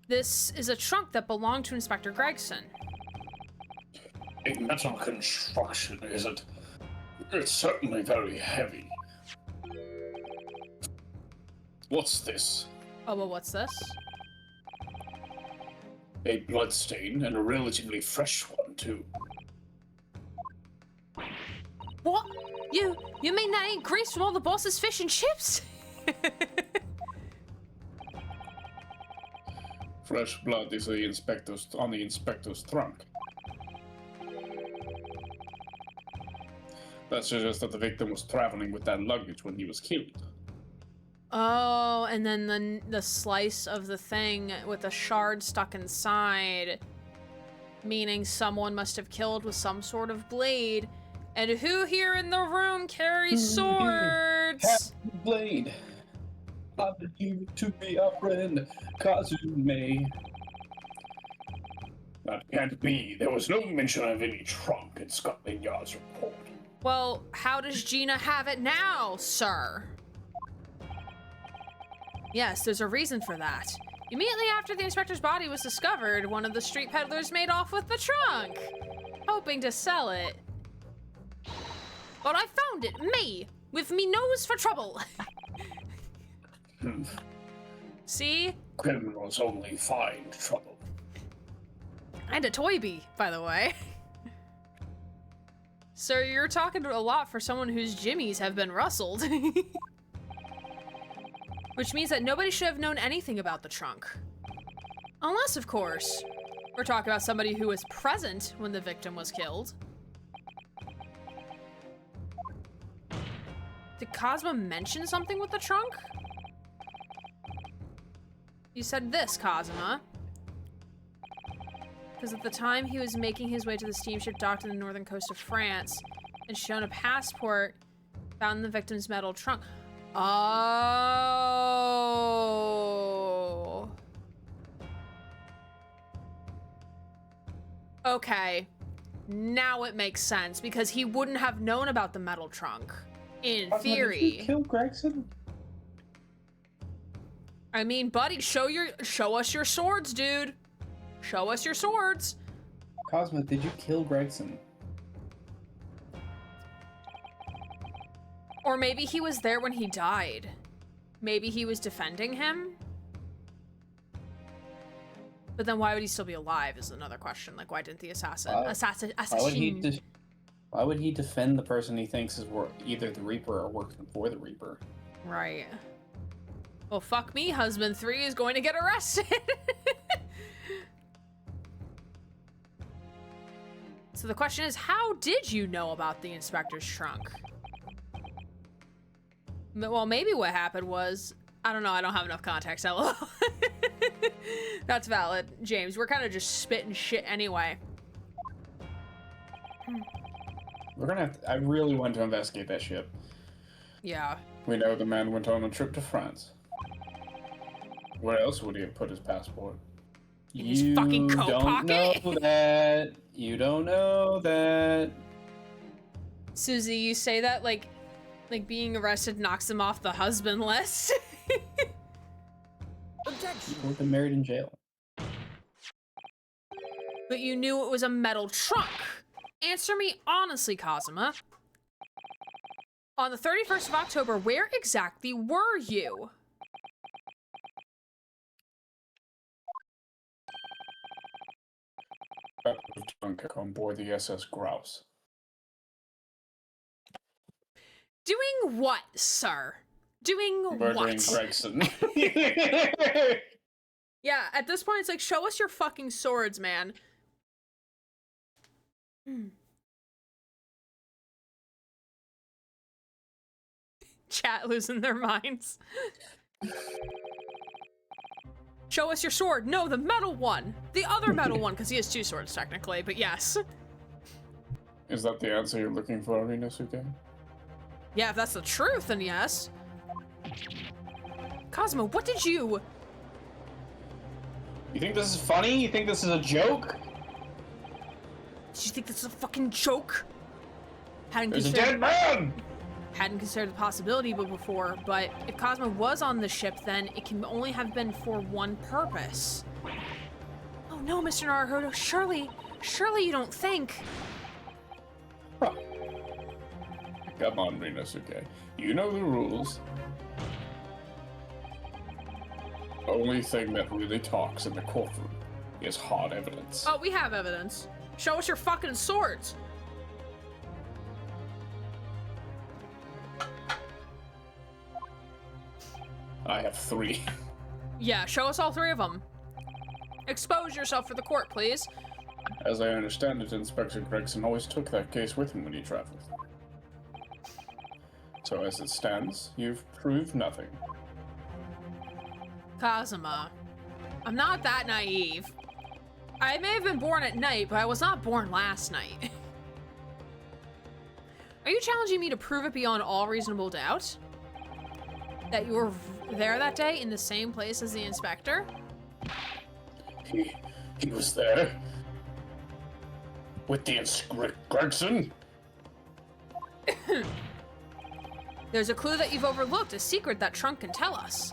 This is a trunk that belonged to Inspector Gregson. A metal construction, is it? It's certainly very heavy. What's this? Oh, well, what's this? A bloodstain, and a relatively fresh one, too. What? You mean that ain't grease from all the boss's fish and chips? Fresh blood is on the inspector's trunk. That suggests that the victim was traveling with that luggage when he was killed. Oh, and then the slice of the thing with the shard stuck inside, meaning someone must have killed with some sort of blade. And who here in the room carries swords? Have the blade. I bid you to be our friend, Kazume. That can't be. There was no mention of any trunk in Scotland Yard's report. Well, how does Gina have it now, sir? Yes, there's a reason for that. Immediately after the inspector's body was discovered, one of the street peddlers made off with the trunk, hoping to sell it. But I found it, me, with me nose for trouble. See? Criminals only find trouble. And a toy bee, by the way. Sir, you're talking a lot for someone whose jimmies have been rustled. Which means that nobody should have known anything about the trunk. Unless, of course, we're talking about somebody who was present when the victim was killed. Did Cosmo mention something with the trunk? You said this, Cosmo. Because at the time he was making his way to the steamship docked in the northern coast of France and shown a passport found in the victim's metal trunk. Oh. Okay. Now it makes sense because he wouldn't have known about the metal trunk. In theory. Did you kill Gregson? I mean, buddy, show us your swords, dude. Show us your swords. Cosmo, did you kill Gregson? Or maybe he was there when he died. Maybe he was defending him. But then why would he still be alive is another question. Like, why didn't the assassin? Why would he defend the person he thinks is either the Reaper or working for the Reaper? Right. Well, fuck me, husband 3 is going to get arrested. So the question is, how did you know about the inspector's trunk? Well, maybe what happened was, I don't know, I don't have enough context, LOL. That's valid, James. We're kind of just spitting shit anyway. We're gonna have to, I really want to investigate that ship. Yeah. We know the man went on a trip to France. Where else would he have put his passport? In his fucking coat pocket? Know that. You don't know that. Susie, you say that like being arrested knocks him off the husband list. Objection. You would have been married in jail. But you knew it was a metal trunk. Answer me honestly, Kazuma. On the 31st of October, where exactly were you? Dunkirk on board the SS Grouse. Doing what, sir? Doing Murdering what? Gregson. Yeah, at this point, it's like, show us your fucking swords, man. Chat losing their minds. Show us your sword. No, the metal one. The other metal one, because he has 2 swords, technically, but yes. Is that the answer you're looking for, Rinosuke? Yeah, if that's the truth, then yes. Cosmo, what did you... You think this is funny? You think this is a joke? Did you think this is a fucking joke? There's a dead man! Hadn't considered the possibility before, but if Cosmo was on the ship, then it can only have been for one purpose. Oh no, Mr. Naruhodo, surely you don't think... Huh. Come on, Rinosuke. You know the rules. Only thing that really talks in the courtroom is hard evidence. Oh, we have evidence. Show us your fucking swords. I have 3. Yeah, show us all 3 of them. Expose yourself for the court, please. As I understand it, Inspector Gregson always took that case with him when he traveled. So as it stands, you've proved nothing. Kazuma, I'm not that naive. I may have been born at night, but I was not born last night. Are you challenging me to prove it beyond all reasonable doubt? That you were there that day in the same place as the inspector? He was there. with the inscript, Gregson? There's a clue that you've overlooked, a secret that Trunk can tell us.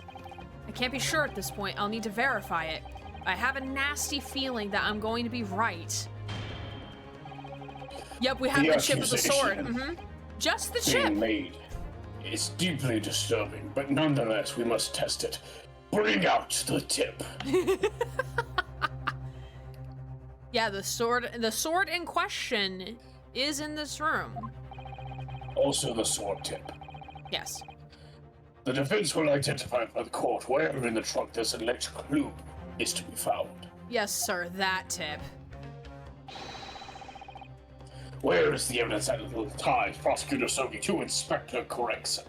I can't be sure at this point. I'll need to verify it. I have a nasty feeling that I'm going to be right. Yep, we have the chip with the sword. Just the chip. Made. It's deeply disturbing, but nonetheless, we must test it. Bring out the tip. Yeah, the sword in question is in this room. Also the sword tip. Yes. The defense will identify by the court where in the trunk this alleged clue is to be found. Yes, sir, that tip. Where is the evidence that ties Prosecutor Sogi to Inspector Gregson?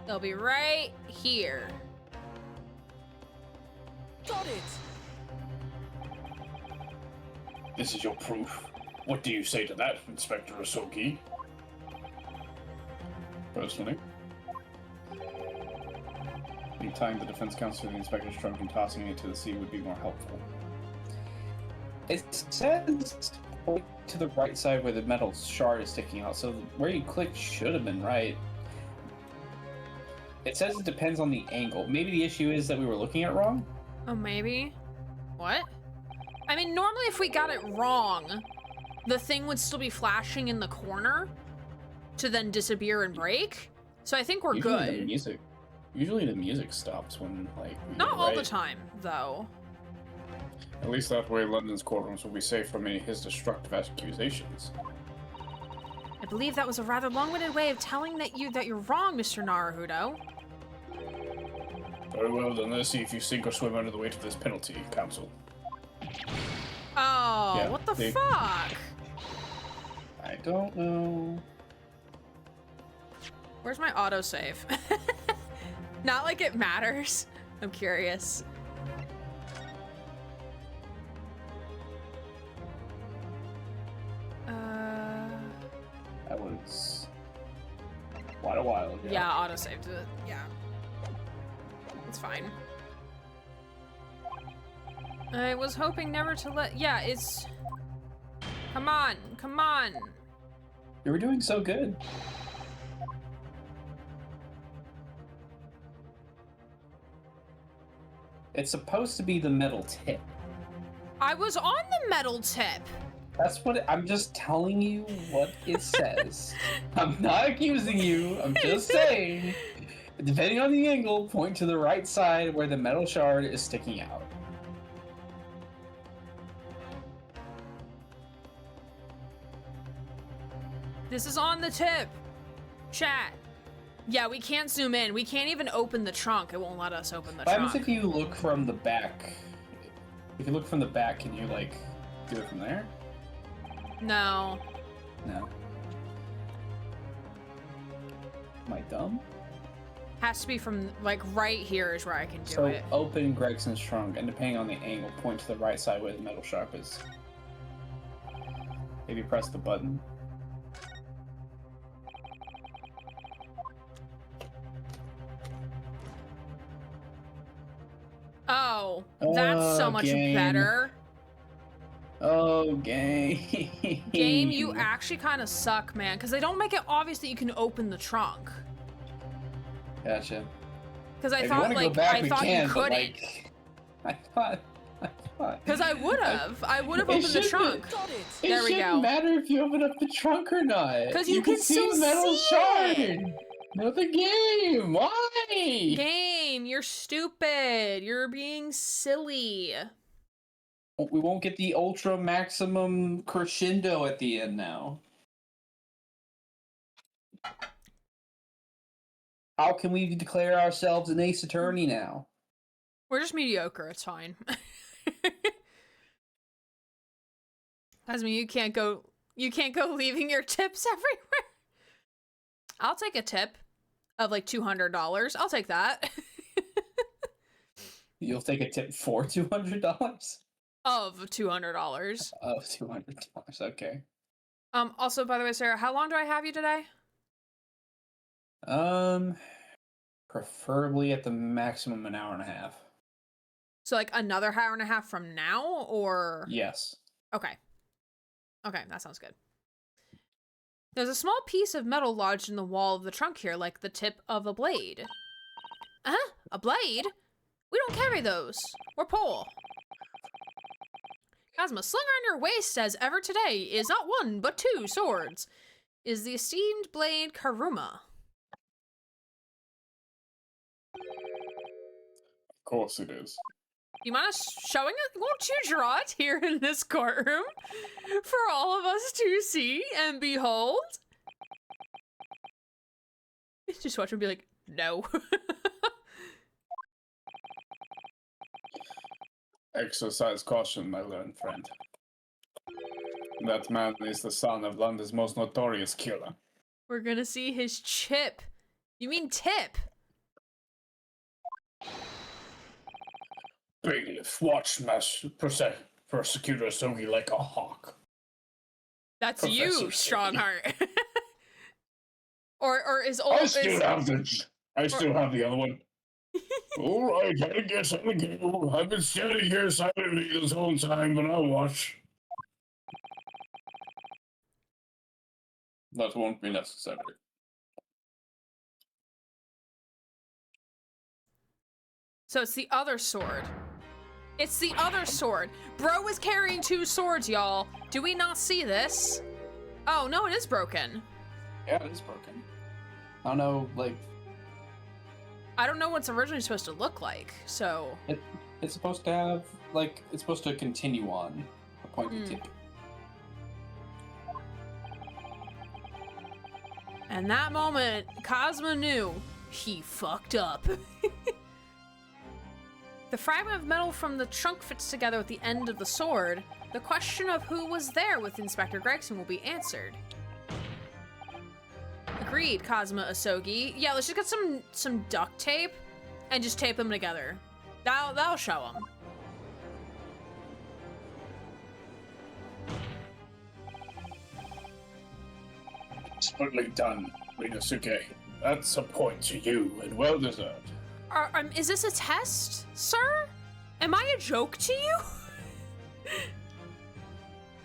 They'll be right here. Got it! This is your proof. What do you say to that, Inspector Asogi? Personally, I think tying the defense counsel to the inspector's trunk and tossing it to the sea would be more helpful. It says point to the right side where the metal shard is sticking out, so where you clicked should have been right. It says it depends on the angle. Maybe the issue is that we were looking at it wrong? Oh, maybe? What? I mean, normally if we got it wrong, the thing would still be flashing in the corner to then disappear and break. So I think we're good. Usually the music stops when, like, we Not get it all right. the time, though. At least that way London's courtrooms will be safe from any of his destructive accusations. I believe that was a rather long-winded way of telling that you're wrong, Mr. Naruhodo. Very well, then let's see if you sink or swim under the weight of this penalty, counsel. Oh, Yeah, what the fuck? I don't know. Where's my autosave? Not like it matters. I'm curious. That was quite a while ago. Yeah, autosaved it. Yeah. It's fine. I was hoping never to let... Yeah, it's... Come on, come on. You were doing so good. It's supposed to be the metal tip. I was on the metal tip. That's what I'm just telling you what it says. I'm not accusing you. I'm just saying, depending on the angle, point to the right side where the metal shard is sticking out. This is on the tip. Chat. Yeah, we can't zoom in. We can't even open the trunk. It won't let us open the What trunk. happens if you look from the back? If you look from the back, can you, like, do it from there? No. No. Am I dumb? Has to be from, like, right here is where I can do So it. open Gregson's trunk, and depending on the angle, point to the right side where the metal sharp is. Maybe press the button. Oh, that's so much game. better. Oh, game. Game, you actually kind of suck, man, because they don't make it obvious that you can open the trunk. Gotcha. Because I If you thought, wanna go like, back, I we thought can, you but, couldn't. like, I thought. Because I would have opened the shouldn't- trunk. Got it! It There we shouldn't go. matter if you open up the trunk or not. 'Cause you can see still the metal see shard. it. No, the game. Why? Game, you're stupid. You're being silly. We won't get the ultra maximum crescendo at the end now. How can we declare ourselves an ace attorney now? We're just mediocre. It's fine. Hasmi, you can't go leaving your tips everywhere. I'll take a tip of like $200. I'll take that. You'll take a tip for $200? Of $200. Oh, $200. Okay. Also, by the way, Sarah, how long do I have you today? Preferably at the maximum an hour and a half. So, like, another hour and a half from now, or? Yes. Okay. Okay, that sounds good. There's a small piece of metal lodged in the wall of the trunk here, like the tip of a blade. Huh? A blade? We don't carry those. We're poor. Kazuma, slung around your waist as ever today is not one, but two swords. Is the esteemed blade Karuma. Of course it is. You mind us showing it? Won't you draw it here in this courtroom for all of us to see and behold? Just watch him be like, no. Exercise caution, my learned friend. That man is the son of London's most notorious killer. We're gonna see his chip. You mean tip? Bailiff, watch Persecutor Sogi like a hawk. That's Professor you, Sogi. Strongheart. or is old. I still have the other one. Alright, I guess I'm gonna go. I've been standing here silently this whole time, but I'll watch. That won't be necessary. So it's the other sword. It's the other sword. Bro is carrying two swords, y'all. Do we not see this? Oh, no, it is broken. Yeah, it is broken. I don't know, like, I don't know what it's originally supposed to look like, so... it's supposed to have, like, it's supposed to continue on a pointed tip. And that moment, Kazuma knew he fucked up. The fragment of metal from the trunk fits together with the end of the sword. The question of who was there with Inspector Gregson will be answered. Agreed, Kazuma Asogi. Yeah, let's just get some duct tape and just tape them together. That'll show them. Expertly done, Rinosuke. That's a point to you, and well deserved. Is this a test, sir? Am I a joke to you?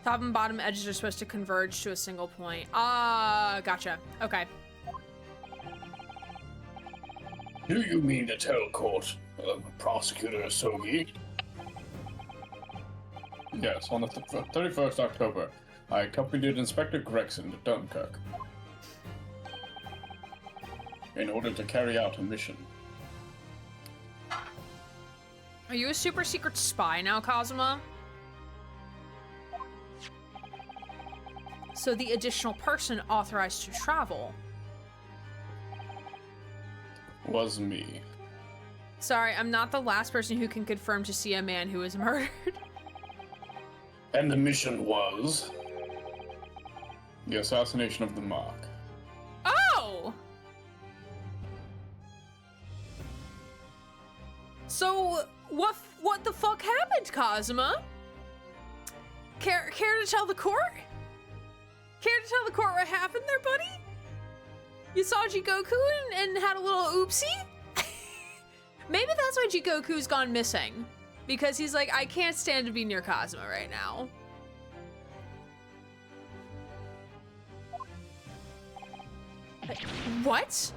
Top and bottom edges are supposed to converge to a single point. Ah, gotcha. Okay. Do you mean to tell court, Prosecutor Sogi? Yes, on the 31st October, I accompanied Inspector Gregson to Dunkirk in order to carry out a mission. Are you a super secret spy now, Kazuma? So the additional person authorized to travel. Was me. Sorry, I'm not the last person who can confirm to see a man who was murdered. And the mission was the assassination of the Mark. Oh! So, what the fuck happened, Kazuma? Care to tell the court? Care to tell the court what happened there, buddy? You saw Jigoku and had a little oopsie? Maybe that's why Jigoku's gone missing. Because he's like, I can't stand to be near Kazuma right now. What?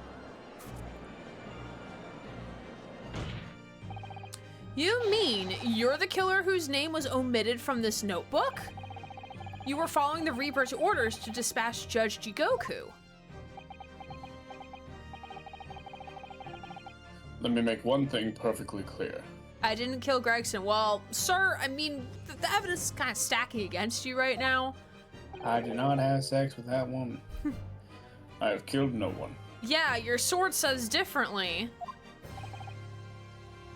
You mean you're the killer whose name was omitted from this notebook? You were following the Reaper's orders to dispatch Judge Jigoku. Let me make one thing perfectly clear. I didn't kill Gregson. Well, sir, I mean, the evidence is kind of stacking against you right now. I did not have sex with that woman. I have killed no one. Yeah, your sword says differently.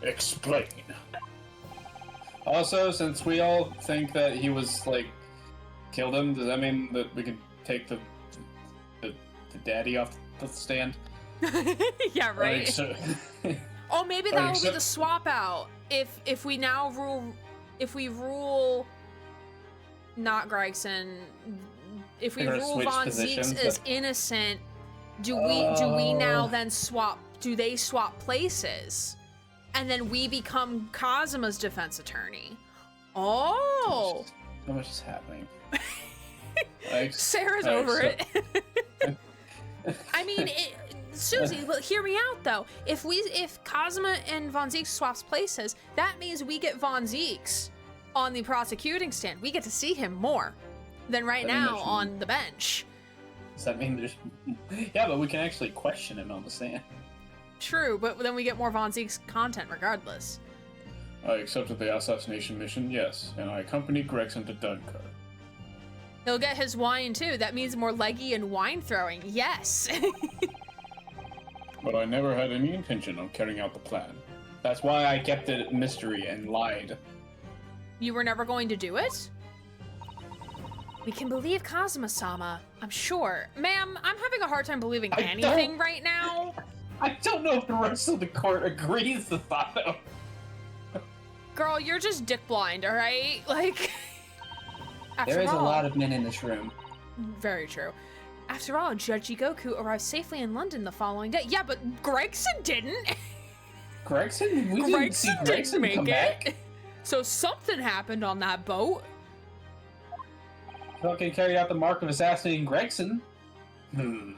Explain. Also, since we all think that he was, like, killed him, does that mean that we can take the daddy off the stand? Yeah, right. Like, so, Oh, maybe that will be the swap out. If we now rule not Gregson, if we They're gonna rule switch Von positions, Zeeks as but- innocent, do we now then swap? Do they swap places? and then we become Kazuma's defense attorney. Oh, So much is happening. Like, Sarah's like, over so- it. I mean, Susie, but hear me out though. If Kazuma and Von Zieks swaps places, that means we get Von Zieks on the prosecuting stand. We get to see him more than right I mean, now there's- on the bench. Does that mean there's? Yeah, but we can actually question him on the stand. True, but then we get more Von Zieks content regardless. I accepted the assassination mission, yes, and I accompanied Gregson to Dunkirk. He'll get his wine too. That means more leggy and wine throwing. Yes. But I never had any intention of carrying out the plan. That's why I kept it a mystery and lied. You were never going to do it? We can believe Kazuma-sama, I'm sure. Ma'am, I'm having a hard time believing I anything don't- right now. I don't know if the rest of the court agrees with that, though. Girl, you're just dick blind, alright? Like, after There is a all- lot of men in this room. Very true. After all, Judge Jigoku arrived safely in London the following day. Yeah, but Gregson didn't. Gregson? We didn't see Gregson make come it. back. So something happened on that boat. Fucking carried out the mark of assassinating Gregson. On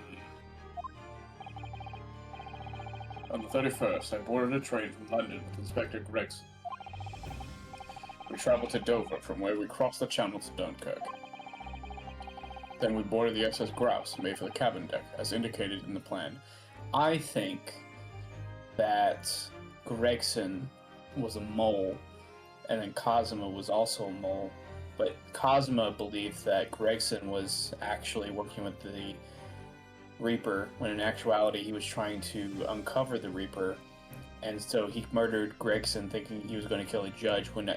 the 31st, I boarded a train from London with Inspector Gregson. We traveled to Dover, from where we crossed the channel to Dunkirk. Then we boarded the SS Grouse, made for the cabin deck, as indicated in the plan. I think that Gregson was a mole, and then Kazuma was also a mole, but Kazuma believed that Gregson was actually working with the Reaper, when in actuality he was trying to uncover the Reaper, and so he murdered Gregson thinking he was going to kill the judge, when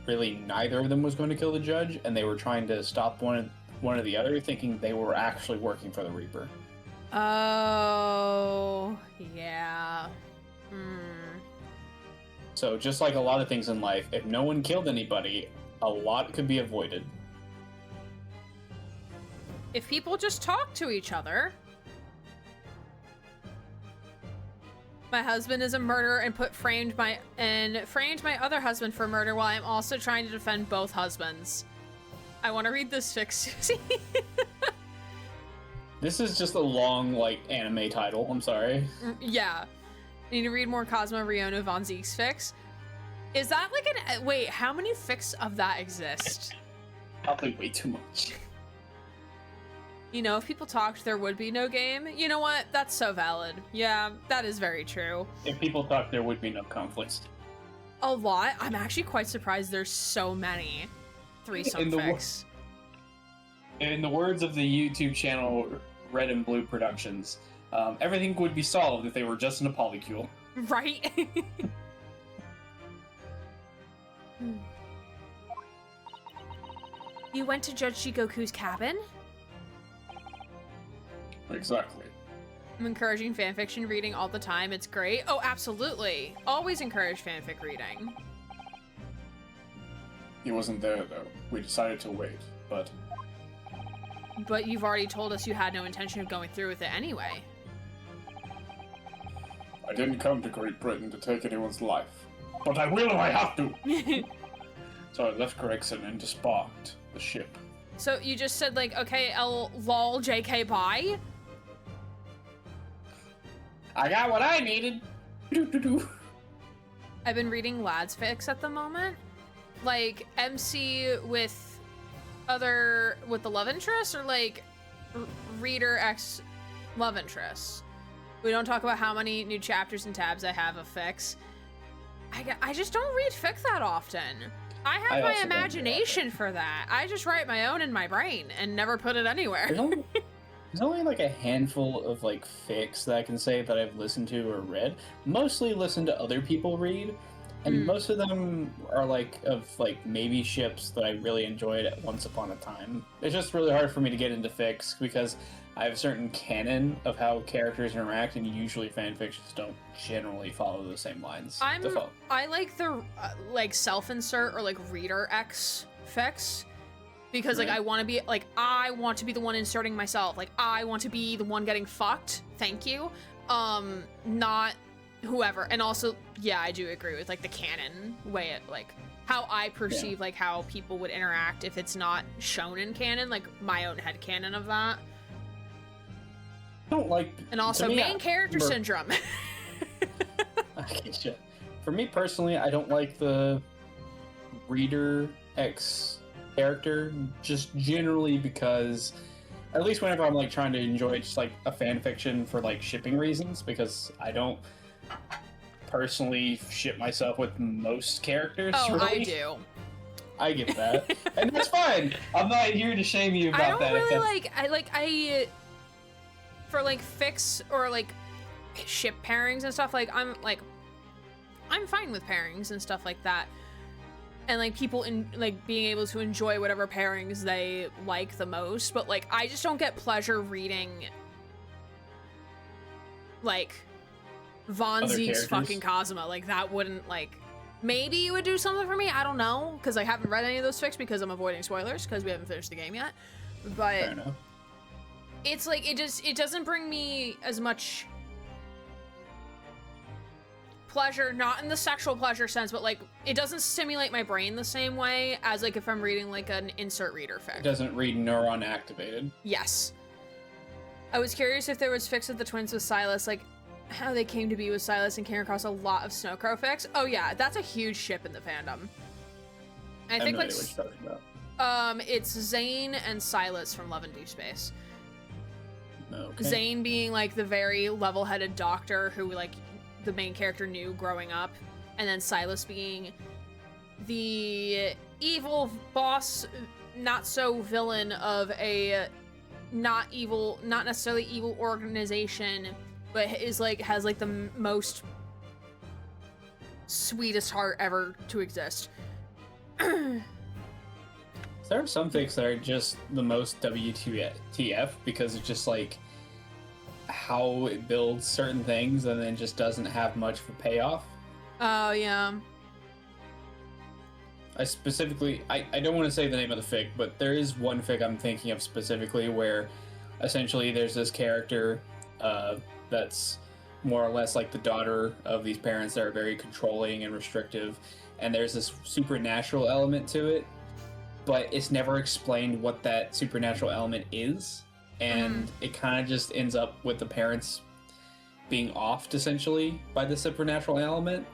really neither of them was going to kill the judge, and they were trying to stop one or the other, thinking they were actually working for the Reaper. Oh, yeah. So just like a lot of things in life, if no one killed anybody, a lot could be avoided. If people just talk to each other. My husband is a murderer and framed my other husband for murder while I'm also trying to defend both husbands. I want to read this fic, Susie. This is just a long, like, anime title. I'm sorry. Yeah. Need to read more Cosmo Riona Von Zieks fics. Is that like an... Wait, how many fics of that exist? Probably way too much. You know, if people talked, there would be no game. You know what? That's so valid. Yeah, that is very true. If people thought there would be no conflicts. A lot? I'm actually quite surprised there's so many threesome fics. In the words of the YouTube channel Red and Blue Productions, everything would be solved if they were just in a polycule. Right? You went to Judge Shigoku's cabin? Exactly. I'm encouraging fanfiction reading all the time. It's great. Oh, absolutely. Always encourage fanfic reading. He wasn't there, though. We decided to wait, but... But you've already told us you had no intention of going through with it anyway. I didn't come to Great Britain to take anyone's life. But I will if I have to! So I left Gregson and disbarked the ship. So you just said like, okay, lol, JK, bye? I got what I needed. I've been reading lads fics at the moment. Like, MC with the love interest, or like reader X love interest. We don't talk about how many new chapters and tabs I have of fics. I just don't read fic that often. I have my imagination for that. I just write my own in my brain and never put it anywhere. There's only like a handful of like fics that I can say that I've listened to or read. Mostly listen to other people read, and most of them are like of like maybe ships that I really enjoyed at once upon a time. It's just really hard for me to get into fics because I have a certain canon of how characters interact, and usually fanfictions don't generally follow the same lines. I like the like self-insert or like reader X fics. Because, like, I want to be the one inserting myself. Like, I want to be the one getting fucked. Thank you. Not whoever. And also, yeah, I do agree with like the canon way it like how I perceive like how people would interact if it's not shown in canon, like my own head canon of that. I don't like. And also main character syndrome. I get you. For me personally, I don't like the reader X character, just generally because, at least whenever I'm like trying to enjoy just like a fan fiction for like shipping reasons, because I don't personally ship myself with most characters. Oh, really. I do. I get that, and that's fine. I'm not here to shame you about I don't that. really I for like fics or like ship pairings and stuff, like I'm fine with pairings and stuff like that, and like people in like being able to enjoy whatever pairings they like the most, but like I just don't get pleasure reading like Von Zieg's fucking Kazuma. Like that wouldn't like, maybe it would do something for me, I don't know, because I haven't read any of those fics because I'm avoiding spoilers because we haven't finished the game yet, but Fair enough. It's like it doesn't bring me as much pleasure, not in the sexual pleasure sense, but like it doesn't stimulate my brain the same way as like if I'm reading like an insert reader fic. It doesn't read neuron activated. Yes. I was curious if there was fics of the twins with Silas, like how they came to be with Silas and came across a lot of Snowcrow fics. Oh yeah, that's a huge ship in the fandom. I think like what you're talking about. it's Zane and Silas from Love and Deep Space. Okay. Zane being like the very level-headed doctor who like the main character knew growing up, and then Silas being the evil boss, not so villain of a not necessarily evil organization, but is like has like the most sweetest heart ever to exist. There are some fics that are just the most WTF because it's just like how it builds certain things and then just doesn't have much of a payoff. Oh yeah. I don't want to say the name of the fic, but there is one fic I'm thinking of specifically where essentially there's this character that's more or less like the daughter of these parents that are very controlling and restrictive, and there's this supernatural element to it, but it's never explained what that supernatural element is, and it kind of just ends up with the parents being offed essentially by the supernatural element,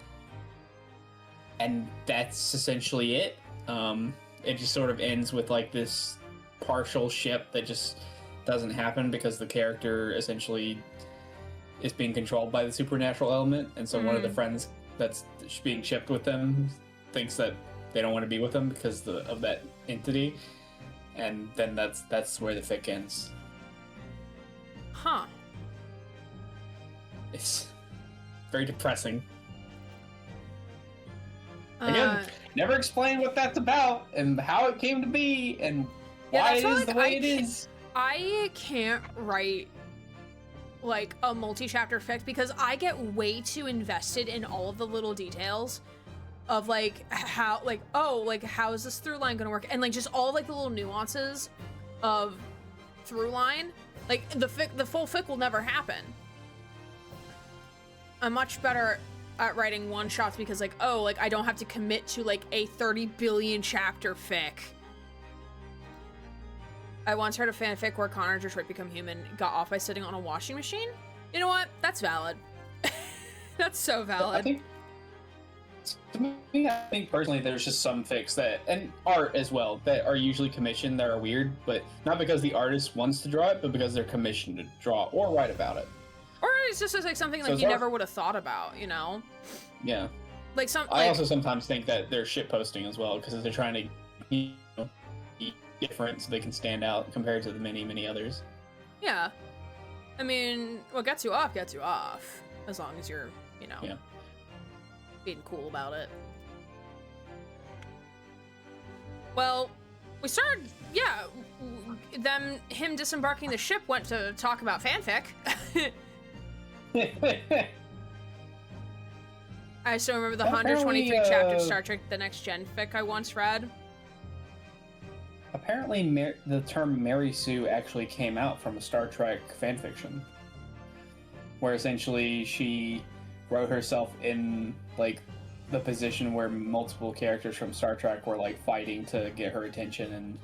and that's essentially it. It just sort of ends with like this partial ship that just doesn't happen because the character essentially is being controlled by the supernatural element, and so one of the friends that's being shipped with them thinks that they don't want to be with them because of that entity, and then that's where the fic ends. Huh. It's very depressing. Again, never explain what that's about and how it came to be and why it is the way it is. I can't write like a multi-chapter fic because I get way too invested in all of the little details of like how like, oh, like how is this through line gonna work, and like just all like the little nuances of through line. Like the full fic will never happen. I'm much better at writing one shots because like, oh, like I don't have to commit to like a 30 billion chapter fic. I once heard a fanfic where Connor, Detroit Become Human, got off by sitting on a washing machine. You know what? That's valid. That's so valid. I think personally there's just some fics that, and art as well, that are usually commissioned that are weird, but not because the artist wants to draw it, but because they're commissioned to draw or write about it. Or it's just like something like you never would have thought about, you know? Yeah. Like I also sometimes think that they're shit posting as well because they're trying to be different so they can stand out compared to the many others. Yeah. I mean, what gets you off, as long as you're, you know, being cool about it. Well, we started, him disembarking the ship went to talk about fanfic. I still remember the 123 chapter Star Trek The Next Gen fic I once read. Apparently, the term Mary Sue actually came out from a Star Trek fanfiction, where essentially she wrote herself in like the position where multiple characters from Star Trek were like fighting to get her attention, and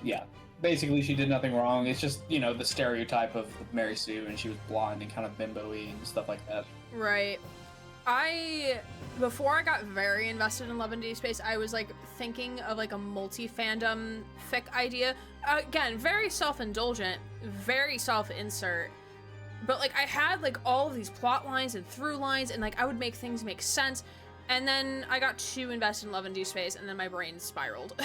yeah, basically she did nothing wrong. It's just, you know, the stereotype of Mary Sue, and she was blonde and kind of bimbo-y and stuff like that. Right. Before I got very invested in Love and Deep Space, I was like thinking of like a multi-fandom fic idea. Again, very self-indulgent, very self-insert. But like I had like all of these plot lines and through lines, and like I would make things make sense. And then I got too invested in Love and Deep Space, and then my brain spiraled.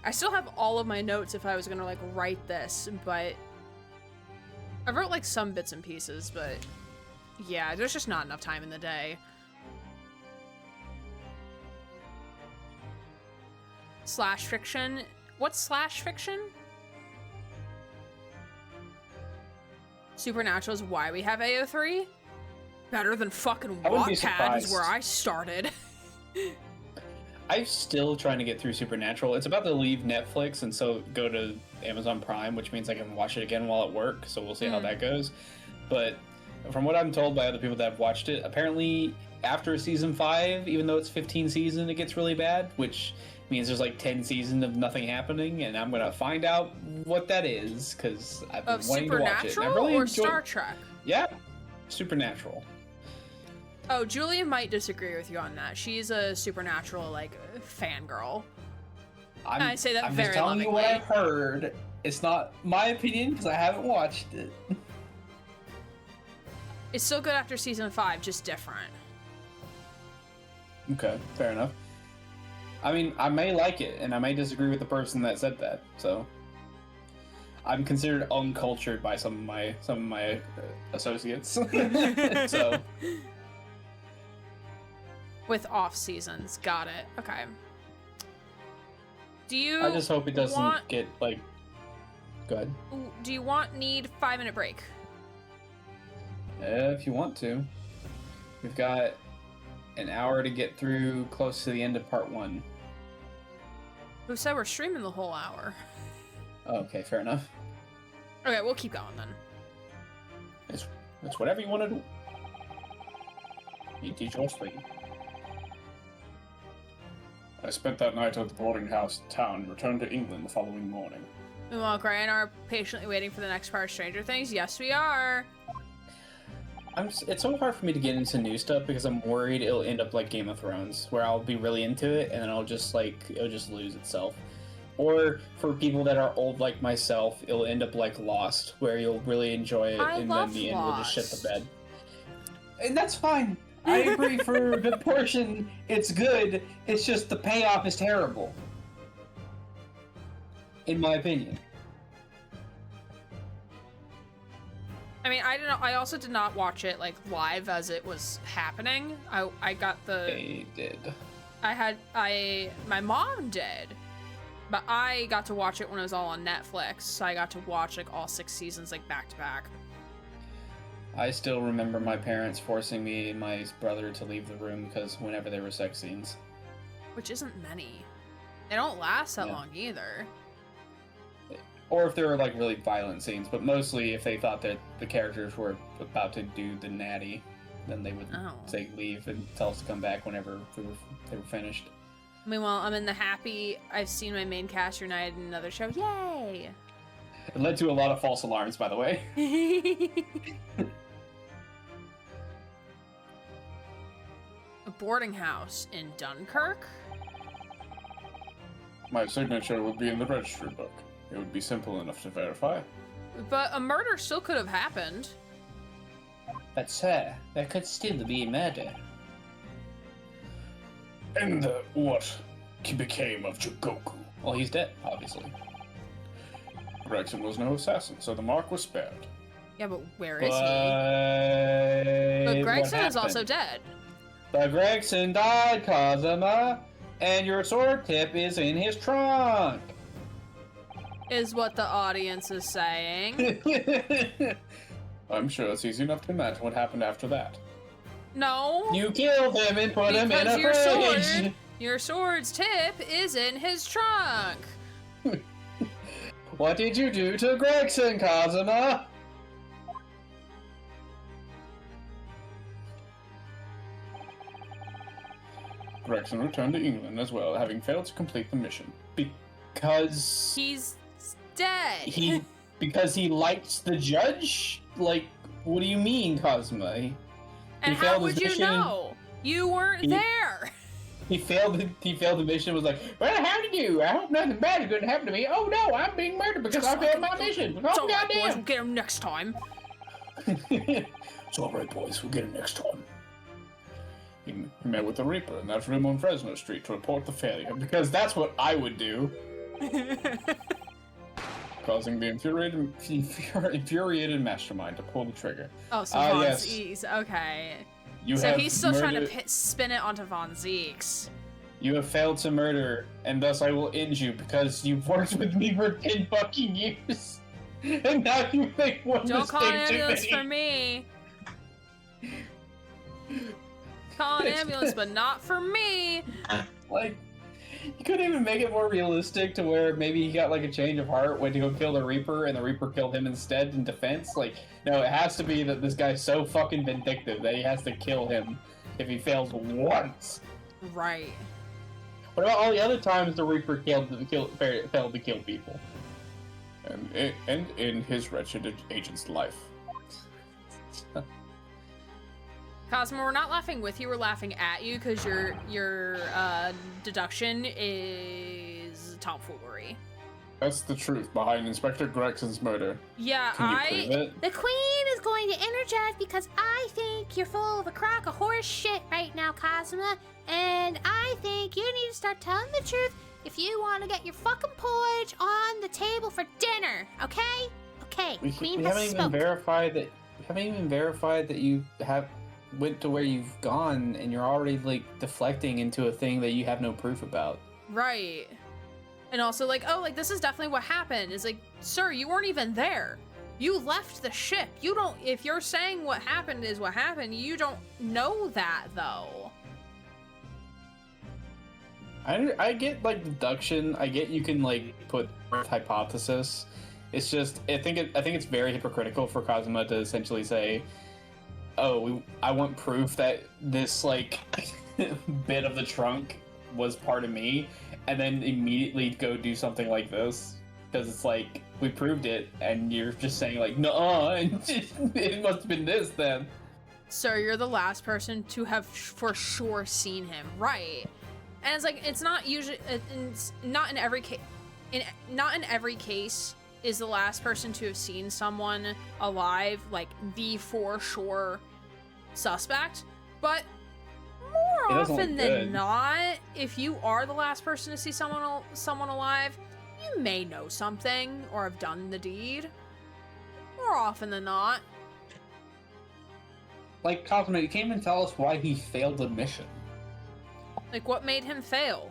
I still have all of my notes if I was gonna like write this, but I wrote like some bits and pieces, but yeah, there's just not enough time in the day. Slash fiction? What's slash fiction? Supernatural is why we have AO3? Better than fucking Wattpad is where I started. I'm still trying to get through Supernatural. It's about to leave Netflix and so go to Amazon Prime, which means I can watch it again while at work, so we'll see how that goes. But from what I'm told by other people that have watched it, apparently after season 5, even though it's 15 season, it gets really bad, which means there's like 10 seasons of nothing happening, and I'm gonna find out what that is, because I've been wanting to watch it. Supernatural or Star Trek? Yeah, Supernatural. Oh, Julia might disagree with you on that. She's a Supernatural, like, fangirl. I say that very lovingly. I'm just telling you what I've heard. It's not my opinion, because I haven't watched it. It's still good after season 5, just different. Okay, fair enough. I mean, I may like it, and I may disagree with the person that said that, so... I'm considered uncultured by some of my associates. So... With off seasons, got it. Okay. Do you? I just hope it doesn't get like. Go ahead. Do you need 5-minute break? If you want to, we've got an hour to get through, close to the end of part 1. Who said we're streaming the whole hour? Okay, fair enough. Okay, we'll keep going then. It's whatever you want to do. You teach your speed. I spent that night at the boarding house in town and returned to England the following morning. Meanwhile, Gray and I are patiently waiting for the next part of Stranger Things. Yes, we are. It's so hard for me to get into new stuff because I'm worried it'll end up like Game of Thrones, where I'll be really into it and then it'll just lose itself. Or for people that are old like myself, it'll end up like Lost, where you'll really enjoy it and then the end will just shit the bed. And that's fine. I agree, for a good portion, it's good. It's just the payoff is terrible. In my opinion. I mean, I also did not watch it like live as it was happening. I got the. They did. My mom did, but I got to watch it when it was all on Netflix. So I got to watch like all 6 seasons like back to back. I still remember my parents forcing me and my brother to leave the room because whenever there were sex scenes. Which isn't many. They don't last that long either. Or if there were like really violent scenes, but mostly if they thought that the characters were about to do the natty, then they would say leave and tell us to come back whenever they were finished. Meanwhile, I'm in the happy, I've seen my main cast reunited in another show. Yay! It led to a lot of false alarms, by the way. A boarding house in Dunkirk? My signature would be in the registry book. It would be simple enough to verify. But a murder still could have happened. But sir, there could still be murder. And what became of Jigoku? Well, he's dead, obviously. Gregson was no assassin, so the mark was spared. Yeah, but where is he? But Gregson is also dead. But Gregson died, Kazuma, and your sword tip is in his trunk. Is what the audience is saying. I'm sure it's easy enough to imagine what happened after that. No. You killed him and put him in a fridge. Your sword's tip is in his trunk. What did you do to Gregson, Kazuma? Gregson returned to England as well, having failed to complete the mission. Because He's dead. because he liked the judge? Like, what do you mean, Cosmo? And he how failed would his you mission. know? You weren't there. He failed the mission, was like, well, how did you? I hope nothing bad is going to happen to me. Oh no, I'm being murdered because I failed my mission. It's Oh, all right, boys. We'll goddamn. get him next time. It's all right, boys. We'll get him next time. He met with the Reaper in that room on Fresno Street to report the failure, because that's what I would do. Causing the infuriated mastermind to pull the trigger. Oh, so Von yes. Zeeks. Okay. You So have he's still trying to murdered- spin it onto Von Zeeks. You have failed to murder, and thus I will end you because you've worked with me for 10 fucking years. And now you make one Don't call an mistake too ambulance many. for me. Call an ambulance, but not for me. Like, you couldn't even make it more realistic to where maybe he got like a change of heart, went to go kill the Reaper, and the Reaper killed him instead in defense. Like, no, it has to be that this guy's so fucking vindictive that he has to kill him if he fails once. Right. What about all the other times the Reaper failed to kill people? And in his wretched agent's life. Cosmo, we're not laughing with you, we're laughing at you because your deduction is tomfoolery. That's the truth behind Inspector Gregson's murder. Yeah, Can you prove it? The Queen is going to interject because I think you're full of a crock of horse shit right now, Cosma. And I think you need to start telling the truth if you want to get your fucking porridge on the table for dinner, okay? Okay, We Queen haven't has even spoken. verified that you went to where you've gone, and you're already like deflecting into a thing that you have no proof about. Right. And also like, oh, like this is definitely what happened. It's like, sir, you weren't even there. You left the ship. You don't, if you're saying what happened is what happened, you don't know that though. I get like deduction. I get you can like put hypothesis. It's just I think it's very hypocritical for Kazuma to essentially say, "Oh, I want proof that this like bit of the trunk was part of me," and then immediately go do something like this because it's like we proved it, and you're just saying like, "No, it must have been this then." Sir, you're the last person to have for sure seen him, right? And it's like it's not usually, it's not in every case. Not in every case is the last person to have seen someone alive like the for sure suspect, but more It doesn't often look than good. not, if you are the last person to see someone alive, you may know something or have done the deed. More often than not. Like, Cosmo, you can't even tell us why he failed the mission. Like, what made him fail?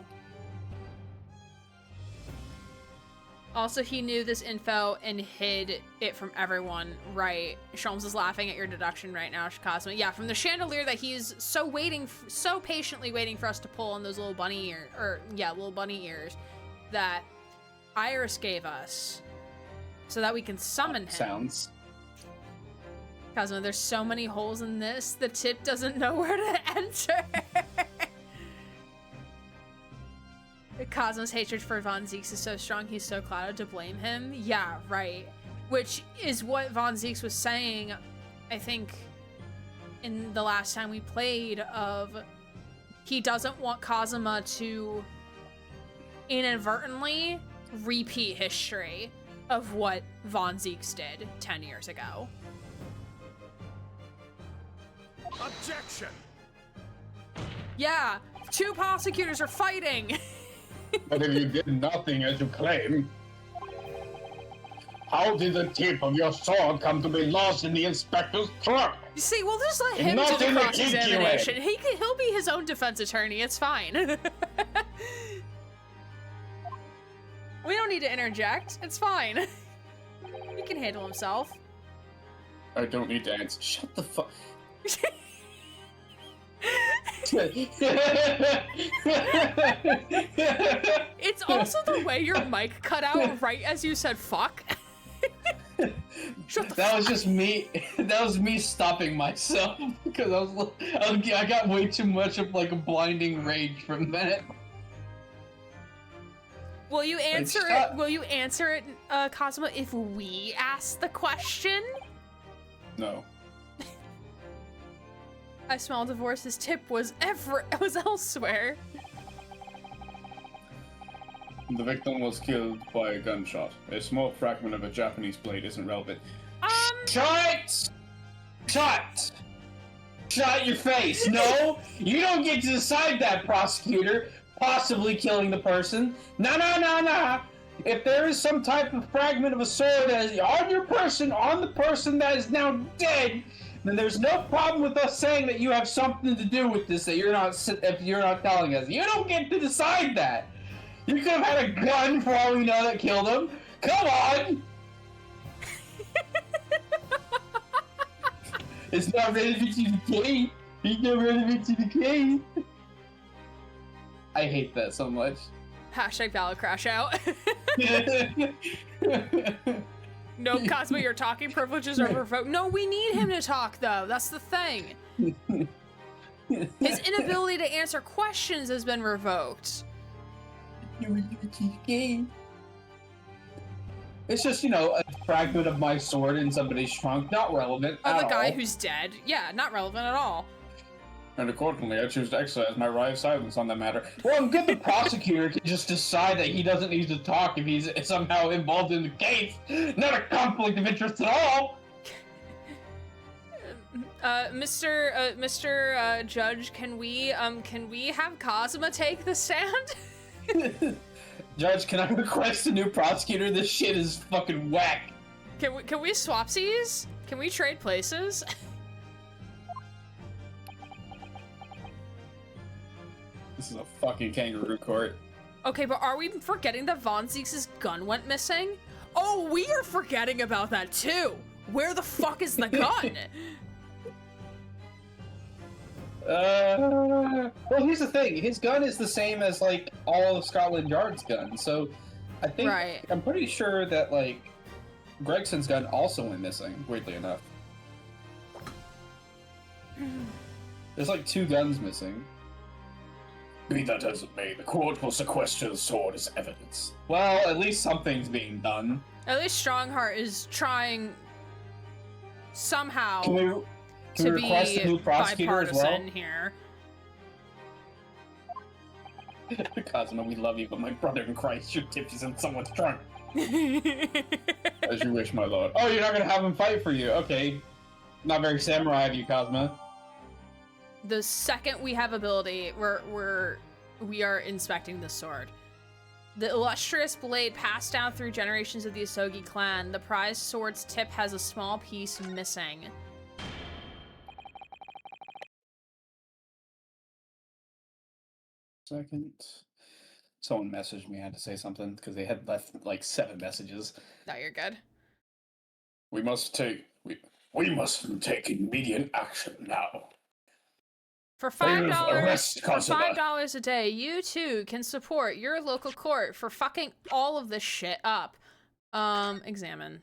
Also, he knew this info and hid it from everyone, right? Sholmes is laughing at your deduction right now, Cosmo. Yeah, from the chandelier that he's so patiently waiting for us to pull on those little bunny little bunny ears that Iris gave us so that we can summon him. Sounds. Cosmo, there's so many holes in this, the tip doesn't know where to enter. Cosmo's hatred for Von Zeeks is so strong, he's so clouded to blame him. Yeah, right. Which is what Von Zeeks was saying, I think, in the last time we played, of he doesn't want Kazuma to inadvertently repeat history of what Von Zeeks did 10 years ago. Objection! Yeah, two prosecutors are fighting! But if you did nothing as you claim, how did the tip of your sword come to be lost in the inspector's truck? You see, we'll just let him Not do in the the cross-examination. He'll be his own defense attorney. It's fine. We don't need to interject. It's fine. He can handle himself. I don't need to answer. Shut the fuck. It's also the way your mic cut out right as you said fuck. That was just me. That was me stopping myself because I got way too much of like a blinding rage from that. Will you answer shut- it? Will you answer it, Cosmo, if we ask the question? No. I smell divorce. His tip was elsewhere. The victim was killed by a gunshot. A small fragment of a Japanese blade isn't relevant. Shut! Shut! Shut your face! No, you don't get to decide that, prosecutor. Possibly killing the person. No. If there is some type of fragment of a sword that is on the person that is now dead, then there's no problem with us saying that you have something to do with this. That if you're not telling us, you don't get to decide that. You could have had a gun for all we know that killed him. Come on! It's not relevant to the case. It's not relevant to the case. I hate that so much. Hashtag valid crash out. No, Cosmo, your talking privileges are revoked. No, we need him to talk, though. That's the thing. His inability to answer questions has been revoked. It's just, a fragment of my sword in somebody's trunk. Not relevant Of at a guy all. who's dead. Yeah, not relevant at all. And accordingly, I choose to exercise my right of silence on that matter. Well, I'm good the prosecutor can just decide that he doesn't need to talk if he's somehow involved in the case. Not a conflict of interest at all. Mr. Judge, can we have Cosmo take the stand? Judge, can I request a new prosecutor? This shit is fucking whack. Can we swapsies? Can we trade places? This is a fucking kangaroo court. Okay, but are we forgetting that Von Zieks' gun went missing? Oh, we are forgetting about that too. Where the fuck is the gun? Well, here's the thing. His gun is the same as, like, all of Scotland Yard's guns, so I think... Right. I'm pretty sure that, like, Gregson's gun also went missing, weirdly enough. There's, like, 2 guns missing. Be that as it may, the court will sequester the sword as evidence. Well, at least something's being done. At least Strongheart is trying somehow Can we to request be a new prosecutor as well? bipartisan here. Cosmo, we love you, but my brother in Christ, your tip is in someone's trunk. As you wish, my lord. Oh, you're not gonna have him fight for you. Okay. Not very samurai of you, Cosmo. The second we have ability, we are inspecting the sword. The illustrious blade passed down through generations of the Asogi clan. The prized sword's tip has a small piece missing. Second. Someone messaged me. I had to say something because they had left like 7 messages. No, you're good. We mustn't take immediate action now. For Please $5, arrest for Cosmo. $5 a day, you too can support your local court for fucking all of this shit up. Examine.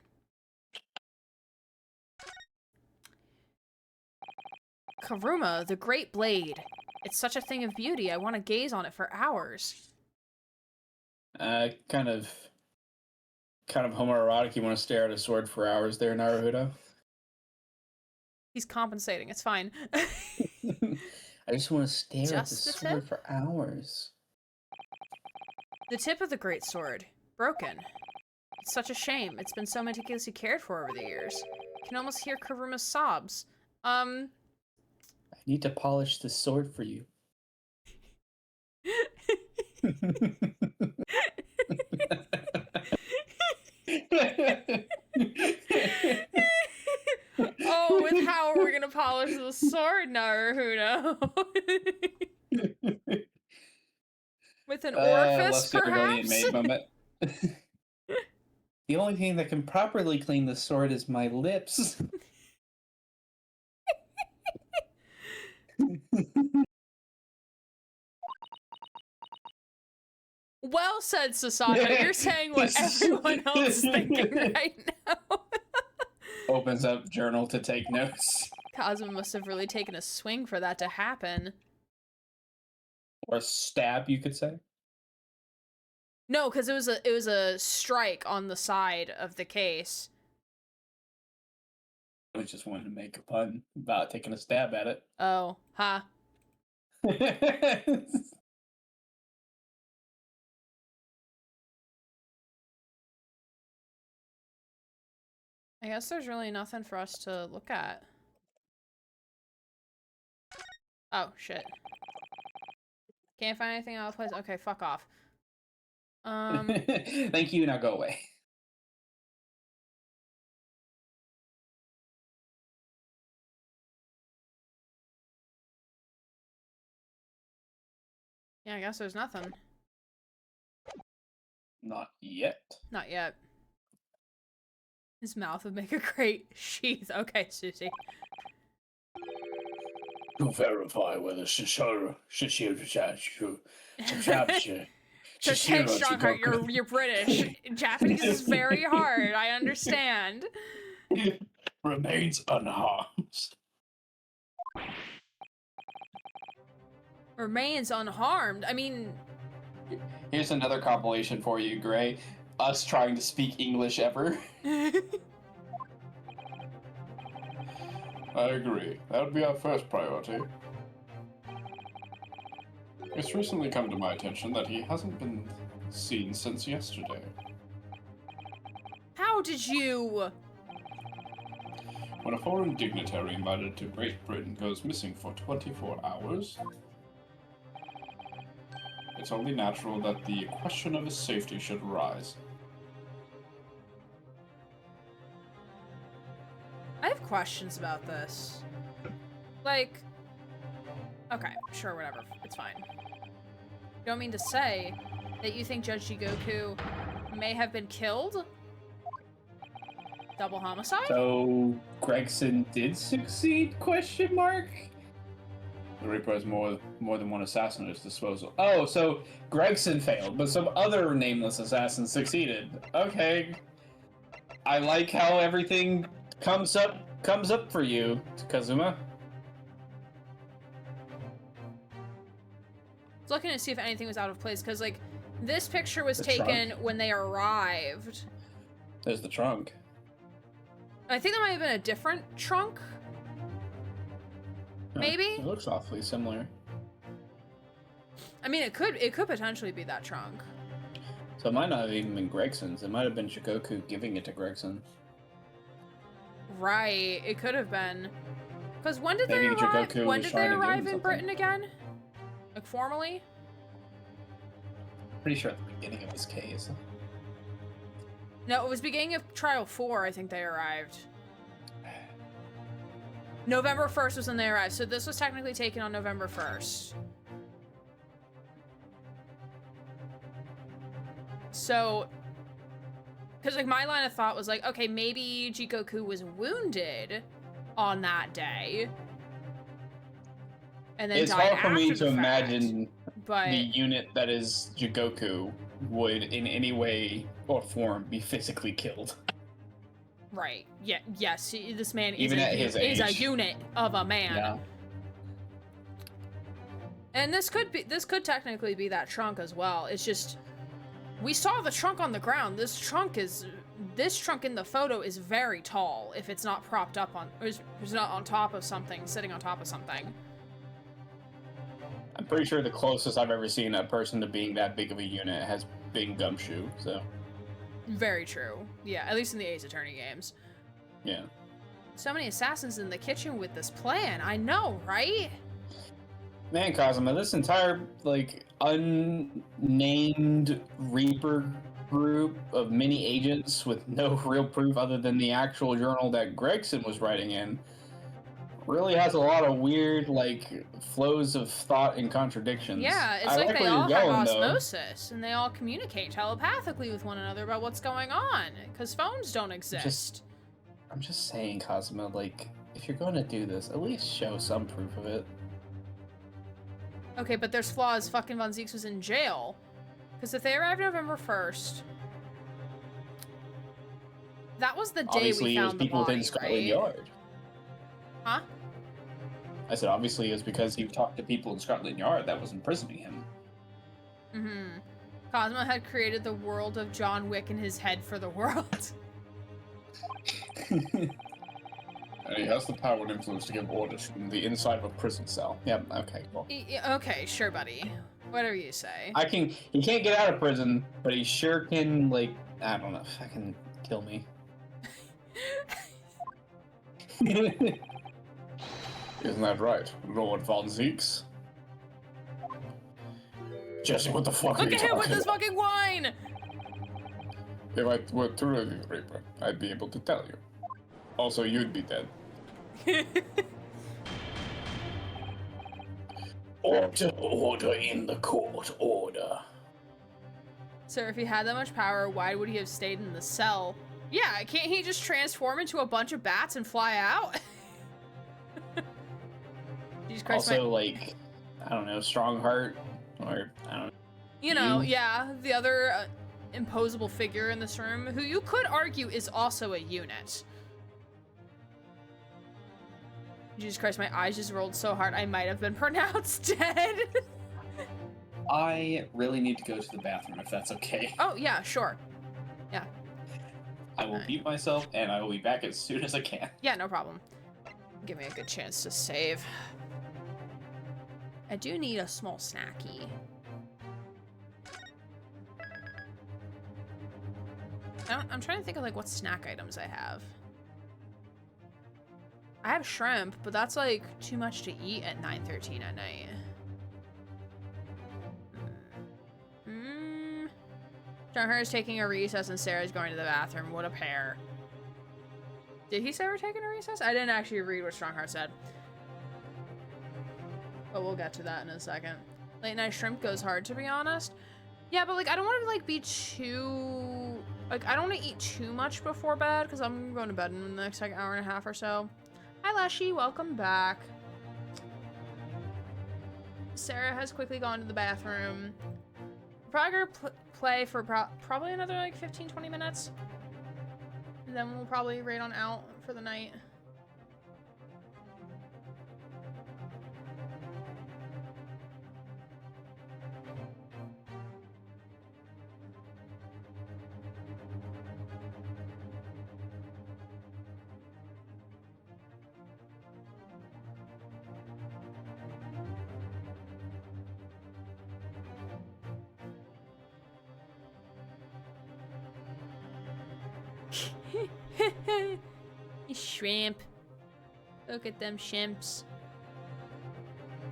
Karuma, the Great Blade. It's such a thing of beauty. I want to gaze on it for hours. Kind of homoerotic. You want to stare at a sword for hours there, Naruto? He's compensating. It's fine. I just want to stare at the Just the sword tip? for hours. The tip of the great sword. Broken. It's such a shame. It's been so meticulously cared for over the years. You can almost hear Karuma's sobs. I need to polish the sword for you. Oh, and how are we gonna polish the sword, Naruto? With an orifice, perhaps? Maid moment. The only thing that can properly clean the sword is my lips. Well said, Sasaki. You're saying what everyone else is thinking right now. Opens up journal to take notes. Kazuma must have really taken a swing for that to happen. Or a stab, you could say. No, because it was a strike on the side of the case. I just wanted to make a pun about taking a stab at it. Oh, ha. I guess there's really nothing for us to look at. Oh, shit. Can't find anything out of place? Okay, fuck off. Thank you, now go away. Yeah, I guess there's nothing. Not yet. Not yet. His mouth would make a great sheath. Okay, Susie. To verify whether Shishiro Strongheart, you're British. Japanese is very hard. I understand. remains unharmed. Remains unharmed. I mean, Here's another compilation for you, Gray. Us trying to speak English ever. I agree. That would be our first priority. It's recently come to my attention that he hasn't been seen since yesterday. how did you? When a foreign dignitary invited to Great Britain goes missing for 24 hours, it's only natural that the question of his safety should arise. I have questions about this. Like, okay, sure, whatever. It's fine. You don't mean to say that you think Judge Jigoku may have been killed? Double homicide? So Gregson did succeed? Question mark. The Reaper has more than one assassin at his disposal. Oh, so Gregson failed, but some other nameless assassin succeeded. Okay. I like how everything comes up for you, Kazuma. I was looking to see if anything was out of place, because, like, this picture was The taken trunk. when they arrived. There's the trunk. I think that might have been a different trunk. Huh, Maybe? It looks awfully similar. I mean, it could potentially be that trunk. So it might not have even been Gregson's. It might have been Shikoku giving it to Gregson. Right, it could have been. Because when did Maybe they arrive? Jigoku When was did trying they to give him arrive in something. Britain again? Like formally? Pretty sure at the beginning of this case. No, it was beginning of Trial 4, I think they arrived. November 1st was when they arrived, so this was technically taken on November 1st. So, because like my line of thought was like, okay, maybe Jigoku was wounded on that day. And then It's died hard for me after to the fact, imagine but the unit that is Jigoku would in any way or form be physically killed. right, yeah, yes, this man is Even at his is a age. unit of a man. Yeah. And this could technically be that trunk as well. It's just we saw the trunk on the ground. This trunk in the photo is very tall if it's not propped up on or it's not on top of something, sitting on top of something. I'm pretty sure the closest I've ever seen a person to being that big of a unit has been Gumshoe, so Very true. Yeah, at least in the Ace Attorney games. yeah. So many assassins in the kitchen with this plan. I know, right? Man, Kazuma, this entire, like, unnamed Reaper group of many agents with no real proof other than the actual journal that Gregson was writing in really has a lot of weird, like, flows of thought and contradictions. Yeah, it's I like they where all you're have going, though. osmosis and they all communicate telepathically with one another about what's going on because phones don't exist. I'm just saying, Kazuma, like, if you're going to do this, at least show some proof of it. Okay, but there's flaws. Fucking Von Zieks was in jail. Because if they arrived November 1st... That was the day Obviously, we it was found the people body, within Scotland right? Yard. Huh? I said, obviously, it was because he talked to people in Scotland Yard that was imprisoning him. Mm-hmm. Cosmo had created the world of John Wick in his head for the world. And he has the power and influence to give orders from the inside of a prison cell. Yep, okay, cool. Okay, sure, buddy. Whatever you say. He can't get out of prison, but he sure can, like, I don't know, fucking kill me. Isn't that right, Lord Von Zeeks? Jesse, what the fuck Look are you at him talking with this about? fucking wine! If I were truly the Reaper, I'd be able to tell you. Also, you'd be dead. Order in the court, order. Sir, if he had that much power, why would he have stayed in the cell? Yeah, can't he just transform into a bunch of bats and fly out? Jesus Christ, Also, like, I don't know, strong heart, or, I don't know. you know, yeah, the other imposable figure in this room, who you could argue is also a unit. Jesus Christ, my eyes just rolled so hard I might have been pronounced dead. I really need to go to the bathroom if that's okay. Oh, yeah, sure. Yeah. I will mute myself and I will be back as soon as I can. Yeah, no problem. Give me a good chance to save. I do need a small snacky. I'm trying to think of like what snack items I have. I have shrimp, but that's like too much to eat at 9:13 at night. Strongheart is taking a recess and Sarah's going to the bathroom. What a pair. Did he say we're taking a recess? I didn't actually read what Strongheart said. But we'll get to that in a second. Late night shrimp goes hard, to be honest. Yeah, but like I don't want to like be too... Like I don't want to eat too much before bed because I'm going to bed in the next like hour and a half or so. Hi Leshy, welcome back. Sarah has quickly gone to the bathroom. Probably gonna play for probably another like 15-20 minutes. And then we'll probably raid on out for the night. Shrimp. Look at them shrimps.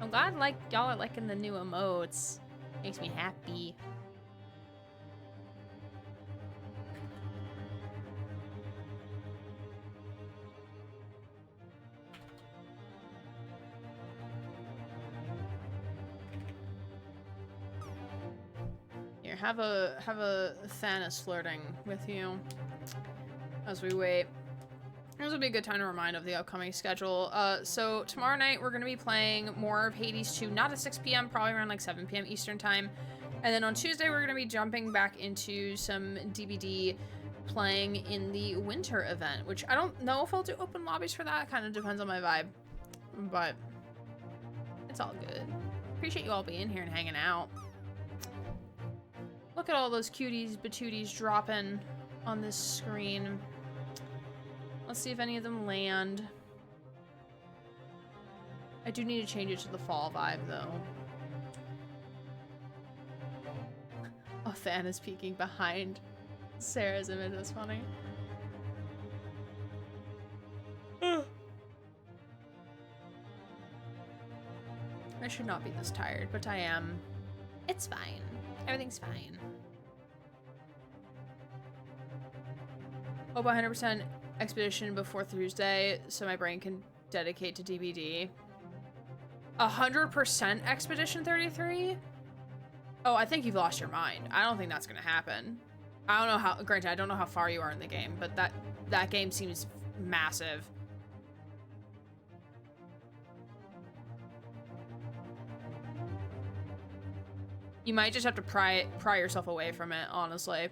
I'm glad like y'all are liking the new emotes. Makes me happy. Here, have a Thanos flirting with you as we wait. This would be a good time to remind of the upcoming schedule. So tomorrow night we're going to be playing more of Hades 2, not at 6 p.m., probably around like 7 p.m. Eastern time. And then on Tuesday we're going to be jumping back into some DBD playing in the winter event, which I don't know if I'll do open lobbies for that. Kind of depends on my vibe, but it's all good. Appreciate you all being here and hanging out. Look at all those cuties, batooties dropping on this screen. Let's see if any of them land. I do need to change it to the fall vibe, though. A fan is peeking behind Sarah's image. That's funny. I should not be this tired, but I am. It's fine. Everything's fine. Hope 100% expedition before Thursday so my brain can dedicate to DBD. 100% expedition 33? Oh, I think you've lost your mind. I don't think that's gonna happen. I don't know how, granted, I don't know how far you are in the game, but that game seems massive. You might just have to pry yourself away from it, honestly.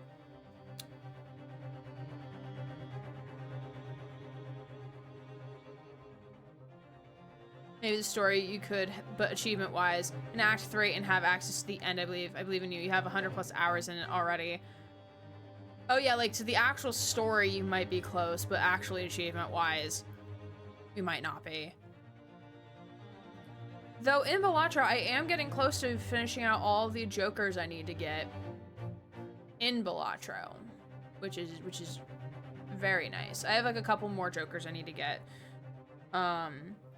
Maybe the story you could, but achievement-wise, in Act 3 and have access to the end, I believe. I believe in you. You have 100 plus hours in it already. Oh yeah, like, to the actual story, you might be close, but actually achievement-wise, you might not be. Though in Balatro, I am getting close to finishing out all the Jokers I need to get in Balatro, which is very nice. I have like a couple more Jokers I need to get.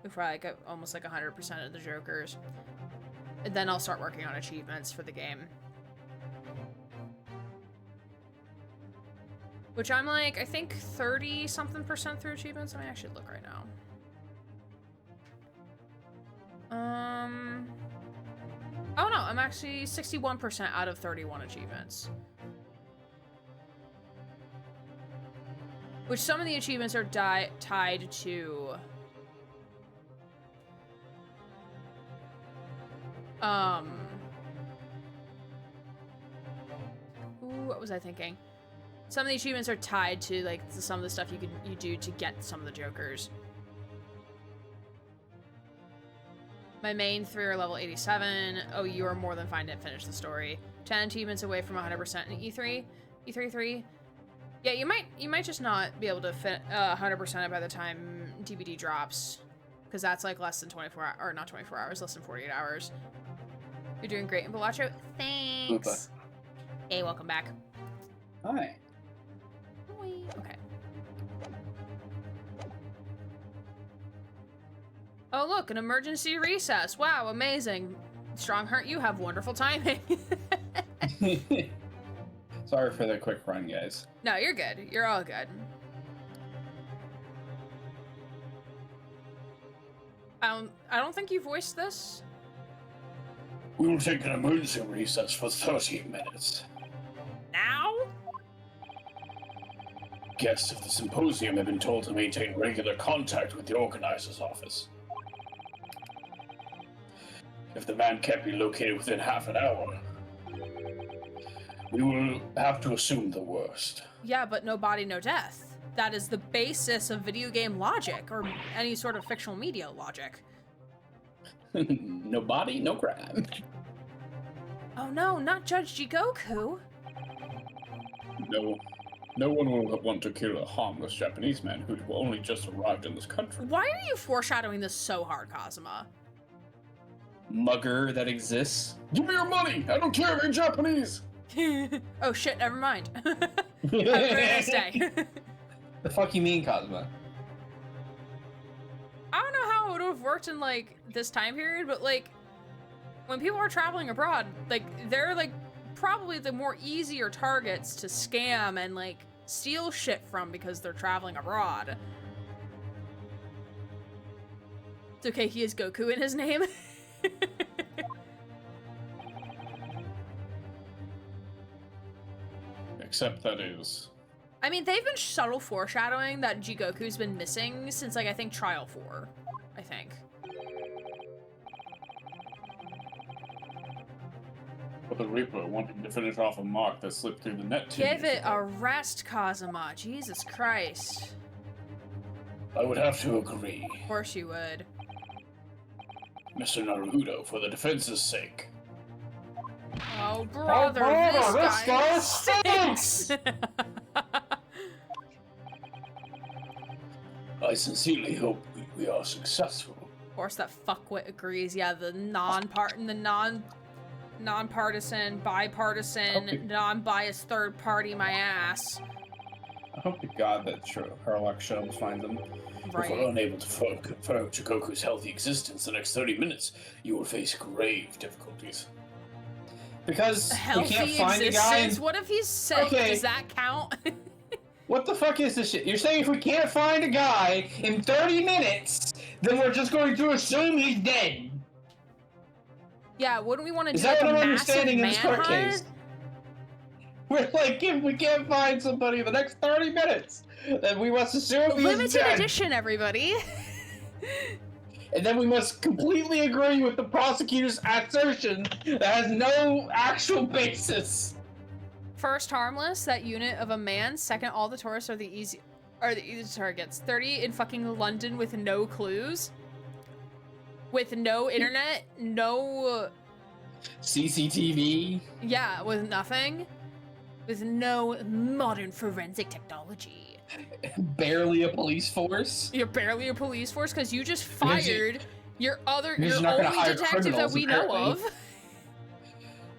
Before I get almost like 100% of the Jokers. And then I'll start working on achievements for the game. Which I'm like, I think 30-something% through achievements. Let me actually look right now. Oh no, I'm actually 61% out of 31 achievements. Which some of the achievements are tied to... Ooh, what was I thinking? Some of the achievements are tied to like some of the stuff you do to get some of the Jokers. My main 3 are level 87. Oh, you are more than fine to finish the story. 10 achievements away from 100% in E3. E3. Yeah, you might just not be able to fit 100% by the time TBD drops, because that's like less than 24 hours, or not 24 hours, less than 48 hours. You're doing great in Balatro. Thanks. Oopa. Hey, welcome back. Hi. Okay. Oh, look, an emergency recess. Wow, amazing. Strongheart, you have wonderful timing. Sorry for the quick run, guys. No, you're good. You're all good. I don't think you voiced this. We will take an emergency recess for 30 minutes. Now? Guests of the symposium have been told to maintain regular contact with the organizer's office. If the man can't be located within half an hour, we will have to assume the worst. Yeah, but no body, no death. That is the basis of video game logic, or any sort of fictional media logic. No body, no crime. Oh no, not Judge Jigoku. No one will want to kill a harmless Japanese man who only just arrived in this country. Why are you foreshadowing this so hard, Kazuma? Mugger that exists. Give me your money! I don't care if you're Japanese! Oh shit, never mind. Have a very nice day. The fuck you mean, Cosmo? I don't know how it would have worked in like this time period, but like when people are traveling abroad, like they're like probably the more easier targets to scam and like steal shit from because they're traveling abroad. It's okay, he has Goku in his name. Except that is... I mean, they've been subtle foreshadowing that Jigoku's been missing since, like, I think Trial 4. I think. But the Reaper wanting to finish off a mark that slipped through the net to Give me. it a rest, Kazuma. Jesus Christ. I would have to agree. Of course you would. Mr. Naruto, for the defense's sake. Oh, brother, this guy stinks! I sincerely hope we are successful. Of course, that fuckwit agrees. Yeah, the non-partisan, bipartisan, Okay. non-biased third party, my ass. I hope to God that Herlock Shells find them. If we're Right. unable to confirm Chikoku's healthy existence in the next 30 minutes, you will face grave difficulties. Because Healthy we can't find a guy. existence? What if he's sick? Okay. Does that count? What the fuck is this shit? You're saying if we can't find a guy in 30 minutes, then we're just going to assume he's dead? Yeah, wouldn't we want to Is do that like what a I'm massive understanding in this court manhunt? case? We're like, if we can't find somebody in the next 30 minutes, then we must assume he's Limited dead. edition, everybody. And then we must completely agree with the prosecutor's assertion that has no actual basis. First harmless, that unit of a man. Second, all the tourists are the easy targets. 30 in fucking London with no clues. with no internet, no CCTV. yeah, with nothing, with no modern forensic technology. Barely a police force. You're barely a police force because you just fired your you're only not gonna hire detective that criminals, we know of.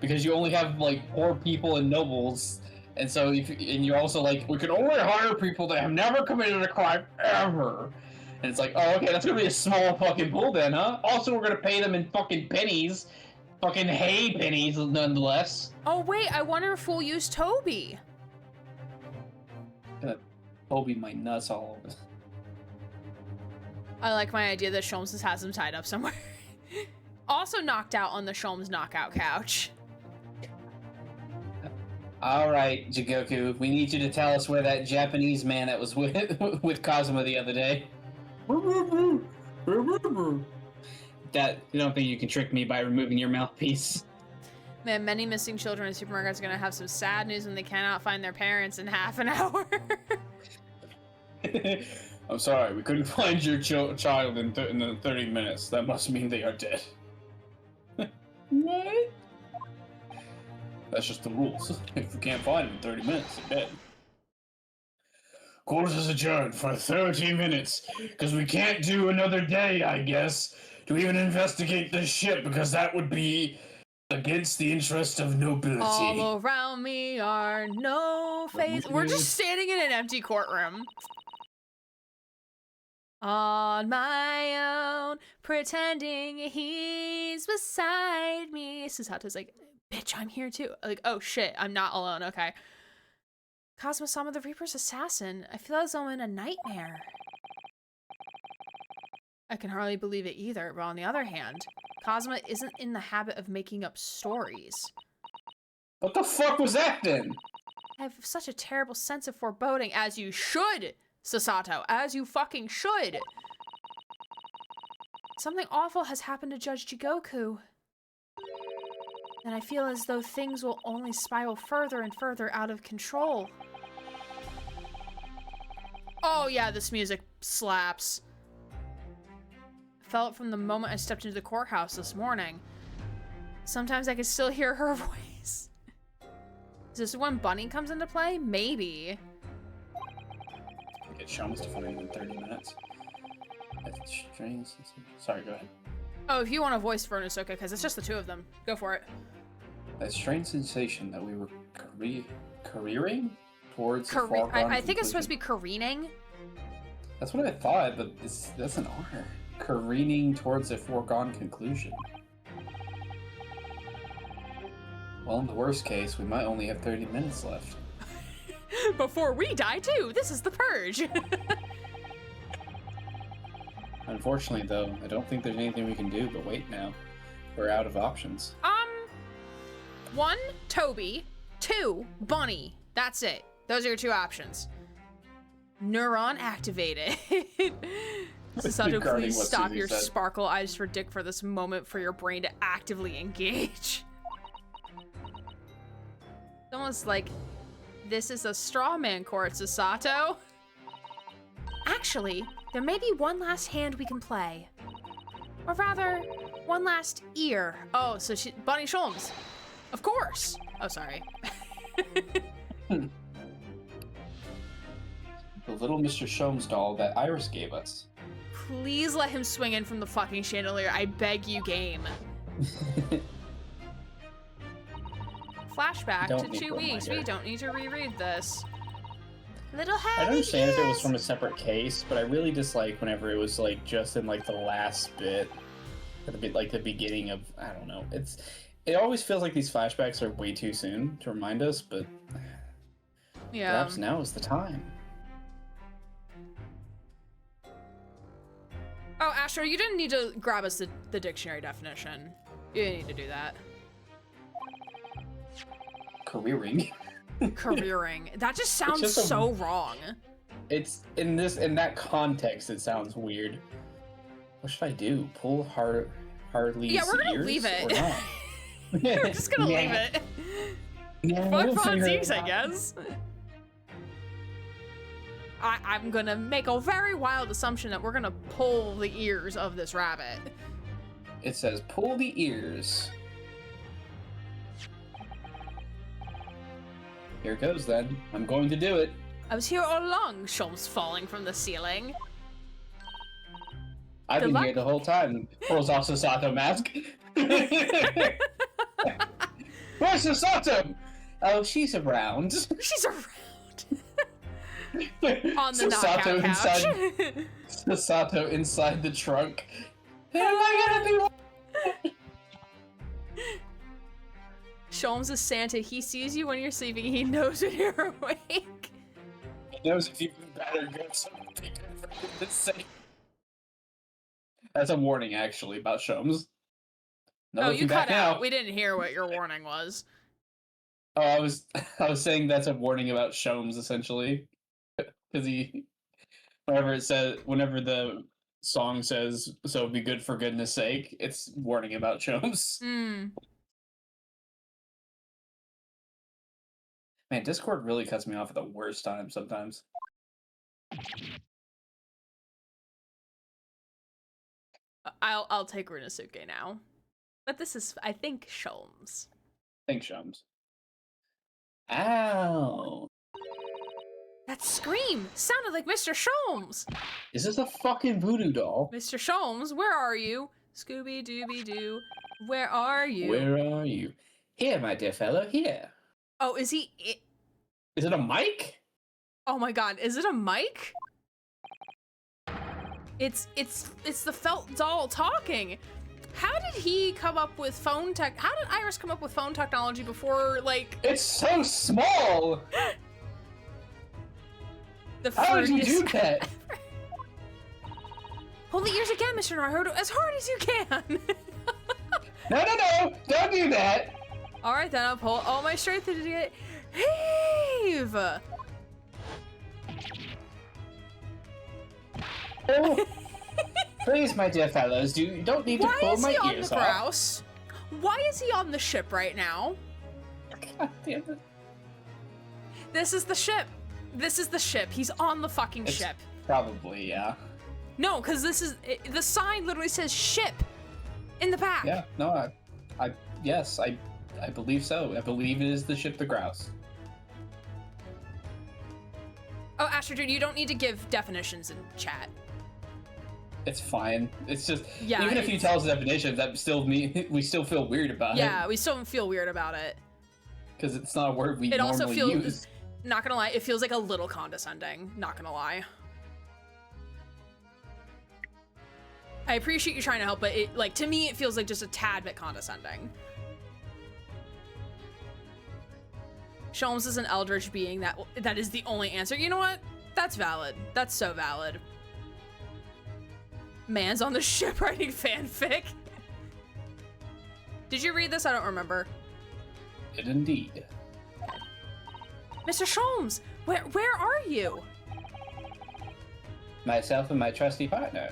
Because you only have like poor people and nobles, and so and you're also like, we can only hire people that have never committed a crime ever. And it's like, oh, okay, that's gonna be a small fucking pool then, huh? Also, we're gonna pay them in fucking pennies, fucking hay pennies, nonetheless. Oh wait, I wonder if we'll use Toby. Gonna Toby my nuts all over. I like my idea that Sholmes just has him tied up somewhere. Also knocked out on the Sholmes knockout couch. All right, Jigoku, we need you to tell us where that Japanese man that was with Kazuma the other day. That you don't think you can trick me by removing your mouthpiece? Man, many missing children in supermarkets are gonna have some sad news when they cannot find their parents in half an hour. I'm sorry, we couldn't find your child in 30 minutes. That must mean they are dead. What? That's just the rules. If we can't find them in 30 minutes, they're dead. Court is adjourned for 30 minutes, because we can't do another day, I guess, to even investigate this ship, because that would be against the interest of nobility. All around me are no faces. We're just standing in an empty courtroom. On my own, pretending he's beside me. Susato's like, bitch, I'm here too. Like, oh shit, I'm not alone, okay. Kazuma-sama, the Reaper's assassin. I feel as though I'm in a nightmare. I can hardly believe it either, but on the other hand, Kazuma isn't in the habit of making up stories. What the fuck was that then? I have such a terrible sense of foreboding, as you should, Susato, as you fucking should. Something awful has happened to Judge Jigoku. And I feel as though things will only spiral further and further out of control. Oh yeah, this music slaps. I felt it from the moment I stepped into the courthouse this morning. Sometimes I can still hear her voice. Is this when Bunny comes into play? Maybe. Get Sholmes to find him in 30 minutes. That's strange. Sorry, go ahead. Oh, if you want a voice for Unosuka, because it's just the two of them. Go for it. That strange sensation that we were careering towards the I think it's supposed to be careening. That's what I thought, but that's an R. Careening towards a foregone conclusion. Well, in the worst case, we might only have 30 minutes left. Before we die too! This is the purge! Unfortunately, though, I don't think there's anything we can do but wait now. We're out of options. 1, Toby. 2, Bunny. That's it. Those are your two options. Neuron activated. Susato, please stop your sparkle eyes for dick for this moment for your brain to actively engage. It's almost like this is a straw man court, Susato. Actually, there may be one last hand we can play. Or rather, one last ear. Oh, so Bunny Sholmes. Of course. Oh, sorry. The little Mr. Sholmes doll that Iris gave us. Please let him swing in from the fucking chandelier. I beg you, game. Flashback to 2 weeks. We don't need to reread this. Little heavy. I understand if it was from a separate case, but I really dislike whenever it was like just in like the last bit, at the bit like the beginning of, I don't know. It always feels like these flashbacks are way too soon to remind us, but yeah, perhaps now is the time. Oh, Astro, you didn't need to grab us the dictionary definition. You didn't need to do that. Careering. Careering. That just sounds so wrong. It's in that context. It sounds weird. What should I do? Pull Harley's Yeah, we're gonna ears leave it. or not? We're just gonna leave it. Yeah, Fuck we'll figure it Fonzies, I out. guess. I'm gonna make a very wild assumption that we're gonna pull the ears of this rabbit. It says, pull the ears. Here it goes then. I'm going to do it. I was here all along, Sholmes falling from the ceiling. I've Good been luck. here the whole time. Pulls off Sasato mask. Where's Sasato? Oh, she's around. She's around. On the Sasato knockout couch. Sasato inside the trunk. Am I gonna be? Sholmes is Santa. He sees you when you're sleeping. He knows when you're awake. He knows if you've been bad or good, something for goodness sake. That's a warning, actually, about Sholmes. No Oh, looking you back cut out. now. We didn't hear what your warning was. Oh, I was saying that's a warning about Sholmes, essentially, because whenever the song says "so be good for goodness sake," it's warning about Sholmes. Hmm. Man, Discord really cuts me off at the worst time sometimes. I'll take Runosuke now. But this is, I think, Sholmes. Thanks, Sholmes. Ow! That scream sounded like Mr. Sholmes. Is this a fucking voodoo doll? Mr. Sholmes, where are you? Scooby Dooby Doo, where are you? Where are you? Here, my dear fellow, here. Oh, is he? Is it a mic? Oh my God, is it a mic? It's the felt doll talking. How did he come up with phone tech? How did Iris come up with phone technology before, like, It's so small! the How did you do fruitiest- that? Pull the ears again, Mr. Naruto, as hard as you can. No! Don't do that! All right, then I'll pull all my strength to get heave. Oh, please, my dear fellows, you don't need to Why pull is my he on ears the off. grouse? Why is he on the ship right now? God damn it. This is the ship. This is the ship. He's on the fucking It's ship. Probably, yeah. No, because the sign literally says ship in the back. Yeah, no, yes, I believe so. I believe it is the ship the grouse. Oh, Astro Dude, you don't need to give definitions in chat. It's fine. It's just, Yeah, even if you it's- tell us the definition, that still we still feel weird about it. Yeah, we still feel weird about it. Because it's not a word we It also normally feels, use. not gonna lie, it feels like a little condescending. Not gonna lie. I appreciate you trying to help, but it, like, to me, it feels like just a tad bit condescending. Sholmes is an eldritch being that is the only answer. You know what? That's valid. That's so valid. Man's on the ship writing fanfic. Did you read this? I don't remember. It indeed. Mr. Sholmes, where are you? Myself and my trusty partner.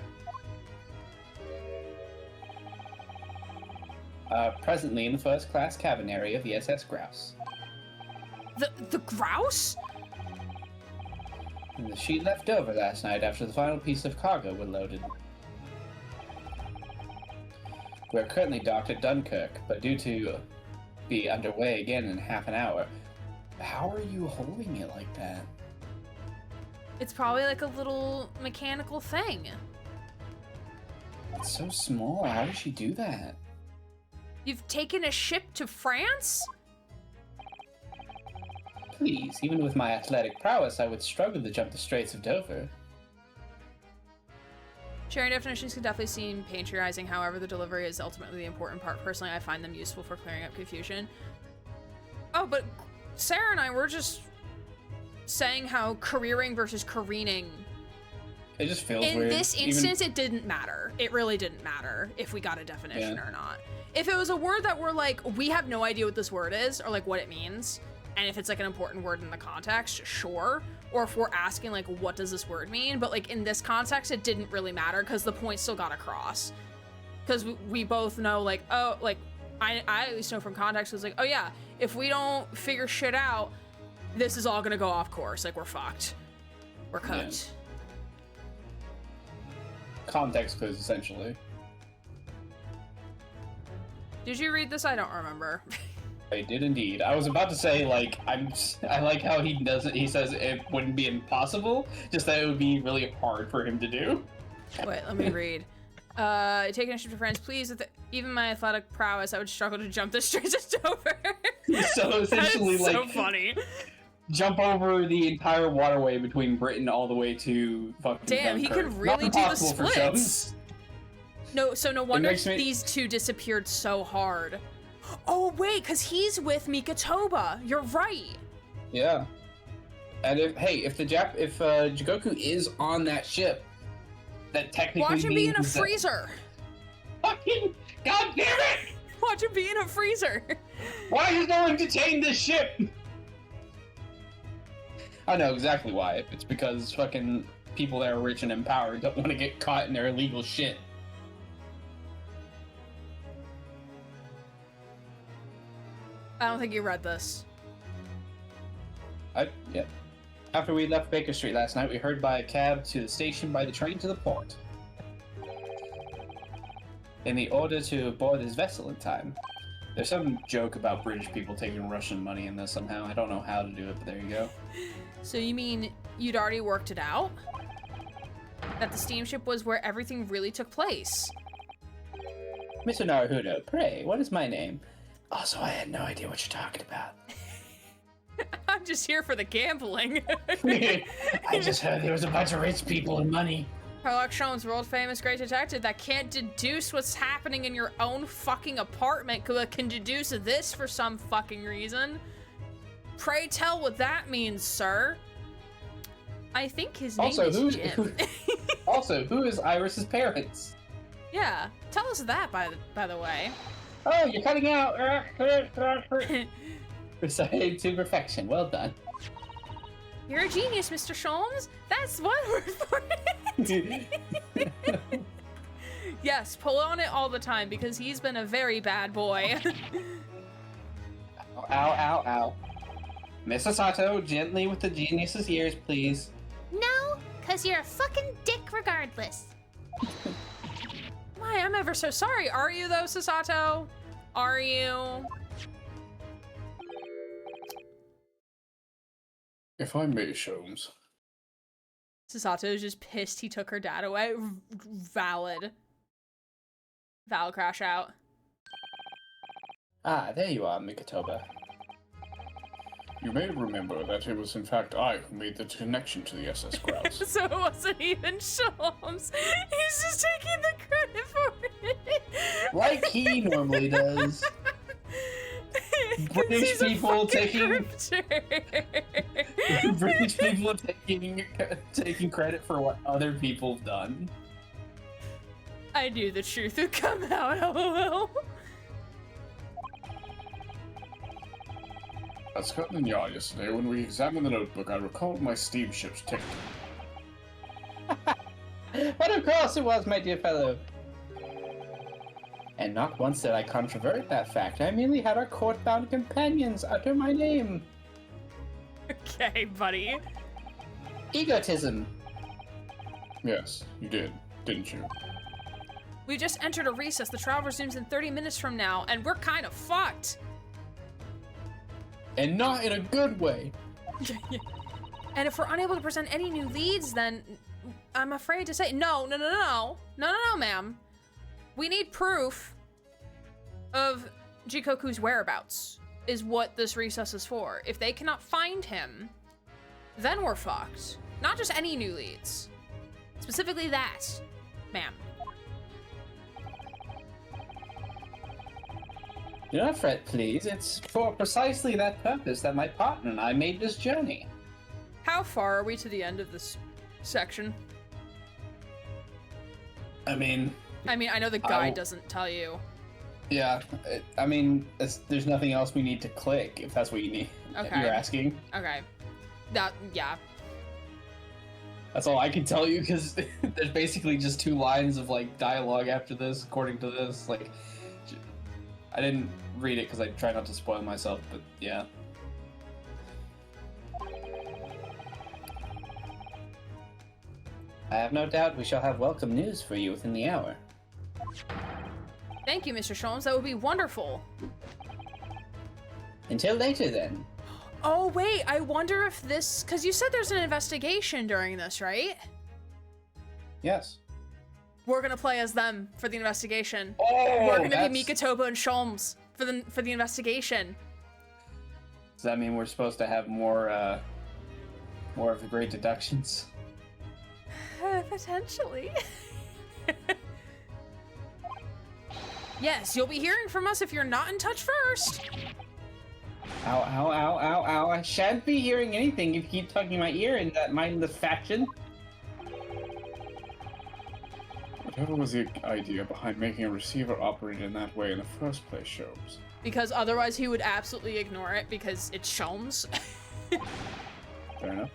Presently in the first-class cabin area of the SS Grouse. The grouse? And she left over last night after the final piece of cargo were loaded. We're currently docked at Dunkirk, but due to be underway again in half an hour. How are you holding it like that? It's probably like a little mechanical thing. It's so small. How does she do that? You've taken a ship to France? Please, even with my athletic prowess, I would struggle to jump the Straits of Dover. Sharing definitions can definitely seem patronizing, however, the delivery is ultimately the important part. Personally, I find them useful for clearing up confusion. Oh, but Sarah and I were just saying how careering versus careening. It just feels In weird. this instance, it didn't matter. It really didn't matter if we got a definition Yeah. or not. If it was a word that we're like, we have no idea what this word is or like what it means, and if it's like an important word in the context, sure. Or if we're asking like, what does this word mean? But like in this context, it didn't really matter because the point still got across. Because we both know like, oh, like I at least know from context was like, oh yeah, if we don't figure shit out, this is all gonna go off course. Like we're fucked. We're cooked. Context clues, essentially. Did you read this? I don't remember. I did indeed. I was about to say, like, I like how he does it. He says it wouldn't be impossible, just that it would be really hard for him to do. Wait, let me read. Take initiative to friends, please. With even my athletic prowess, I would struggle to jump this just over. So essentially, That's like, so funny. jump over the entire waterway between Britain all the way to fucking Damn, he Dunkirk. could really Not do the impossible for some. splits. No, so no wonder makes me- these two disappeared so hard. Oh wait, because he's with Mikatoba. You're right. Yeah. And if Jigoku is on that ship, that technically Watch him be in a means that- freezer. Fucking god damn it! Watch him be in a freezer. Why is no one detained this ship? I know exactly why. It's because fucking people that are rich and empowered don't want to get caught in their illegal shit. I don't think you read this. Yeah. After we left Baker Street last night, we heard by a cab to the station by the train to the port. In the order to board his vessel in time. There's some joke about British people taking Russian money in this somehow. I don't know how to do it, but there you go. So you mean you'd already worked it out? That the steamship was where everything really took place? Mr. Naruhodo, pray, what is my name? Also, I had no idea what you're talking about. I'm just here for the gambling. I just heard there was a bunch of rich people and money. Sherlock Holmes, world famous great detective that can't deduce what's happening in your own fucking apartment, but can deduce this for some fucking reason. Pray tell what that means, sir. I think his name is Jim. Also, who is Iris's parents? Yeah, tell us that by the way. Oh, you're cutting out. Recited to perfection. Well done. You're a genius, Mr. Sholmes. That's one word for it. Yes, pull on it all the time because he's been a very bad boy. Ow, ow, ow. Miss Sato, gently with the genius's ears, please. No, because you're a fucking dick regardless. Why, I'm ever so sorry. Are you though, Sasato? Are you? If I may, Sholmes. Sasato's just pissed he took her dad away. Valid. Valid crash out. Ah, there you are, Mikatoba. You may remember that it was in fact I who made the connection to the SS Grouse. So it wasn't even Sholmes. He's just taking the credit for it. Like he normally does. British He's a people fucking taking grifter. British people taking credit for what other people have done. I knew the truth would come out, lol. At Scotland Yard yesterday, when we examined the notebook, I recalled my steamship's ticket. But of course it was, my dear fellow. And not once did I controvert that fact. I merely had our court-bound companions utter my name. Okay, buddy. Egotism. Yes, you did, didn't you? We just entered a recess. The trial resumes in 30 minutes from now, and we're kind of fucked. And not in a good way. And if we're unable to present any new leads, then I'm afraid to say no, ma'am. We need proof of Jikoku's whereabouts, is what this recess is for. If they cannot find him, then we're fucked. Not just any new leads. Specifically that, ma'am. Do not fret, please. It's for precisely that purpose that my partner and I made this journey. How far are we to the end of this section? I mean, I know the guide doesn't tell you. yeah. There's nothing else we need to click, if that's what you need. Okay. You're asking. Okay. Yeah. That's all I can tell you, because there's basically just 2 lines of, like, dialogue after this, according to this. Like, I didn't read it because I try not to spoil myself, but yeah. I have no doubt we shall have welcome news for you within the hour. Thank you, Mr. Sholmes. That would be wonderful. Until later, then. Oh, wait. I wonder if this... Because you said there's an investigation during this, right? Yes. We're going to play as them for the investigation. Oh, We're going to be Mikotoba and Sholmes for the investigation. Does that mean we're supposed to have more of the great deductions? Potentially. Yes, you'll be hearing from us if you're not in touch first. Ow, ow, ow, ow, ow. I shan't be hearing anything if you keep tugging my ear in that mindless fashion. Whatever was the idea behind making a receiver operate in that way in the first place, Sholmes? Because otherwise he would absolutely ignore it because it's Sholmes. Fair enough.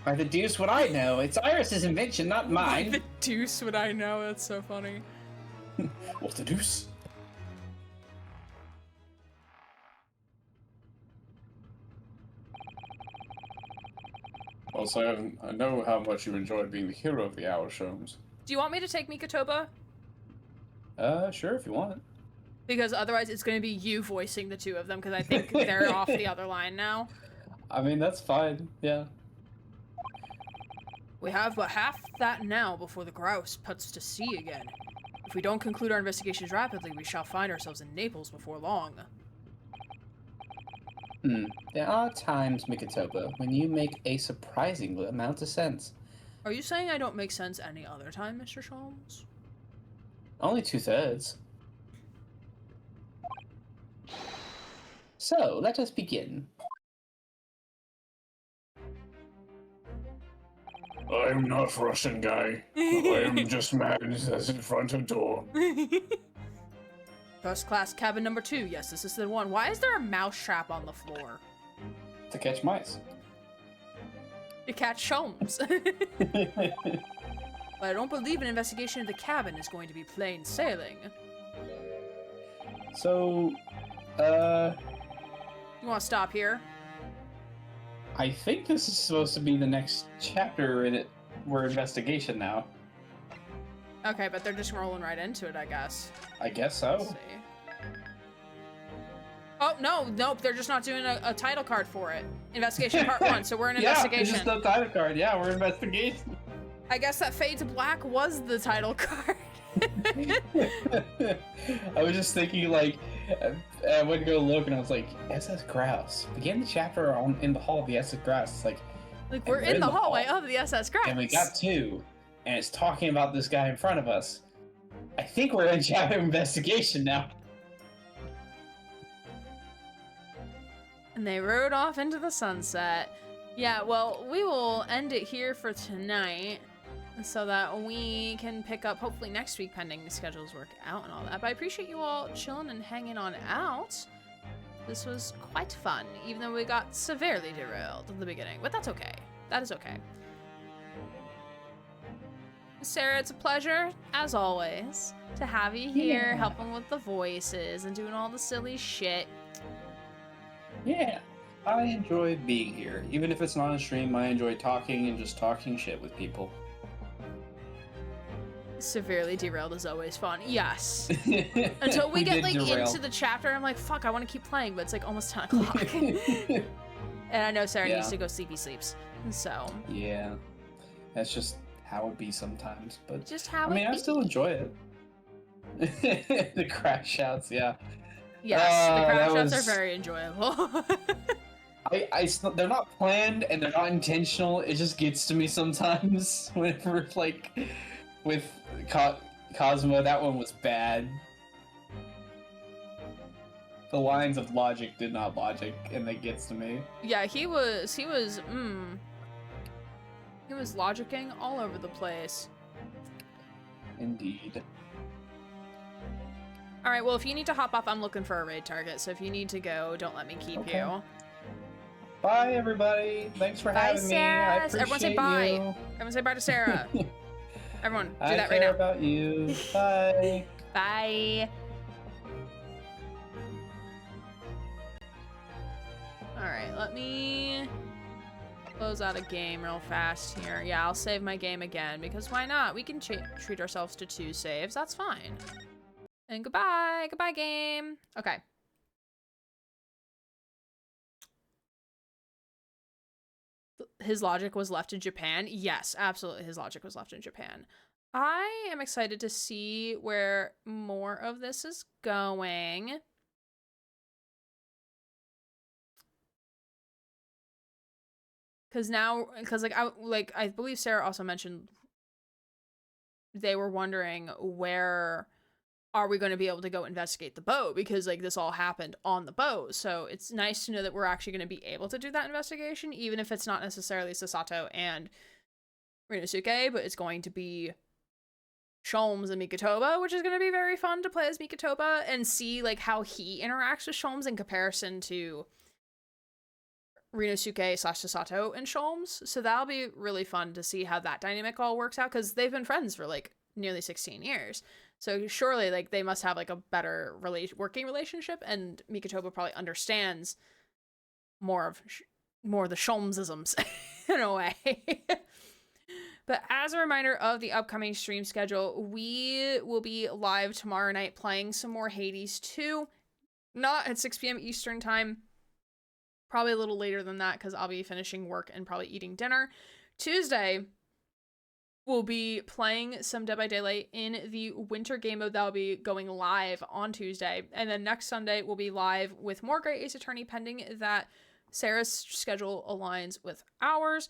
By the deuce would I know. It's Iris's invention, not Why mine. the deuce would I know? That's so funny. What the deuce? Also, I know how much you enjoyed being the hero of the hour, Sholmes. Do you want me to take Mikotoba? Sure, if you want. Because otherwise it's going to be you voicing the two of them because I think they're off the other line now. I mean, that's fine, yeah. We have but half that now before the grouse puts to sea again. If we don't conclude our investigations rapidly, we shall find ourselves in Naples before long. There are times, Mikotoba, when you make a surprising amount of sense. Are you saying I don't make sense any other time, Mr. Sholmes? Only 2/3. So, let us begin. I'm not Russian guy. I'm just man that's in front of door. First class cabin number 2. Yes, this is the one. Why is there a mouse trap on the floor? To catch mice. To catch Sholmes. But I don't believe an investigation of the cabin is going to be plain sailing. So, You want to stop here? I think this is supposed to be the next chapter in it. We're investigation now. Okay, but they're just rolling right into it, I guess. I guess Let's so. see. Oh, no, nope, they're just not doing a title card for it. Investigation part 1, so we're in Yeah, investigation. it's just the title card. Yeah, we're investigation. I guess that Fade to Black was the title card. I was just thinking, like, I went to go look and I was like, SS Grouse. Begin the chapter in the hall of the SS Grouse. It's like We're in the hallway of the SS Grouse. and we got 2, and it's talking about this guy in front of us. I think we're in chapter investigation now. And they rode off into the sunset. Yeah, well, we will end it here for tonight so that we can pick up hopefully next week pending the schedules work out and all that. But I appreciate you all chilling and hanging on out. This was quite fun, even though we got severely derailed in the beginning, but that's okay. That is okay. Sarah, it's a pleasure, as always, to have you here, helping with the voices and doing all the silly shit. Yeah, I enjoy being here. Even if it's not a stream, I enjoy talking and just talking shit with people. Severely derailed is always fun. Yes. Until we get, like, into the chapter, I'm like, fuck, I want to keep playing, but it's, like, almost 10 o'clock. And I know Sarah needs to go sleepy sleeps. So. Yeah. That's just how it be sometimes, but Just how I mean, it I be. still enjoy it. The crash shouts, yeah. Yes, the that crash outs was- are very enjoyable. They're not planned and they're not intentional. It just gets to me sometimes whenever, like, with Cosmo, that one was bad. The lines of logic did not logic, and that gets to me. Yeah, he was logicking all over the place. Indeed. All right, well, if you need to hop off, I'm looking for a raid target, so if you need to go, don't let me keep Okay. you. Bye, everybody. Thanks for Bye, having me. Sarah. I appreciate Everyone say bye. you. Everyone say bye to Sarah. Everyone, do I that care right now. about you. Bye. Bye. Alright, let me close out a game real fast here. Yeah, I'll save my game again, because why not? We can treat ourselves to 2 saves. That's fine. And goodbye. Goodbye, game. Okay. His logic was left in Japan. Yes, absolutely. His logic was left in Japan. I am excited to see where more of this is going. Because now, I believe Sarah also mentioned they were wondering where are we going to be able to go investigate the boat, because like this all happened on the boat. So it's nice to know that we're actually going to be able to do that investigation, even if it's not necessarily Sasato and Rinosuke, but it's going to be Sholmes and Mikotoba, which is going to be very fun to play as Mikotoba and see like how he interacts with Sholmes in comparison to Rinosuke/Sasato and Sholmes. So that'll be really fun to see how that dynamic all works out, because they've been friends for like nearly 16 years. So surely like they must have like a better working relationship, and Mikotoba probably understands more of the Sholmesisms in a way. But as a reminder of the upcoming stream schedule, we will be live tomorrow night playing some more Hades 2. Not at 6 p.m. Eastern time. Probably a little later than that, because I'll be finishing work and probably eating dinner. Tuesday, we'll be playing some Dead by Daylight in the winter game mode that'll be going live on Tuesday. And then next Sunday, we'll be live with more Great Ace Attorney, pending that Sarah's schedule aligns with ours.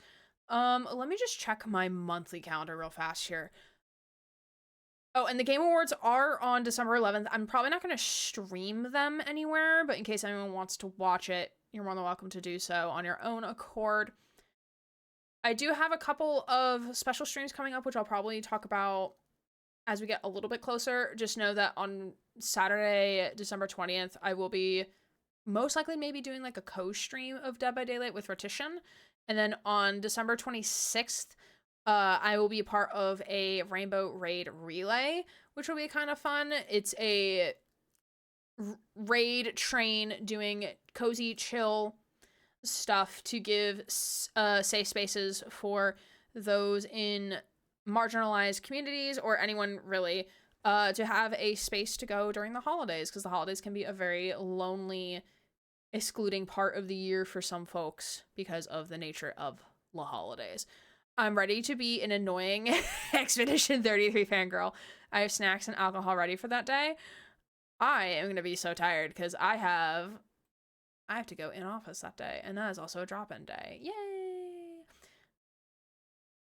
Let me just check my monthly calendar real fast here. Oh, and the Game Awards are on December 11th. I'm probably not going to stream them anywhere, but in case anyone wants to watch it, you're more than welcome to do so on your own accord. I do have a couple of special streams coming up, which I'll probably talk about as we get a little bit closer. Just know that on Saturday, December 20th, I will be most likely maybe doing like a co-stream of Dead by Daylight with Rotition. And then on December 26th, I will be a part of a Rainbow Raid Relay, which will be kind of fun. It's a raid train doing cozy, chill stuff to give safe spaces for those in marginalized communities, or anyone really, to have a space to go during the holidays, because the holidays can be a very lonely, excluding part of the year for some folks because of the nature of the holidays. I'm ready to be an annoying Expedition 33 fangirl. I have snacks and alcohol ready for that day. I am going to be so tired because I have to go in office that day, and that is also a drop-in day. Yay!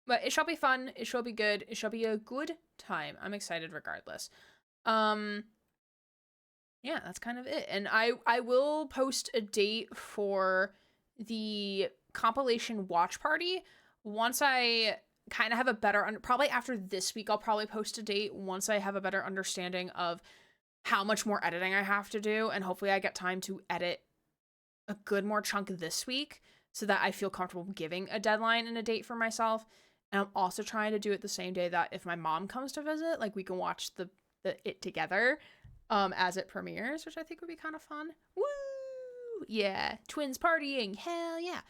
But it shall be fun. It shall be good. It shall be a good time. I'm excited regardless. Yeah, that's kind of it. And I will post a date for the compilation watch party once I kind of have a better probably after this week. I'll probably post a date once I have a better understanding of how much more editing I have to do, and hopefully I get time to edit a good more chunk this week so that I feel comfortable giving a deadline and a date for myself. And I'm also trying to do it the same day that if my mom comes to visit, like we can watch the it together as it premieres, which I think would be kind of fun. Woo! Yeah, twins partying. Hell yeah.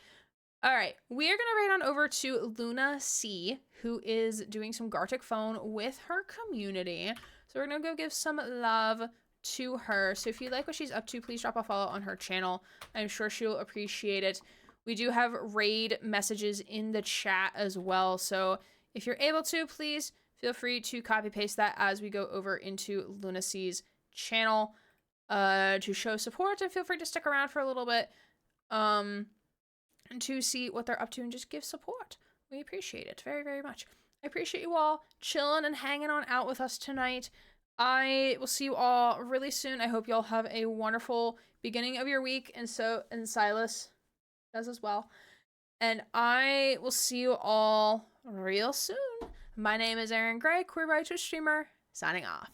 All right, we are going to raid on over to Luna C, who is doing some Gartic phone with her community. So we're going to go give some love to her. So if you like what she's up to, please drop a follow on her channel. I'm sure she'll appreciate it. We do have raid messages in the chat as well. So if you're able to, please feel free to copy paste that as we go over into Luna C's channel to show support, and feel free to stick around for a little bit to see what they're up to and just give support. We appreciate it very, very much. I appreciate you all chilling and hanging on out with us tonight. I will see you all really soon. I hope you all have a wonderful beginning of your week, and Silas does as well. And I will see you all real soon. My name is Aaron Gray, Queer by Twitch streamer, signing off.